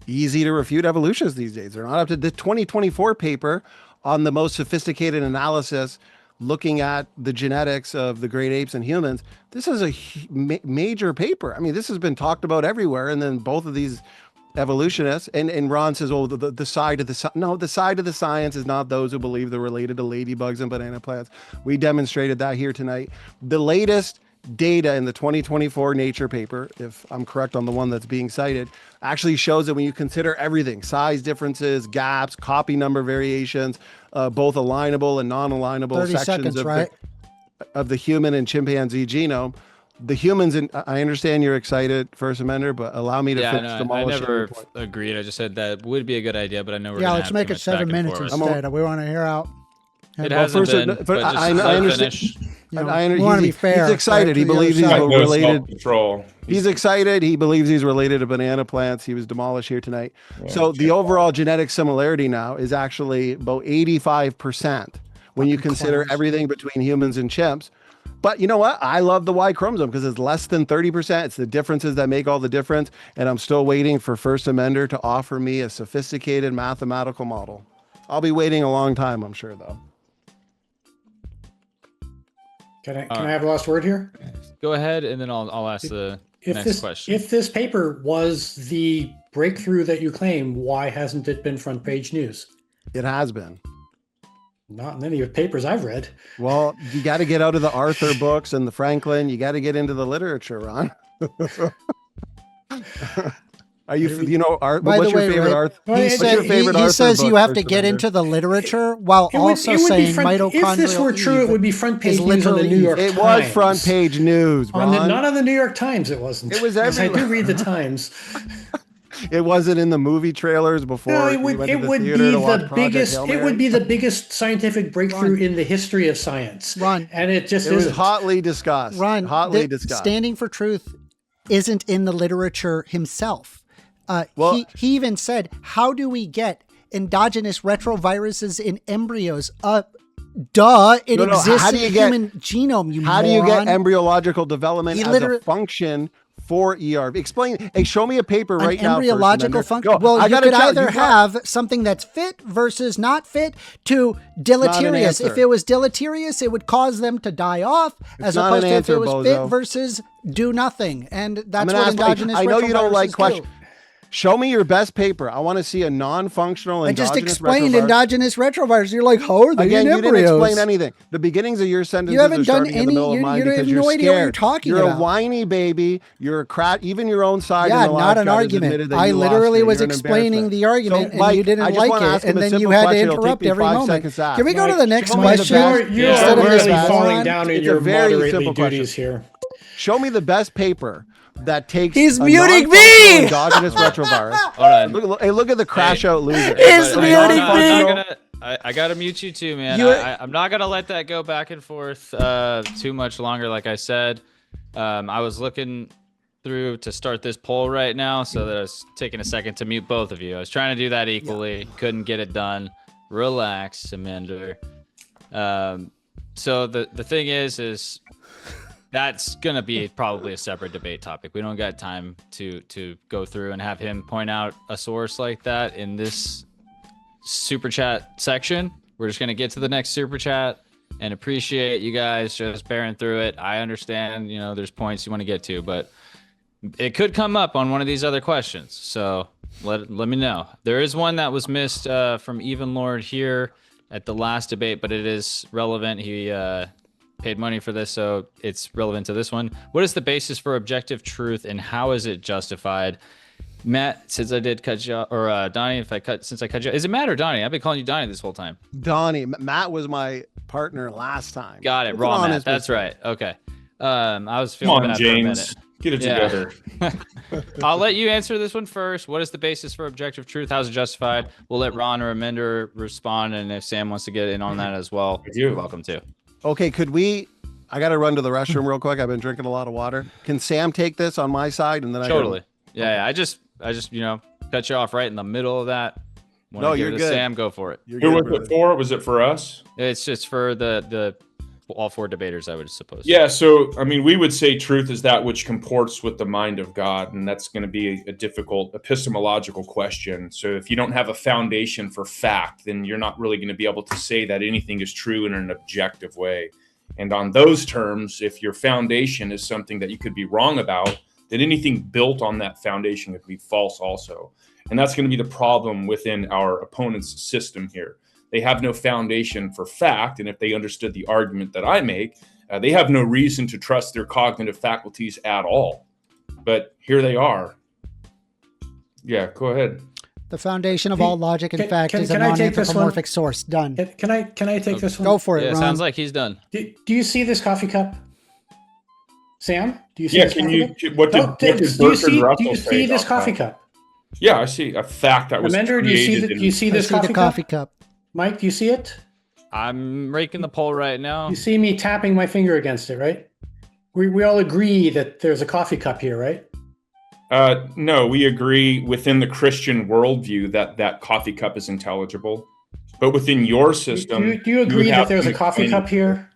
easy to refute evolutionists these days. They're not up to the 2024 paper on the most sophisticated analysis looking at the genetics of the great apes and humans. This is a major paper. I mean, this has been talked about everywhere. And then both of these evolutionists, and Ron says, oh, the side of the side of the science is not those who believe they're related to ladybugs and banana plants. We demonstrated that here tonight. The latest data in the 2024 Nature paper, if I'm correct on the one that's being cited, actually shows that when you consider everything, size differences, gaps, copy number variations, both alignable and non-alignable sections of the human and chimpanzee genome, the humans, and I understand you're excited, First Amender, but allow me to demolish I never agreed. I just said that would be a good idea, but I know we're let's make it 7 minutes instead. We want to hear out. It hasn't been, but I understand. We want to be fair. He's excited. He believes he's related. He's excited. He believes he's related to banana plants. He was demolished here tonight. Yeah, so the overall genetic similarity now is actually about 85% when you consider everything between humans and chimps. But you know what? I love the Y chromosome because it's less than 30%. It's the differences that make all the difference. And I'm still waiting for First Amender to offer me a sophisticated mathematical model. I'll be waiting a long time, I'm sure, though. Can I have the last word here? Go ahead, and then I'll ask the next question. If this paper was the breakthrough that you claim, why hasn't it been front page news? It has been. Not in any of the papers I've read. Well, you got to get out of the Arthur books and the Franklin. You got to get into the literature, Ron. Are you, what's your favorite Arthur? He says you have to get into the literature while also saying mitochondrial. If this were true, it would be front page news on the New York Times. It was front page news, Ron. Not on the New York Times, it wasn't. It was everywhere. I do read the Times. It wasn't in the movie trailers before. No, it would be the biggest scientific breakthrough in the history of science. Ron, and it was hotly discussed. Ron, discussed. Standing for truth isn't in the literature himself. He even said, how do we get endogenous retroviruses in embryos? It exists in the human genome, you How moron. do you get embryological development as a function for ERV? Explain. Hey, show me a paper right now. Embryological function. Well, you could either have something that's fit versus not fit to deleterious. If it was deleterious, it would cause them to die off, as opposed to if it was fit versus do nothing. And that's what endogenous retroviruses do. I know you don't like questions. Show me your best paper. I want to see a non-functional endogenous I just explained endogenous retrovirus. You're like, how are they in embryos? You didn't explain anything. The beginnings of your sentences you haven't are done starting in the middle of mine because you're scared. Idea what you're talking about. You're a whiny baby. You're a crap. Even your own side in the not an argument. I literally was explaining the argument, and you didn't like it, and then you had to interrupt every moment. Can we go to the next question? You're really falling down in your moderately duties here. Show me the best paper that takes He's muting me! endogenous retrovirus. Hold on. Look at the crash out loser. He's muting me! I gotta mute you too, man. You- I'm not gonna let that go back and forth too much longer. Like I said, I was looking through to start this poll right now, so that I was taking a second to mute both of you. I was trying to do that equally, couldn't get it done. Relax, Amanda. So the thing is that's gonna be probably a separate debate topic. We don't got time to go through and have him point out a source like that in this super chat section. We're just gonna get to the next super chat and appreciate you guys just bearing through it. I understand, there's points you want to get to, but it could come up on one of these other questions. So let me know. There is one that was missed from Even Lord here at the last debate, but it is relevant. He paid money for this, so it's relevant to this one. What is the basis for objective truth, and how is it justified? Matt, since I did cut you off, or Donnie, since I cut you off, is it Matt or Donnie? I've been calling you Donnie this whole time. Donnie. Matt was my partner last time. Got it. Raw Matt. That's right. Okay. I was Come feeling on, bad James. for a minute. Get it together. I'll let you answer this one first. What is the basis for objective truth? How's it justified? We'll let Ron or Amender respond, and if Sam wants to get in on that as well, you're welcome to. Okay, I got to run to the restroom real quick. I've been drinking a lot of water. Can Sam take this on my side, and then Totally. Yeah. I just cut you off right in the middle of that. No, you're good. Sam, go for it. You're Who good, was it for? Was it for us? It's just for the all four debaters, I would suppose. Yeah, so we would say truth is that which comports with the mind of God, and that's going to be a difficult epistemological question. So if you don't have a foundation for fact, then you're not really going to be able to say that anything is true in an objective way. And on those terms, if your foundation is something that you could be wrong about, then anything built on that foundation could be false also. And that's going to be the problem within our opponent's system here. They have no foundation for fact, and if they understood the argument that I make, they have no reason to trust their cognitive faculties at all. But here they are. Yeah, go ahead. The foundation of all logic and fact is a non-anthropomorphic source. Done. Can I take this one? Go for it, Yeah, Ron. sounds like he's done. Do you see this coffee cup? Sam, do you see this coffee cup? What did Bertrand Russell say? Do you see this about coffee that? cup? Yeah, I see a fact that was Amender, do you see this coffee cup? Mike, do you see it? I'm raking the poll right now. You see me tapping my finger against it, right? We all agree that there's a coffee cup here, right? No, we agree within the Christian worldview that coffee cup is intelligible. But within your system, do you agree that there's a coffee cup here?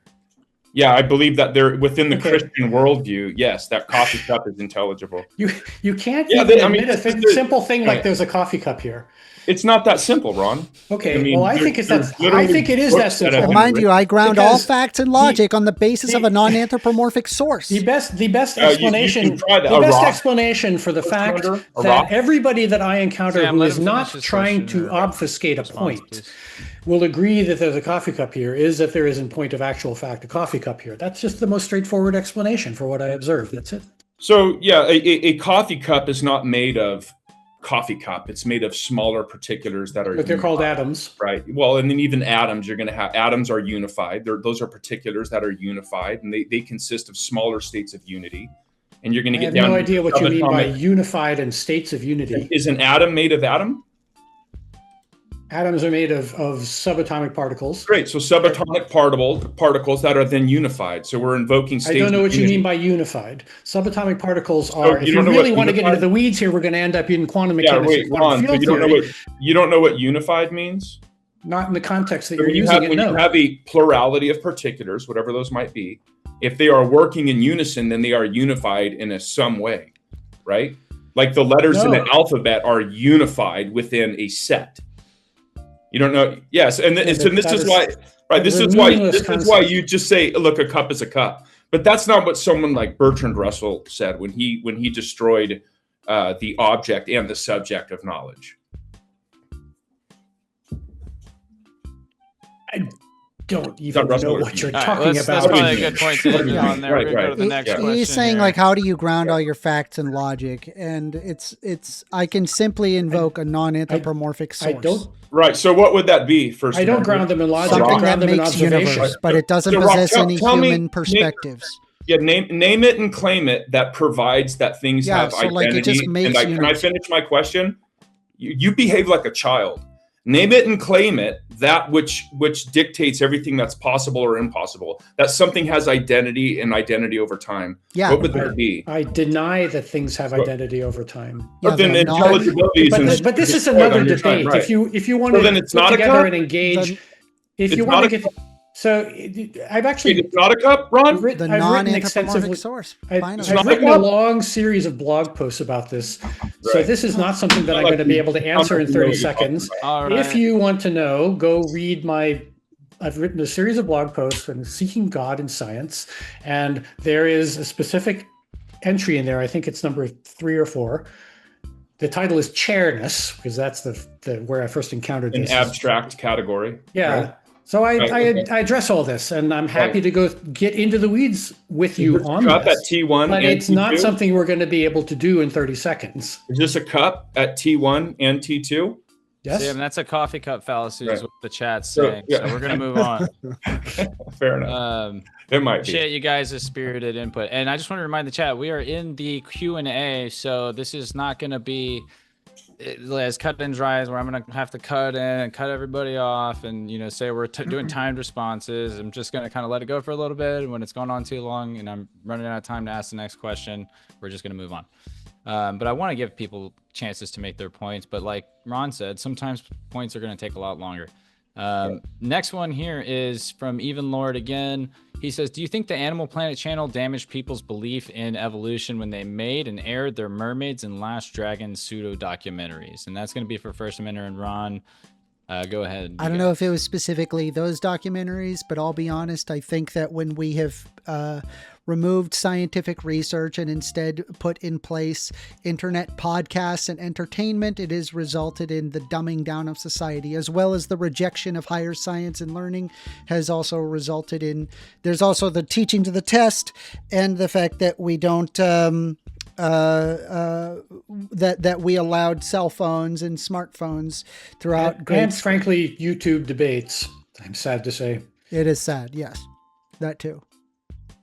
Yeah, I believe that within the Christian worldview, yes, that coffee cup is intelligible. You can't admit a simple thing like there's a coffee cup here. It's not that simple, Ron. Okay, I think it is that simple. Mind you, I ground all facts and logic on the basis of a non-anthropomorphic source. The best explanation for the fact that everybody that I encounter who is not trying to obfuscate a point will agree that there's a coffee cup here is that there is in point of actual fact a coffee cup here. That's just the most straightforward explanation for what I observed. That's it. So yeah, a coffee cup is not made of coffee cup. It's made of smaller particulars that are but they're called atoms, right? Well, and then even atoms, you're going to have atoms are unified. Those are particulars that are unified, and they consist of smaller states of unity. And you're going to get down. I have no idea what you mean by unified and states of unity. Is an atom made of atom? Atoms are made of subatomic particles. Great. So subatomic particles that are then unified. So we're invoking states. I don't know what you mean by unified. Subatomic particles are. If you really want to get into the weeds here, we're going to end up in quantum mechanics. Yeah, wait, Ron, so you don't know what unified means? Not in the context that you're using it. When you have a plurality of particulars, whatever those might be, if they are working in unison, then they are unified in some way, right? Like the letters in the alphabet are unified within a set. You don't know? Yes, and this is why, right? This is why you just say, "Look, a cup is a cup." But that's not what someone like Bertrand Russell said when he destroyed the object and the subject of knowledge. I don't even know what you're talking about. That's probably a good point to end on there. We're go to the next question. He's saying like, how do you ground all your facts and logic? And it's I can simply invoke a non-anthropomorphic source. Right. So what would that be? First, I don't ground them in logic. Something that makes universe, but it doesn't possess any human perspectives. Name it and claim it that provides that things have identity. Like it just makes can I finish my question? You behave like a child. Name it and claim it, that which dictates everything that's possible or impossible. That something has identity and identity over time. Yeah. What would that be? I deny that things have identity over time. But then they're not- intelligibility is But this is another debate. Right. If you want to then it's get not a together cup? and engage, if It's you not want to a get, so I've actually It's not a cup, Ron? I've the written non-anthropomorphic extensively. source. I've Finally. not written like a that. long series of blog posts about this. So Right. this is not something that I'm going to be able to answer in 30 seconds. All right. If you want to know, go read I've written a series of blog posts on seeking God in science, and there is a specific entry in there. I think it's number 3 or 4. The title is chairness, because that's the where I first encountered An this. abstract category. Yeah. right? So Right, okay. I address all this, and I'm happy Right. to go get into the weeds with you on Cup at this. T1 But and it's T2? not something we're going to be able to do in 30 seconds. Is this a cup at T1 and T2? Yes. See, I mean, that's a coffee cup fallacy, is Right. what the chat's So, saying. yeah. So we're gonna move on. Fair enough. It might be. Appreciate you guys' spirited input, and I just want to remind the chat we are in the Q&A, so this is not going to be as cut and dry as where I'm going to have to cut in and cut everybody off and say we're doing timed responses. I'm just going to kind of let it go for a little bit, and when it's going on too long and I'm running out of time to ask the next question, we're just going to move on. But I want to give people chances to make their points, but like Ron said, sometimes points are going to take a lot longer. Next one here is from Even Lord again. He says, do you think the Animal Planet channel damaged people's belief in evolution when they made and aired their Mermaids and Last Dragon pseudo documentaries? And that's going to be for First Amendment and Ron. Go ahead. I don't know if it was specifically those documentaries, but I'll be honest. I think that when we have removed scientific research and instead put in place internet podcasts and entertainment, it has resulted in the dumbing down of society, as well as the rejection of higher science and learning has also resulted in, there's also the teaching to the test and the fact that we don't, that we allowed cell phones and smartphones throughout grade And school. frankly, YouTube debates, I'm sad to say. It is sad. Yes, that too.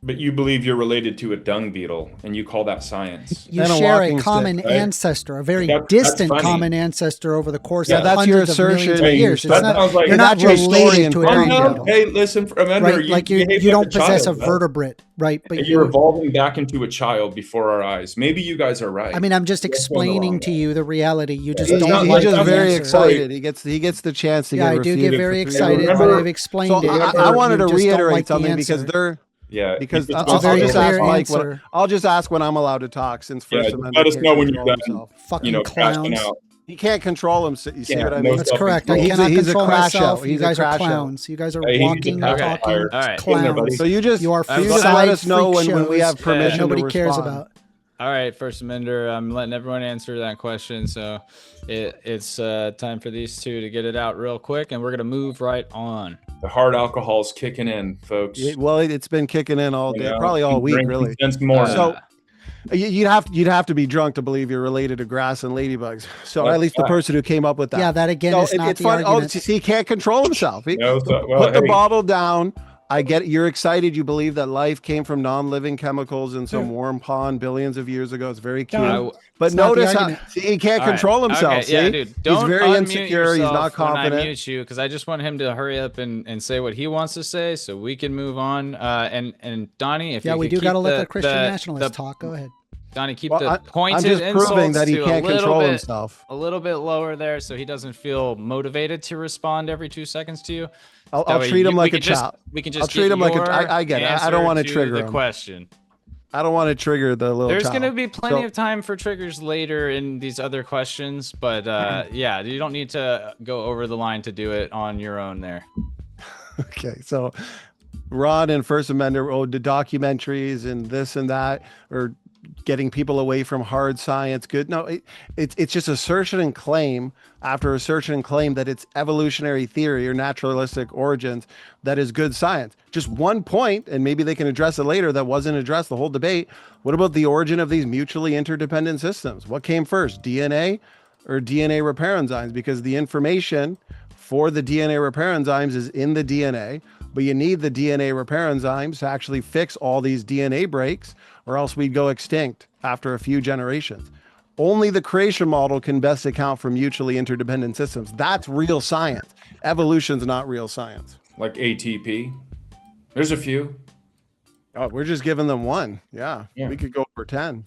But you believe you're related to a dung beetle, and you call that science. You And a share a walking common stick, right? ancestor, a very That's distant funny. common ancestor over the course Yeah, of that's your hundreds of millions assertion. of years. That sounds like- You're not that's your story related in to a fairy dung tale. beetle, Hey, listen, Amanda, right? Like you behave don't like a possess child, a huh? vertebrate, right? But You're you, evolving back into a child before our eyes. Maybe you guys are right. I mean, I'm just What's going explaining on? to you the reality. You just He's, don't he's like just the very answer. excited. He gets the chance to Yeah, get I do refuted get very for 3 excited, hours. but Remember- I've explained So it. I wanted You to just don't reiterate like the something because answer. they're yeah, because you I'll, just I'll very just clear ask Mike. answer. I'll just ask when I'm allowed to talk since Yeah, First just Amendment. let us know can't when you're control done. himself. Fucking cashing clowns. out. He can't control him. You see Yeah, what I no mean? That's correct. I He's a- cannot he's a control crash myself. out. You He's a guys are crash out. clowns. You guys are Hey, he's walking, a Okay. talking All right. Get in there, buddy. clowns. So you just You are you just side let us know freak when we shows have permission nobody to cares respond. about. All right, First Amender, I'm letting everyone answer that question. So it's time for these two to get it out real quick, and we're going to move right on. The hard alcohol's kicking in, folks. Well, it's been kicking in all day, You know, probably all week, drinking really. since morning. So you'd have to be drunk to believe you're related to grass and ladybugs. So That's at least the fact. person who came up with that. Yeah, that again So is not it's the fun. Oh, argument. see, he can't control himself. No, so- well, Put the hey. bottle down. I get it. You're excited. You believe that life came from non-living chemicals in some warm pond billions of years ago. It's very cute. I- But It's not the notice how argument. see, he can't All right. control himself. Okay, See? yeah, dude. Don't He's very unmute insecure. He's yourself not when I confident. mute you because I just want him to hurry up and say what he wants to say so we can move on. And Donnie, if Yeah, you we could do got to keep let the Christian nationalists the- talk. Go ahead. Donnie, keep Well, the I'm pointed just insults proving that he to can't a little control bit, himself. a little bit lower there so he doesn't feel motivated to respond every 2 seconds to you. I'll That way treat him we like a can just- child. We can just I'll treat get him like a- your I get it. I don't answer wanna to trigger the him. question. I don't want to trigger the little There's child. going to be plenty So- of time for triggers later in these other questions, but yeah, you don't need to go over the line to do it on your own there. Okay, so Ron and First Amendment owed to documentaries and this and that, or getting people away from hard science. Good. No, it's just assertion and claim after assertion and claim that it's evolutionary theory or naturalistic origins that is good science. Just one point, and maybe they can address it later, that wasn't addressed the whole debate. What about the origin of these mutually interdependent systems? What came first, DNA or DNA repair enzymes? Because the information for the DNA repair enzymes is in the DNA, but you need the DNA repair enzymes to actually fix all these DNA breaks, or else we'd go extinct after a few generations. Only the creation model can best account for mutually interdependent systems. That's real science. Evolution's not real science. Like ATP. There's a few. Oh, we're just giving them one. Yeah. Yeah. We could go for 10.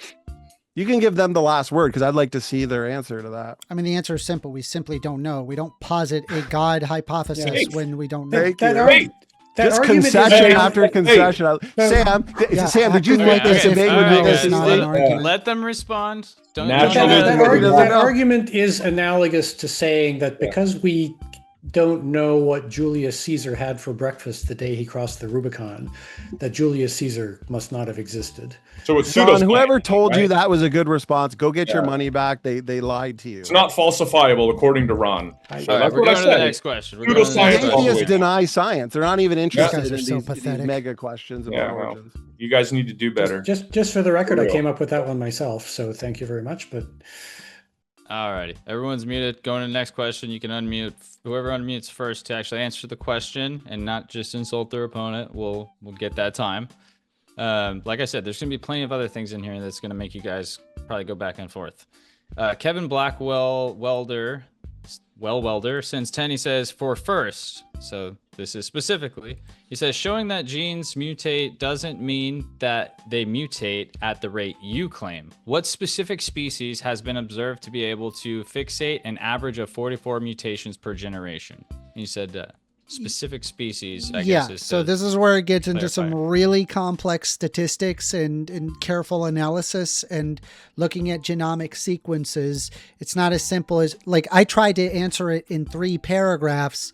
You can give them the last word because I'd like to see their answer to that. I mean, the answer is simple. We simply don't know. We don't posit a God hypothesis when we don't know. Thank you. That Just argument concession is, after concession. Sam, did you think this debate would be this easy? Let them respond. Don't that argument is analogous to saying that because we don't know what Julius Caesar had for breakfast the day he crossed the Rubicon, that Julius Caesar must not have existed. So it's John, whoever told you that was a good response, go get your money back. They lied to you. It's not falsifiable according to Ron. So All right, we're going to the next question. Atheists deny science. They're not even interested in so these mega questions about origins. You guys need to do better. Just for the record, I came up with that one myself, so thank you very much. But all righty, everyone's muted. Going to the next question. You can unmute whoever unmutes first to actually answer the question and not just insult their opponent. We'll get that time. Like I said, there's gonna be plenty of other things in here that's gonna make you guys probably go back and forth. Kevin Blackwell Welder sends 10. He says, for first, so this is specifically, he says, showing that genes mutate doesn't mean that they mutate at the rate you claim. What specific species has been observed to be able to fixate an average of 44 mutations per generation? He said, specific species, I guess. So this is where it gets into some really complex statistics and careful analysis and looking at genomic sequences. It's not as simple as, like, I tried to answer it in 3 paragraphs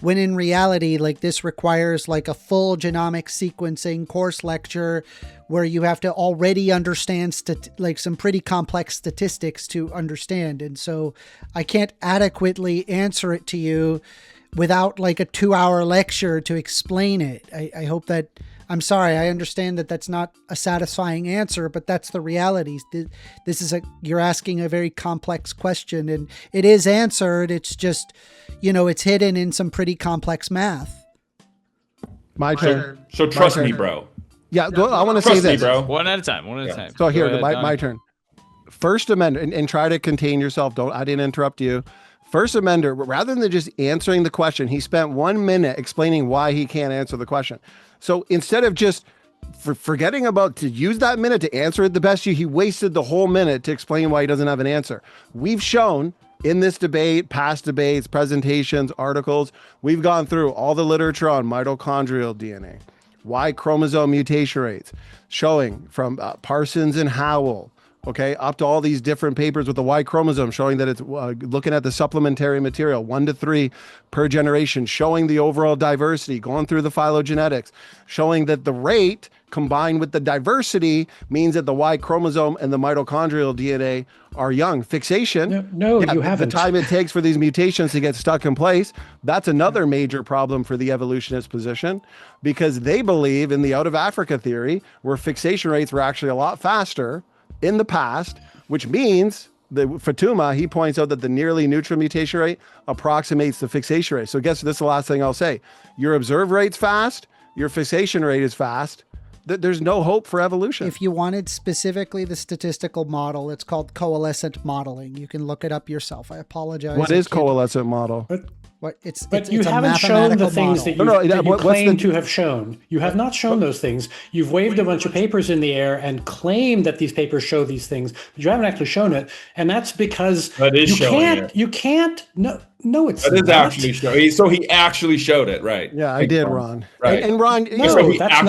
when in reality, like, this requires like a full genomic sequencing course lecture where you have to already understand like some pretty complex statistics to understand. And so I can't adequately answer it to you without like a 2-hour lecture to explain it. I hope that, I'm sorry, I understand that that's not a satisfying answer, but that's the reality. This is you're asking a very complex question and it is answered. It's just, it's hidden in some pretty complex math. My turn. So trust me, bro. Yeah, I want to say this. Me, bro. One at a time. So here, my turn. First Amendment, and try to contain yourself. I didn't interrupt you. First Amender, rather than just answering the question, he spent 1 minute explaining why he can't answer the question. So instead of just forgetting about to use that minute to answer it the best, he wasted the whole minute to explain why he doesn't have an answer. We've shown in this debate, past debates, presentations, articles, we've gone through all the literature on mitochondrial DNA, Y chromosome mutation rates, showing from Parsons and Howell, okay, up to all these different papers with the Y chromosome showing that it's looking at the supplementary material 1 to 3 per generation, showing the overall diversity, going through the phylogenetics, showing that the rate combined with the diversity means that the Y chromosome and the mitochondrial DNA are young. Fixation. No, you haven't. The time it takes for these mutations to get stuck in place. That's another major problem for the evolutionist position because they believe in the out of Africa theory where fixation rates were actually a lot faster in the past, which means that Fatuma, he points out that the nearly neutral mutation rate approximates the fixation rate. So guess this is the last thing I'll say. Your observed rate's fast, your fixation rate is fast. There's no hope for evolution. If you wanted specifically the statistical model, it's called coalescent modeling. You can look it up yourself. I apologize. What is coalescent model? But you haven't shown the things that you claim to have shown. You have not shown those things. You've waved a bunch of papers in the air and claimed that these papers show these things, but you haven't actually shown it. And that's because you can't. No, it's that is actually showing. So he actually showed it, right? Yeah, I did, Ron. Right. And Ron, that's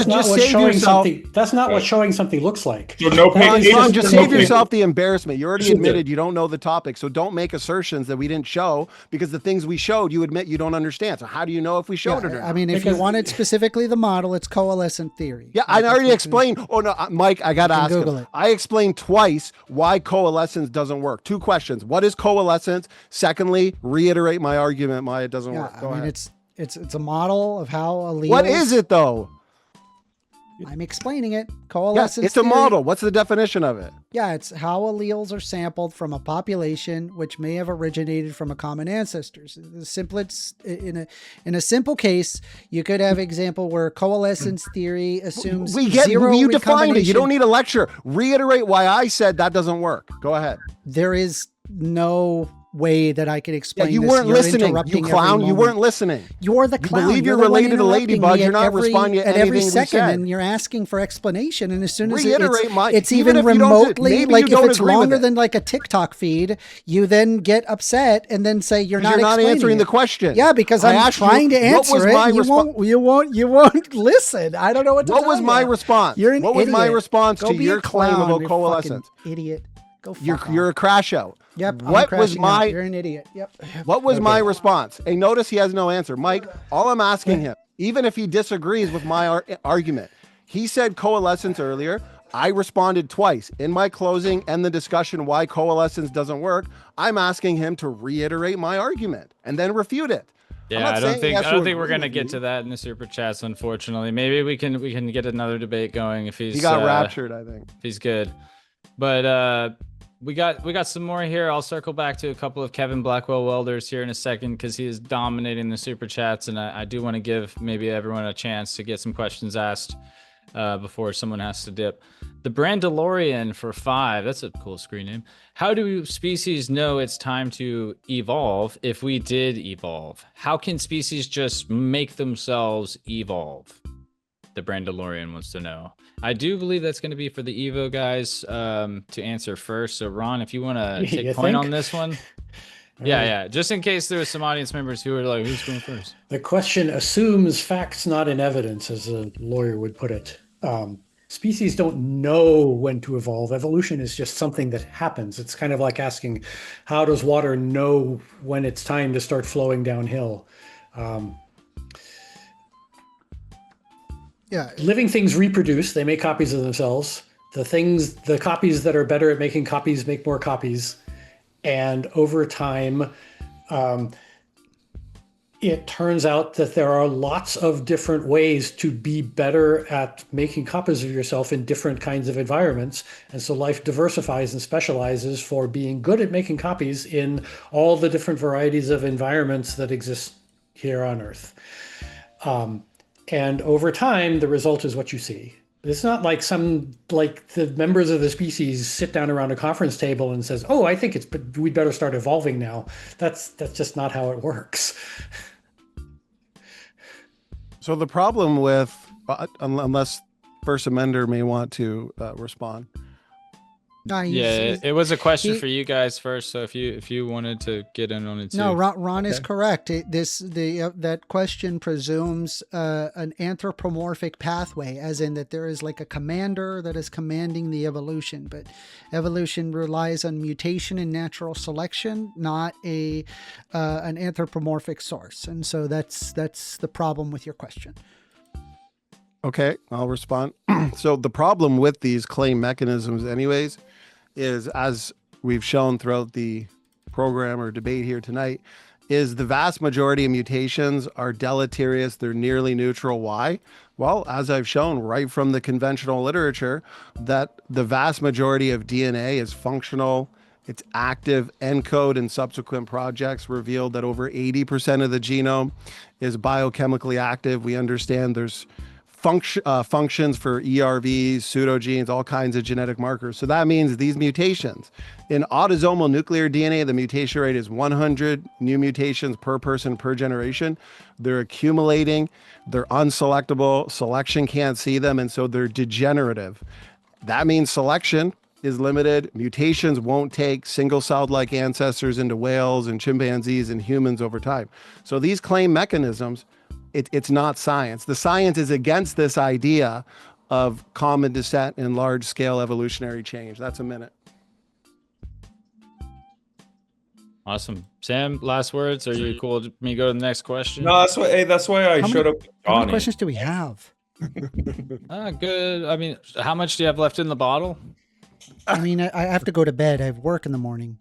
not what showing something. That's not what showing something looks like. So Ron, just save yourself the embarrassment. You already admitted you don't know the topic, so don't make assertions that we didn't show because the things we showed, you admit you don't understand. So how do you know if we showed it or not? I mean, if you wanted specifically the model, it's coalescent theory. Yeah, I already explained. Oh no, Mike, I got to ask him. I explained twice why coalescence doesn't work. 2 questions. What is coalescence? Secondly, reiterate my argument why it doesn't work. Go ahead. It's a model of how alleles. What is it though? I'm explaining it. Yeah, Coalescence it's a theory. model. What's the definition of it? Yeah, it's how alleles are sampled from a population which may have originated from a common ancestors. The simplest, in a simple case, you could have example where coalescence theory assumes We get zero you defined it. You recombination. don't need a lecture. Reiterate why I said that doesn't work. Go ahead. There is no way that I could Yeah, explain you this. weren't You're listening. You interrupting every clown. You moment. weren't listening. You're the You clown. believe you're the one related to interrupting Ladybug, me you're at not every- responding to at every anything we second, said. and you're asking for explanation. And as soon as Reiterate my- it's even even if you don't- remotely, maybe like you don't if it's agree with longer it. than like a TikTok feed, you then get upset and then say you're not answering it. the question. Yeah, because I I'm asked you, trying to what was answer my it. You won't listen. I don't know what to What tell was you. my response? You're an What was my idiot. response Go to be your a claim clown, about you coalescence? fucking idiot. Go fuck You're off. a crash out. Yep. I'm What was crashing my out. You're an idiot. Yep. What was my response? And notice he has no answer. Mike, all I'm asking him, even if he disagrees with my argument, he said coalescence earlier. I responded twice in my closing and the discussion why coalescence doesn't work. I'm asking him to reiterate my argument and then refute it. Yeah, I don't think we're gonna get to that in the super chats, unfortunately. Maybe we can get another debate going if He got raptured, I think. If he's good. But we got some more here. I'll circle back to a couple of Kevin Blackwell welders here in a second because he is dominating the super chats, and I do want to give maybe everyone a chance to get some questions asked before someone has to dip. The Brandalorian for 5. That's a cool screen name. How do species know it's time to evolve if we did evolve? How can species just make themselves evolve? The Brandalorian wants to know. I do believe that's going to be for the Evo guys to answer first. So Ron, if you want to take point on this one. Yeah. Just in case there are some audience members who are like, who's going first? The question assumes facts not in evidence, as a lawyer would put it. Species don't know when to evolve. Evolution is just something that happens. It's kind of like asking, how does water know when it's time to start flowing downhill? Yeah. Living things reproduce. They make copies of themselves. The copies that are better at making copies make more copies. And over time, it turns out that there are lots of different ways to be better at making copies of yourself in different kinds of environments. And so life diversifies and specializes for being good at making copies in all the different varieties of environments that exist here on Earth. And over time, the result is what you see. It's not like the members of the species sit down around a conference table and says, "Oh, I think we'd better start evolving now." That's just not how it works. So the problem with, unless First Amender may want to respond. It was a question for you guys first. So if you wanted to get in on it too. No, Ron is correct. That question presumes an anthropomorphic pathway, as in that there is like a commander that is commanding the evolution. But evolution relies on mutation and natural selection, not an anthropomorphic source. And so that's the problem with your question. Okay, I'll respond. So the problem with these claim mechanisms anyways is, as we've shown throughout the program or debate here tonight, is the vast majority of mutations are deleterious. They're nearly neutral. Why? Well, as I've shown right from the conventional literature, that the vast majority of DNA is functional. It's active. ENCODE and subsequent projects revealed that over 80% of the genome is biochemically active. We understand there's functions for ERVs, pseudogenes, all kinds of genetic markers. So that means these mutations in autosomal nuclear DNA, the mutation rate is 100 new mutations per person per generation. They're accumulating, they're unselectable, selection can't see them, and so they're degenerative. That means selection is limited. Mutations won't take single-celled like ancestors into whales and chimpanzees and humans over time. So these claim mechanisms, it's not science. The science is against this idea of common descent and large-scale evolutionary change. That's a minute. Awesome. Sam, last words? Are you cool with me go to the next question? No, that's why I showed up with How many Johnny. questions do we have? Good. I mean, how much do you have left in the bottle? I mean, I have to go to bed. I have work in the morning.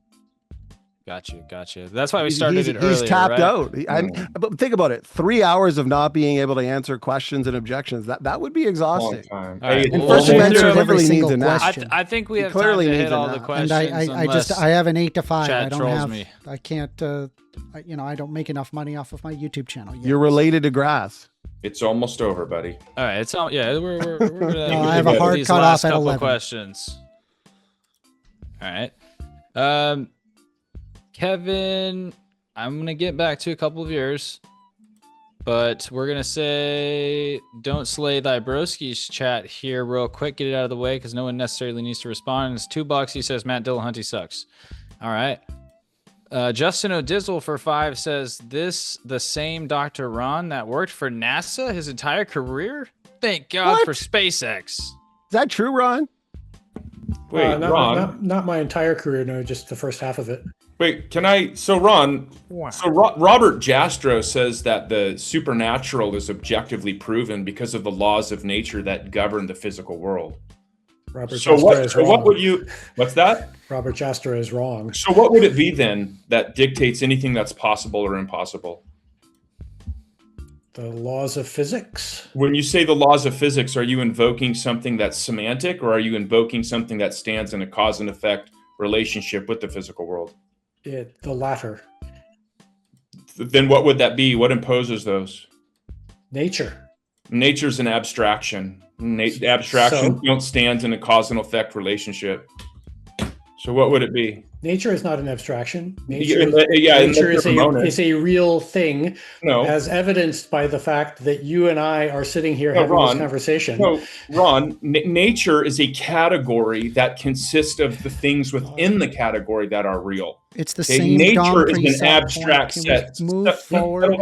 Got you. That's why we started it earlier. He's tapped right? out. But think about it: 3 hours of not being able to answer questions and objections. That would be exhausting. All right. And Well, First we'll Amendment do every clearly needs single a nap. question. I think we He have time clearly to needs hit a all the nap. questions. And I have an 8 to 5. Chad I don't trolls have. me. I can't. I don't make enough money off of my YouTube channel yet. You're related to grass. It's almost over, buddy. All right, it's all we're gonna No, I have a hard these cutoff last at couple 11. questions. All right, Kevin, I'm gonna get back to a couple of yours, but we're gonna say don't slay thy broski's chat here real quick. Get it out of the way because no one necessarily needs to respond. It's $2. He says Matt Dillahunty sucks. All right. Justin O'Dizzle for 5 says this the same Dr. Ron that worked for NASA his entire career? Thank God What? for SpaceX. Is that true, Ron? Wait, Ron. not my entire career, no, just the first half of it. Wait, can I? So Ron. Wow. So Robert Jastrow says that the supernatural is objectively proven because of the laws of nature that govern the physical world. Robert So Jastrow is wrong. what would you? What's that? Robert Jastrow is wrong. So what would it be then that dictates anything that's possible or impossible? The laws of physics. When you say the laws of physics, are you invoking something that's semantic, or are you invoking something that stands in a cause and effect relationship with the physical world? The latter. Then what would that be? What imposes those? Nature. Nature's an abstraction. Abstractions don't stand in a cause and effect relationship. So what would it be? Nature is not an abstraction. Nature is a real thing, No, as evidenced by the fact that you and I are sitting here having Ron. this conversation. No, Ron, nature is a category that consists of the things within the category that are real. It's the Okay, same. nature Dom is an preset abstract point. Can set. we move forward.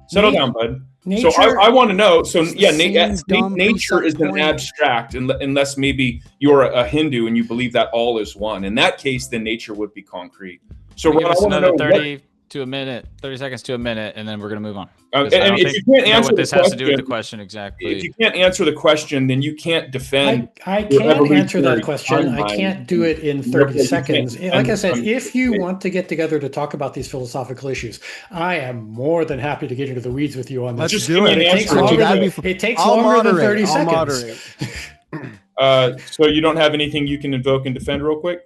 Settle down, bud. Nature, So I want to know. So It's the yeah, same dumb nature is preset an point. abstract, unless maybe you're a Hindu and you believe that all is one. In that case, then nature would be concrete. So Give Ron, I us want to another know 30 to a minute, 30 seconds to a minute, and then we're gonna move on. and Because I don't if think you we can't know answer what this has to do with the question, question if exactly. you can't answer the question, then you can't defend. I your can answer evolutionary that question. I timeline. can't do it in Therefore, 30 you seconds. can't Like I said, defend- if you want to get together to talk about these philosophical issues, I am more than happy to get into the weeds with you on this. Let's Just do give me it. an It takes answer. longer That'd than, be fun. it takes I'll longer than moderate. 30 I'll seconds. moderate. So you don't have anything you can invoke and defend real quick?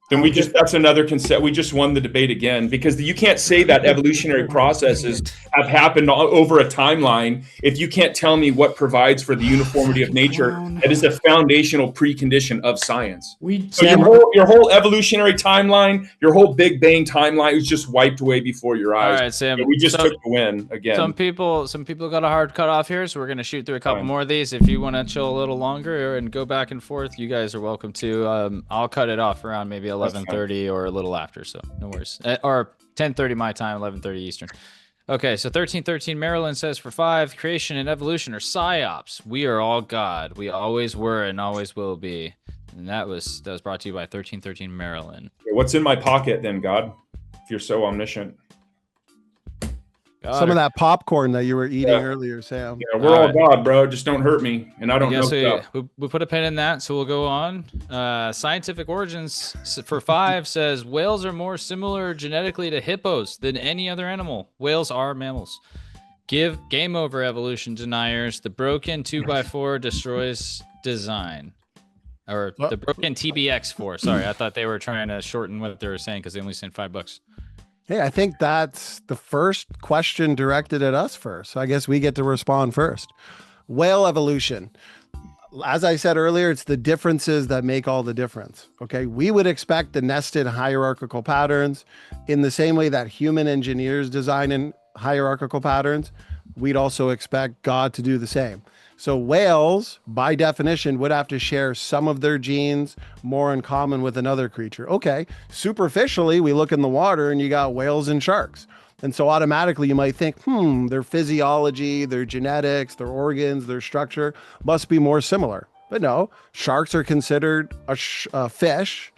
Then that's another concept. We just won the debate again, because you can't say that evolutionary processes have happened over a timeline if you can't tell me what provides for the uniformity of nature. That is a foundational precondition of science. So your whole evolutionary timeline, your whole Big Bang timeline was just wiped away before your eyes. All right, Sam. We just took the win again. Some people got a hard cut off here, so we're gonna shoot through a couple more of these. If you want to chill a little longer and go back and forth, you guys are welcome to. I'll cut it off around maybe 11:30 or a little after, so no worries. Or 10:30 my time, 11:30 Eastern. Okay, so 1313 Maryland says for 5, creation and evolution are psyops. We are all God. We always were and always will be. And that was brought to you by 1313 Maryland. What's in my pocket then, God? If you're so omniscient. Some of that popcorn that you were eating earlier, Sam. Yeah, we're all God, bro. Just don't hurt me, and I don't know stuff. We put a pin in that, so we'll go on. Scientific Origins for 5 says whales are more similar genetically to hippos than any other animal. Whales are mammals. Give game over, evolution deniers. The broken 2x4 destroys design. Or the broken TBX4. Sorry, I thought they were trying to shorten what they were saying because they only sent $5. Hey, I think that's the first question directed at us first. So I guess we get to respond first. Whale evolution. As I said earlier, it's the differences that make all the difference. Okay. We would expect the nested hierarchical patterns in the same way that human engineers design in hierarchical patterns. We'd also expect God to do the same. So whales, by definition, would have to share some of their genes more in common with another creature. Okay, superficially, we look in the water and you got whales and sharks. And so automatically you might think, their physiology, their genetics, their organs, their structure must be more similar. But no, sharks are considered a fish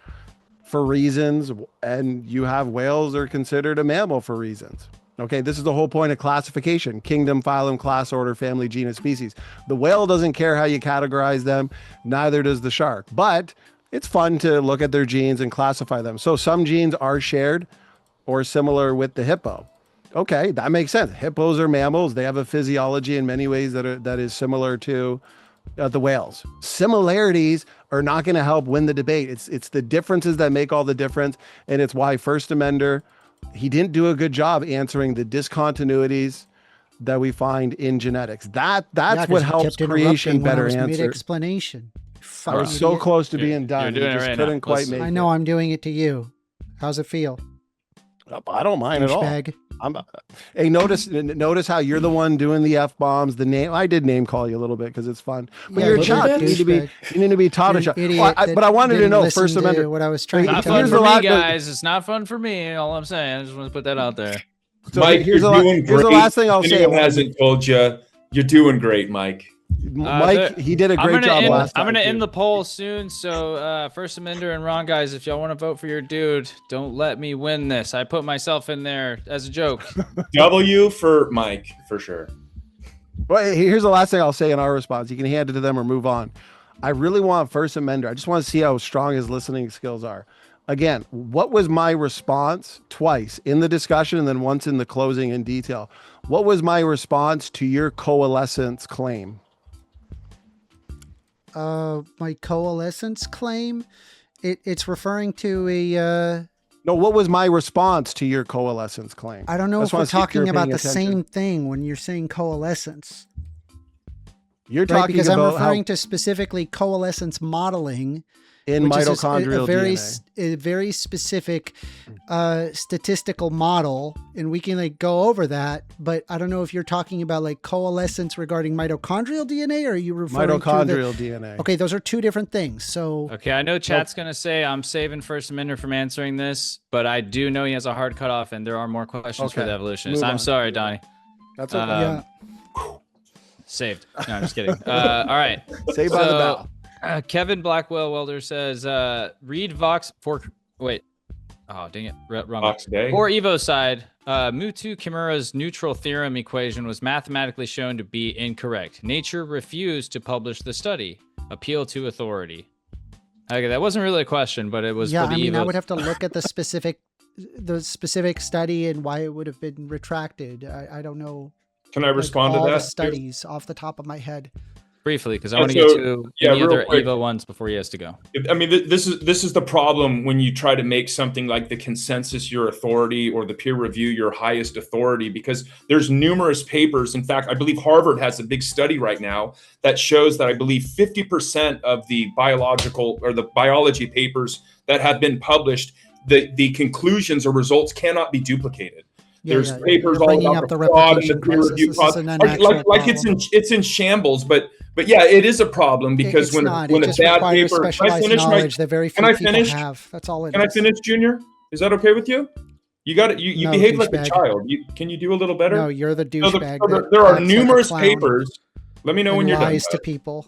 for reasons, and you have whales are considered a mammal for reasons. Okay, this is the whole point of classification: kingdom, phylum, class, order, family, genus, species. The whale doesn't care how you categorize them, neither does the shark. But it's fun to look at their genes and classify them. So some genes are shared or similar with the hippo. Okay, that makes sense. Hippos are mammals. They have a physiology in many ways that is similar to the whales. Similarities are not going to help win the debate. It's the differences that make all the difference, and it's why First Amender, he didn't do a good job answering the discontinuities that we find in genetics. That's what helps creation better answer. Mid-explanation. I was so close to being done. You're doing just it right couldn't now. quite make I it. know I'm doing it to you. How's it feel? I don't mind at all. Douchebag. Hey, notice how you're the one doing the F-bombs, the name. I did name call you a little bit because it's fun. But Yeah, you're a you child. You need to be taught a You're an child. idiot Well, that but I wanted to didn't know listen First to Amendment. what I was trying It's to not tell fun Here's you. for the me, lot- guys. It's not fun for me. All I'm saying. I just want to put that out there. So Mike, here's you're the doing here's the great. last thing I'll If say. anyone hasn't told you, you're doing great, Mike. Mike, he did a great job last time. I'm gonna end too. the poll soon. So First Amender and Ron, guys, if y'all want to vote for your dude, don't let me win this. I put myself in there as a joke. W for Mike, for sure. Well, here's the last thing I'll say in our response. You can hand it to them or move on. I really want First Amender. I just want to see how strong his listening skills are. Again, what was my response twice in the discussion and then once in the closing in detail? What was my response to your coalescence claim? My coalescence claim, it's referring to a. No, what was my response to your coalescence claim? I don't know just if we're wanna see if you're talking about paying the attention. same thing when you're saying coalescence, You're right? talking Because I'm about referring how to specifically coalescence modeling, in which is mitochondrial DNA. a very specific statistical model, and we can like go over that. But I don't know if you're talking about like coalescence regarding mitochondrial DNA, or are you referring to Mitochondrial DNA. Okay, those are two different things. So Okay, I know chat's gonna say I'm saving First Amender from answering this, but I do know he has a hard cutoff, and there are more questions for Okay, the evolutionists. move I'm on. sorry, Donnie. That's okay. yeah, Saved. No, I'm just kidding. All right. Saved by the bell. Kevin Blackwell Welder says, read Vox for, wait. Oh, dang it. Wrong. Fox Day. For Evo side, Mutu Kimura's neutral theorem equation was mathematically shown to be incorrect. Nature refused to publish the study. Appeal to authority. Okay, that wasn't really a question, but it was yeah. for the I mean, Evo. I would have to look at the specific study and why it would have been retracted. I don't know. Can I Like, respond all to that? the studies off the top of my head. Briefly, because I Yeah, want to get so- to yeah, any real other quick. Evo ones before he has to go. I mean, this is the problem when you try to make something like the consensus your authority or the peer review your highest authority, because there's numerous papers. In fact, I believe Harvard has a big study right now that shows that I believe 50% of the biological or the biology papers that have been published, the conclusions or results cannot be duplicated. There's papers You're all bringing about up the the fraud and the replication peer crisis. review This is process. an Like unnatural it's in shambles, but yeah, it is a problem because It's when not. when It a just bad requires paper. Can I specialized finish my? knowledge that very few Can I people finish? have. That's all it Can I is. finish, Junior? Is that okay with you? You got it. You No, behave like a douchebag. child. Can you do a little better? No, you're the So douchebag. there are that acts like a numerous clown papers. Let me know when and you're done. lies to bud. people.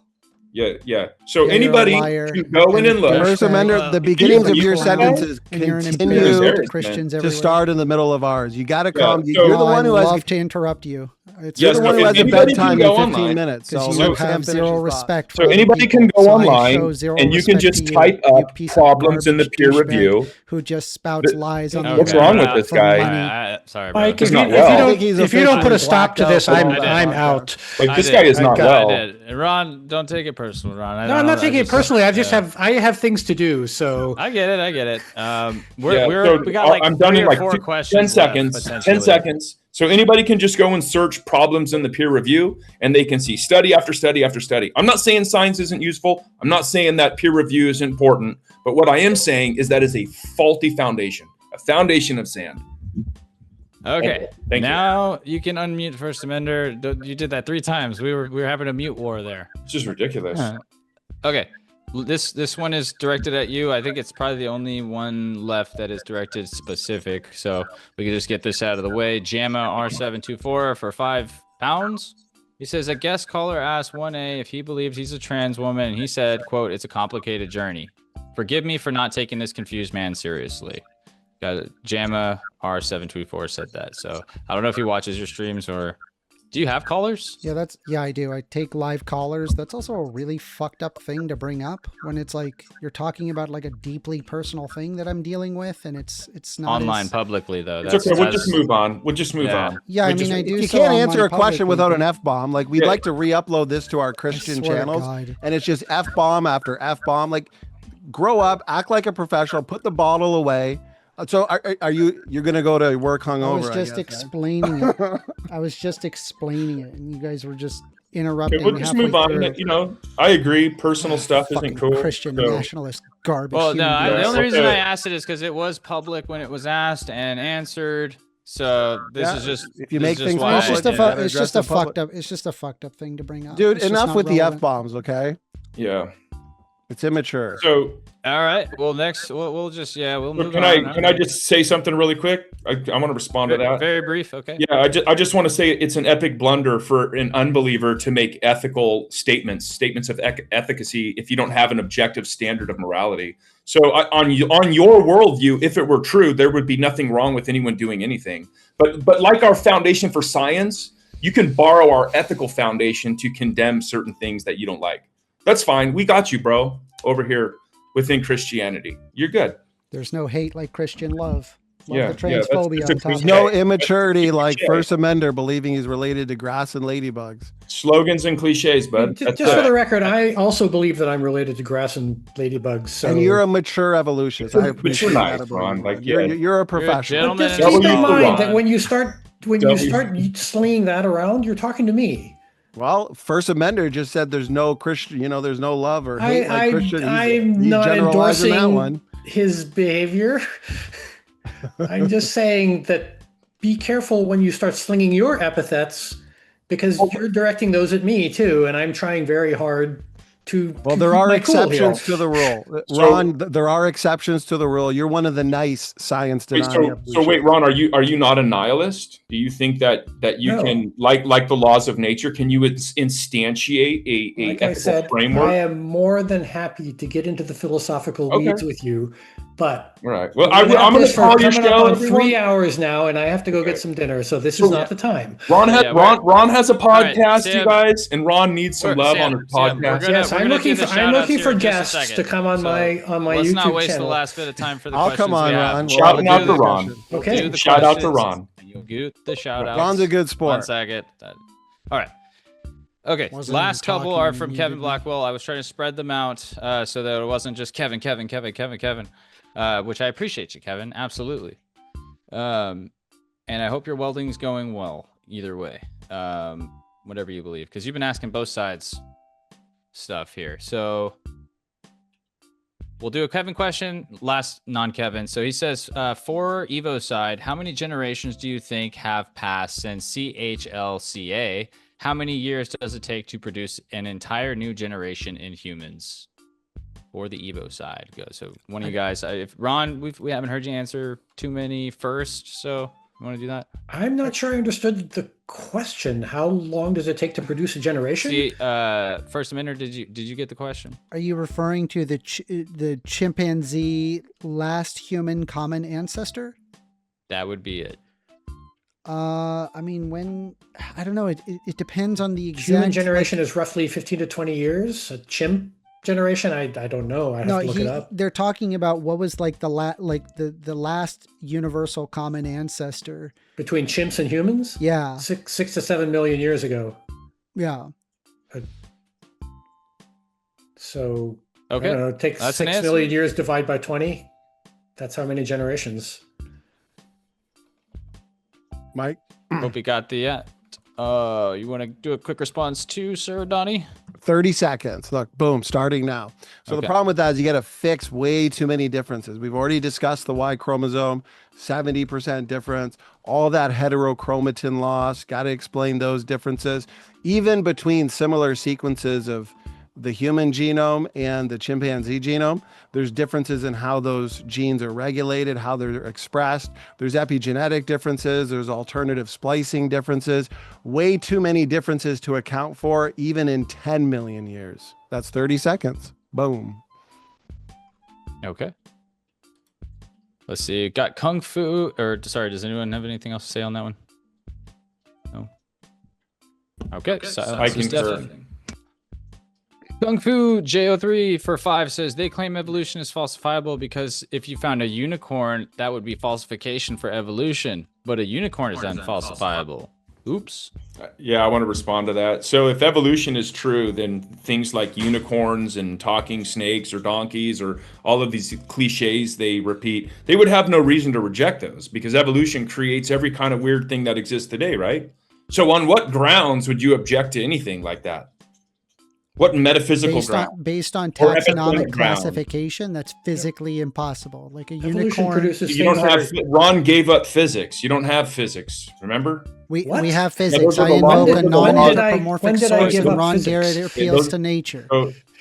Yeah. So Yeah, you're a anybody liar can go in and a and look. douchebag. First Amender, the Well, beginnings of you your clown, sentences And you're an continue embarrassment to to Christians to everywhere. start in the middle of ours. You got to Yeah, calm. so- You're the one who I has. love to interrupt you. It's You're Yes, the one who but has a anybody can bedtime go in 15 online. minutes. because So you let Sam have finish zero his respect. So for other anybody people. can go So I online show zero and you can respect just to type you up piece of problems in the garbage peer douchebag review. who just spouts lies on the What's internet wrong with this for guy? money. Sorry, bro. Mike, It's if you, not if well. you I don't think he's if you don't put officially a stop to blacked this, out I'm from all I'm that. out. Like I this did. guy is I not got- well. I did. Ron, don't take it personal, Ron. No, I'm not taking it personally. I just yeah. have things to do. So I get it. Yeah, We got like I'm done 3 in or like 4 10 questions. seconds. left, 10 potentially. seconds. So anybody can just go and search problems in the peer review and they can see study after study after study. I'm not saying science isn't useful. I'm not saying that peer review is important. But what I am saying is that is a faulty foundation, a foundation of sand. Okay. Thank you. Now you can unmute First Amender. You did that 3 times. We were having a mute war there. It's just ridiculous. Huh. Okay. This one is directed at you. I think it's probably the only one left that is directed specific. So we can just get this out of the way. JAMA R724 for £5. He says a guest caller asked 1A if he believes he's a trans woman, and he said, quote, "It's a complicated journey. Forgive me for not taking this confused man seriously." Got it. JAMA R724 said that. So I don't know if he watches your streams or Do you have callers? Yeah, I do. I take live callers. That's also a really fucked up thing to bring up when it's like you're talking about like a deeply personal thing that I'm dealing with, and it's not Online as, publicly though. It's okay. We'll just move on. We'll just move Yeah. on. Yeah, I We'll mean, just- I do. You so can't online answer a question publicly, without but- an F-bomb. Like, we'd Yeah. like to re-upload this to our Christian swear to channels, God. and it's just F-bomb after F-bomb. Like, grow up, act like a professional, put the bottle away. So you're going to go to work hungover? I was just guess, right? explaining it. I was just explaining it, and you guys were just interrupting. Okay, we'll just move halfway on. through. You know, I agree. Personal stuff Fucking isn't cool. Christian so- nationalist garbage. Well, no, human the beings. only reason Okay. I asked it is because it was public when it was asked and answered. So this Yeah, is just if you this make is just things why It's I just did a it. fu- gotta it's address just a the public. fucked up. It's just a fucked up thing to bring up. Dude, It's just enough not with the relevant. F-bombs, okay? Yeah. It's immature. So All right. Well, next we'll just we'll move can on. I just say something really quick? I want to respond to that. Very brief. Okay. Yeah, I just want to say it's an epic blunder for an unbeliever to make ethical statements of efficacy if you don't have an objective standard of morality. So on your worldview, if it were true, there would be nothing wrong with anyone doing anything. But like our foundation for science, you can borrow our ethical foundation to condemn certain things that you don't like. That's fine. We got you, bro, over here within Christianity. You're good. There's no hate like Christian love. Love Yeah, the yeah, that's- transphobia that's on a top cliche. of No it. immaturity like cliche. First Amender believing he's related to grass and ladybugs. Slogans and cliches, bud. Just That's for it. the record, I also believe that I'm related to grass and ladybugs. So And you're a mature evolutionist. I But appreciate you're that. nice, about Ron. you. Like, You're yeah. a professional. gentleman. just and keep in W for mind Ron. that when you start W. slinging that around, you're talking to me. Well, First Amender just said there's no Christian, there's no love or hate like I Christian. I'm he's not generalizing that endorsing one. his behavior. I'm just saying that be careful when you start slinging your epithets because you're directing those at me too, and I'm trying very hard to. Well, to there keep are my cool exceptions here. to the rule. So- Ron, there are exceptions to the rule. You're one of the nice science Wait, denying. so wait, Ron, are you not a nihilist? Do you think that you No. can like the laws of nature? Can you instantiate a Like I ethical said, framework? I am more than happy to get into the philosophical Okay. weeds with you, but All right. Well, we've been I'm at going this to for call your coming up shell. on everyone. 3 hours now, and I have to go get some dinner, so this is So- not the time. Ron has a right, podcast, Sam. you guys, and Ron needs some love Sam, on his Sam, we're podcast. gonna- Yes, I'm do looking the for shout-outs here for in just a guests second. to come on So, my Let's YouTube not waste channel. the last bit of time for the I'll questions come on, we have. Ron. We'll Shouting have out a to good Ron. discussion. Okay. Do the Shout out to questions. Ron. You get the shout outs. Ron's a good One sport. second. All right. Okay. Wasn't Last even couple talking are when from you Kevin muted me. Blackwell. I was trying to spread them out so that it wasn't just Kevin, which I appreciate you, Kevin. Absolutely. And I hope your welding's going well either way. Whatever you believe, because you've been asking both sides stuff here. So we'll do a Kevin question, last non-Kevin. So he says, for Evo side, how many generations do you think have passed since CHLCA? How many years does it take to produce an entire new generation in humans? For the Evo side, go. So one of you guys, if Ron, we haven't heard you answer too many first. So you want to do that? I'm not sure I understood the question. How long does it take to produce a generation? See, First Amendment, did you get the question? Are you referring to the chimpanzee last human common ancestor? That would be it. I mean, I don't know. It depends on the exact Human generation is roughly 15 to 20 years. A chimp generation, I don't know. I have to look it up. They're talking about what was like the last universal common ancestor. Between chimps and humans? Yeah, 6 to 7 million years ago. yeah. So Okay. I don't know, take That's an 6 answer. million years, divide by 20. That's how many generations. Mike? Hope you got the you want to do a quick response too, Sir Donnie? 30 seconds. Look, boom, starting now. So Okay. the problem with that is you got to fix way too many differences. We've already discussed the Y chromosome, 70% difference, all that heterochromatin loss. Got to explain those differences. Even between similar sequences of the human genome and the chimpanzee genome, there's differences in how those genes are regulated, how they're expressed. There's epigenetic differences. There's alternative splicing differences. Way too many differences to account for, even in 10 million years. That's 30 seconds. Boom. Okay. Let's see. Got Kung Fu, or sorry, does anyone have anything else to say on that one? No. Okay, so I concur. Kung Fu J03 for 5 says they claim evolution is falsifiable because if you found a unicorn, that would be falsification for evolution, but a unicorn is unfalsifiable. Oops. Yeah, I want to respond to that. So if evolution is true, then things like unicorns and talking snakes or donkeys or all of these cliches they repeat, they would have no reason to reject those because evolution creates every kind of weird thing that exists today, right? So on what grounds would you object to anything like that? What metaphysical ground? Based on Or taxonomic epistemic ground? classification, that's physically impossible. Like a Evolution unicorn. produces You don't things have. Ron gave up physics. You don't have physics. Remember? We What? have those physics. are I the invoke laws a of the law. non-anthropomorphic When did I source, give and up Ron physics? Garrett appeals to nature.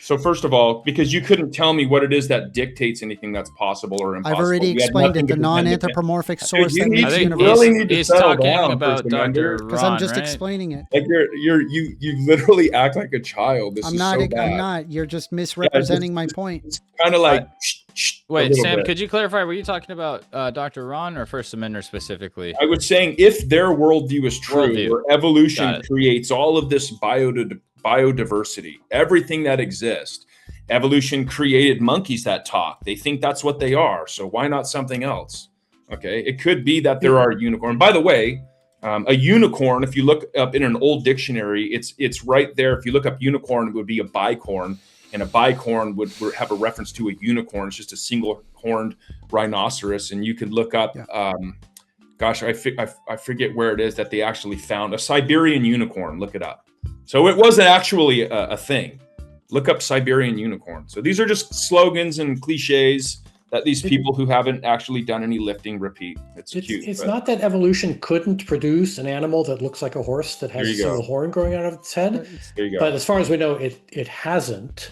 So first of all, because you couldn't tell me what it is that dictates anything that's possible or impossible. I've already We had explained nothing it. The to defend it. non-anthropomorphic source you that need makes to- universe. really need to He's settle talking down, about First Amender. Dr. Because I'm Ron, just right? explaining it. Like you literally act like a child. This I'm is not. so bad. I'm not. You're just misrepresenting my point. It's kind of like a Wait, little Sam, bit. could you clarify? Were you talking about Dr. Ron or First Amendment specifically? I was saying if their worldview is true, Worldview. where evolution Got it. creates all of this biodiversity, everything that exists. Evolution created monkeys that talk. They think that's what they are. So why not something else? Okay, it could be that there are unicorn. By the way, a unicorn, if you look up in an old dictionary, it's right there. If you look up unicorn, it would be a bicorn, and a bicorn would have a reference to a unicorn. It's just a single-horned rhinoceros, and you could look up. Yeah. Gosh, I forget where it is that they actually found a Siberian unicorn. Look it up. So it wasn't actually a thing. Look up Siberian unicorn. So these are just slogans and cliches that these people who haven't actually done any lifting repeat. It's cute. It's but- not that evolution couldn't produce an animal that looks like a horse that has There a you go. single horn growing out of its head. There you go. But as far as we know, it hasn't.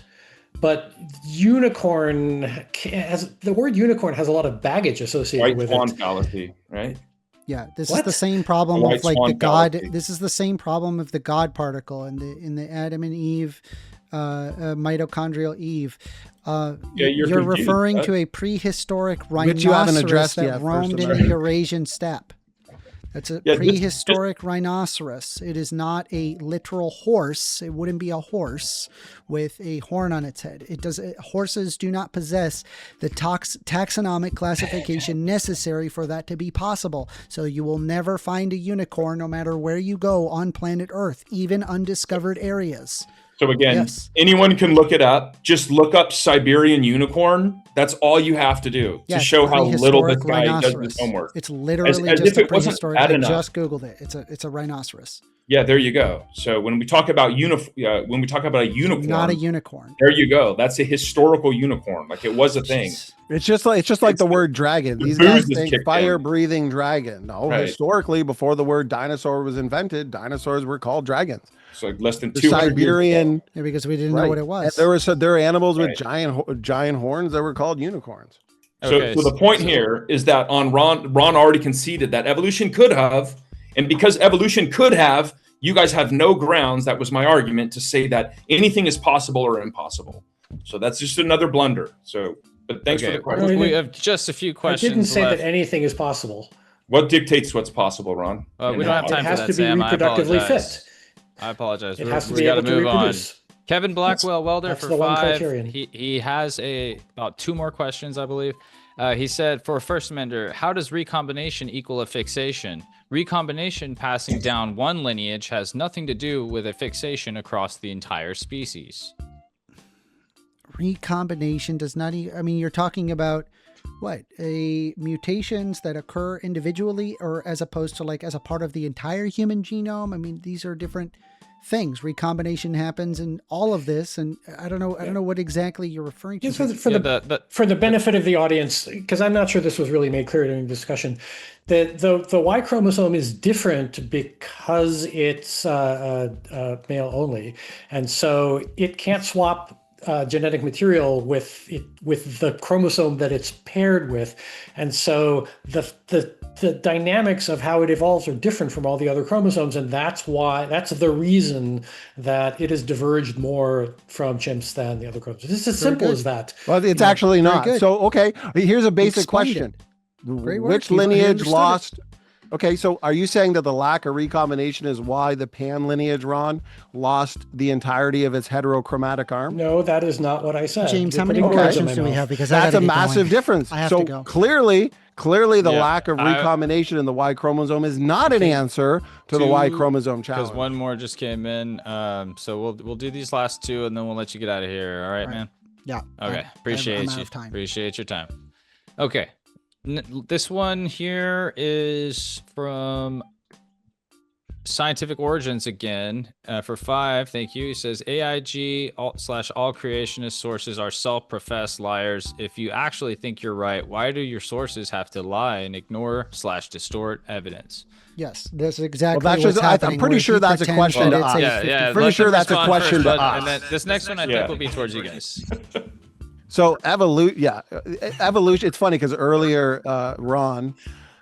But unicorn has the word unicorn has a lot of baggage associated White with swan it. fallacy, right? Yeah, this What? is the same problem White of like swan the God. fallacy. This is the same problem of the God particle in the Adam and Eve, mitochondrial Eve. you're You're confused, referring bud. to a prehistoric Which you haven't rhinoceros addressed that yet, roamed First in the Amendment. Eurasian steppe. That's a Yeah, prehistoric rhinoceros. It is not a literal horse. It wouldn't be a horse with a horn on its head. Horses do not possess the taxonomic classification necessary for that to be possible. So you will never find a unicorn no matter where you go on planet Earth, even undiscovered areas. So again, Yes. anyone can look it up. Just look up Siberian unicorn. That's all you have to do Yeah, to show how little this prehistoric guy does rhinoceros. his homework. It's literally as just if a it wasn't prehistoric. bad I enough. just googled it. It's a rhinoceros. Yeah, there you go. So when we talk about a unicorn, Not a unicorn. there you go. That's a historical unicorn. Like it was a thing. Jeez. It's just like the word dragon. These booze guys is think kicked in. fire-breathing dragon. No, Right. historically, before the word dinosaur was invented, dinosaurs were called dragons. It's like less than The 200 years ago. Siberian, Yeah, because we didn't right. know what it And was. there were animals with Right. giant horns that were called unicorns. Okay, So the point here is that on Ron already conceded that evolution could have, and because evolution could have, you guys have no grounds. That was my argument to say that anything is possible or impossible. So that's just another blunder. So, but thanks for Okay, the question. we have just a few I questions didn't say left. that anything is possible. What dictates what's possible, Ron? We don't have It time for has that, to be Sam. I reproductively apologize. fit. I apologize. It has to We be gotta able to move on. reproduce. Kevin Blackwell Welder that's for the one 5. criterion. He has about 2 more questions, I believe. He said, for First Amender, how does recombination equal a fixation? Recombination passing down one lineage has nothing to do with a fixation across the entire species. Recombination does not. I mean, you're talking about what mutations that occur individually, or as opposed to like as a part of the entire human genome. I mean, these are different things. Recombination happens in all of this, and I don't know what exactly you're referring to. Just Yeah, for the benefit of the audience, because I'm not sure this was really made clear during the discussion, the Y chromosome is different because it's male only, and so it can't swap genetic material with the chromosome that it's paired with, and so the dynamics of how it evolves are different from all the other chromosomes, and that's the reason that it has diverged more from chimps than the other chromosomes. It's as simple as that. Well, it's actually very not. good. So, okay, here's a basic Explained question. Great work. Which He lineage understood it. lost Okay, so are you saying that the lack of recombination is why the Pan lineage, Ron, lost the entirety of its heterochromatic arm? No, that is not what I said. James, You're how many putting more words in my questions do we mouth. have? Because That's a I gotta get massive going. difference. I have So to go. clearly the Yeah, lack of recombination in the Y chromosome is not an answer to the Y chromosome challenge. Because one more just came in. So we'll do these last two, and then we'll let you get out of here. All right, man. Yeah. Okay. Appreciate I'm out you. of time. Appreciate your time. Okay. This one here is from Scientific Origins again, for 5. Thank you. He says AIG / all creationist sources are self-professed liars. If you actually think you're right, why do your sources have to lie and ignore / distort evidence? Yes, that's exactly Well, that's what's just- I'm happening. pretty where sure he that's a pretends question that to it's us. a Yeah, 50 yeah. Pretty let sure them that's a respond question first, to but- us. And then this next one I think will be towards you guys. So evolution. It's funny because earlier, Ron,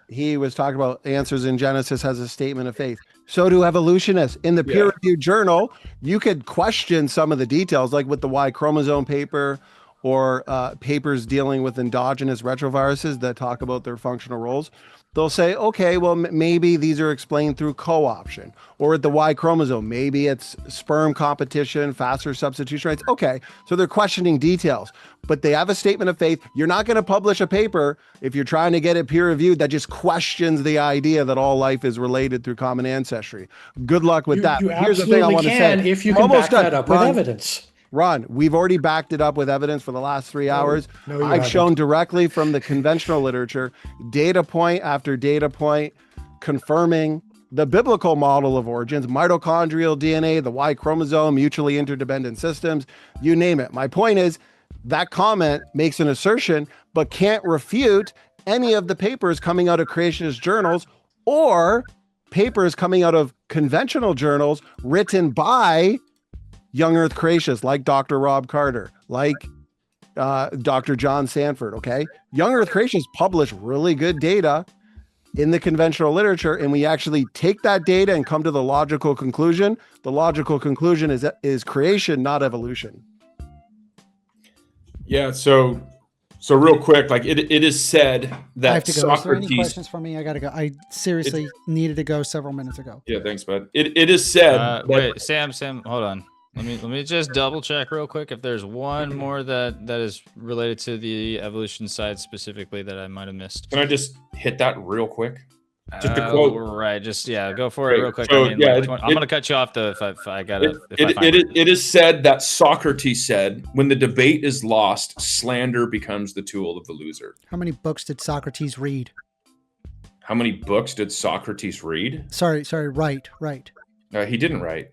he was talking about answers in Genesis has a statement of faith. So do evolutionists. In the peer-reviewed journal, you could question some of the details, like with the Y chromosome paper or papers dealing with endogenous retroviruses that talk about their functional roles. They'll say, okay, well, maybe these are explained through co-option, or at the Y chromosome, maybe it's sperm competition, faster substitution rates. Okay, so they're questioning details, but they have a statement of faith. You're not going to publish a paper if you're trying to get it peer reviewed that just questions the idea that all life is related through common ancestry. Good luck with that. You Here's the thing I absolutely want to can say. if you I'm can almost back that done. up with Ron, evidence. Ron, we've already backed it up with evidence for the last 3 hours. no, you I've haven't. shown directly from the conventional literature, data point after data point, confirming the biblical model of origins, mitochondrial DNA, the Y chromosome, mutually interdependent systems, you name it. My point is that comment makes an assertion, but can't refute any of the papers coming out of creationist journals or papers coming out of conventional journals written by young earth creationists like Dr. Rob Carter, like Dr. John Sanford. Okay. Young earth creationists publish really good data in the conventional literature, and we actually take that data and come to the logical conclusion. The logical conclusion is creation, not evolution. Yeah. So real quick, like it is said that I have to go. Is there any Socrates. questions for me? I gotta go. I seriously needed to go several minutes ago. Yeah, thanks, bud. It is said. that, Wait, Sam, hold on. Let me just double check real quick if there's one more that is related to the evolution side specifically that I might have missed. Can I just hit that real quick? Just a quote. Right, just go for it Right, real quick. so, I mean, yeah, I'm gonna cut you off though if I gotta. If I find It is said that Socrates said, when the debate is lost, slander becomes the tool of the loser. How many books did Socrates read? How many books did Socrates read? Sorry, right. He didn't write.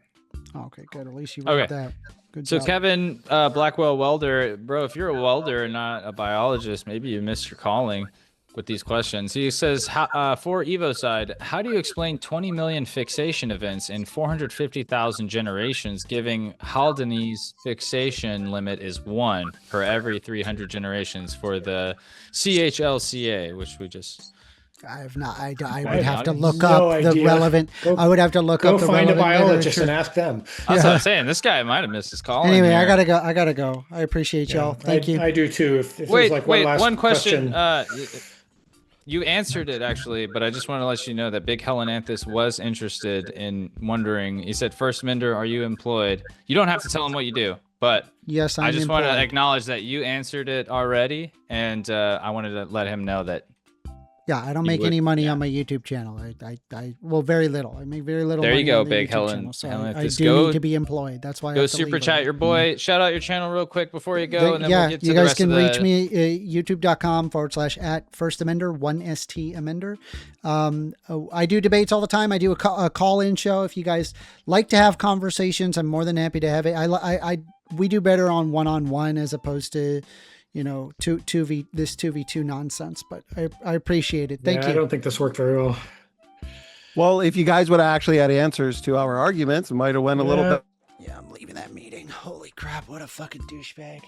Oh, okay, good. At least you read Okay. that. Good So job. Kevin, Blackwell welder, bro, if you're a welder and not a biologist, maybe you missed your calling with these questions. He says, for Evo side, how do you explain 20 million fixation events in 450,000 generations, giving Haldane's fixation limit is 1 per every 300 generations for the CHLCA, which we just... I have not. I would I have to have look no up the idea. relevant. I would have to look Go up the find a relevant biologist literature. and ask them. That's what I'm saying. This guy might have missed his calling. Anyway, here. I gotta go. I appreciate y'all. Thank you. I do too. If there's Wait, like wait, one last one question. You answered it actually, but I just want to let you know that Big Helenanthus was interested in wondering. He said, "First Mender, are you employed?" You don't have to tell him what you do, but Yes, I just want to employed. acknowledge that you answered it already, and I wanted to let him know that. Yeah, I don't You make would- any money yeah. on my YouTube channel. I well, very little. I make very little. There you money go, on the Big YouTube Helen- channel, so Helen, I just do go- need to be employed. That's why I Go have to super leave chat it. your boy. Shout out your channel real quick before you go, The- and then yeah, we'll get to you the guys rest can of reach the... me youtube.com/at First Amender 1ST Amender. I do debates all the time. I do a call-in show. If you guys like to have conversations, I'm more than happy to have it. We do better on one-on-one as opposed to, 2v2 nonsense, but I appreciate it. Thank I you. don't think this worked very well. Well, if you guys would have actually had answers to our arguments, it might have went a little Yeah. bit. Yeah, I'm leaving that meeting. Holy crap, what a fucking douchebag.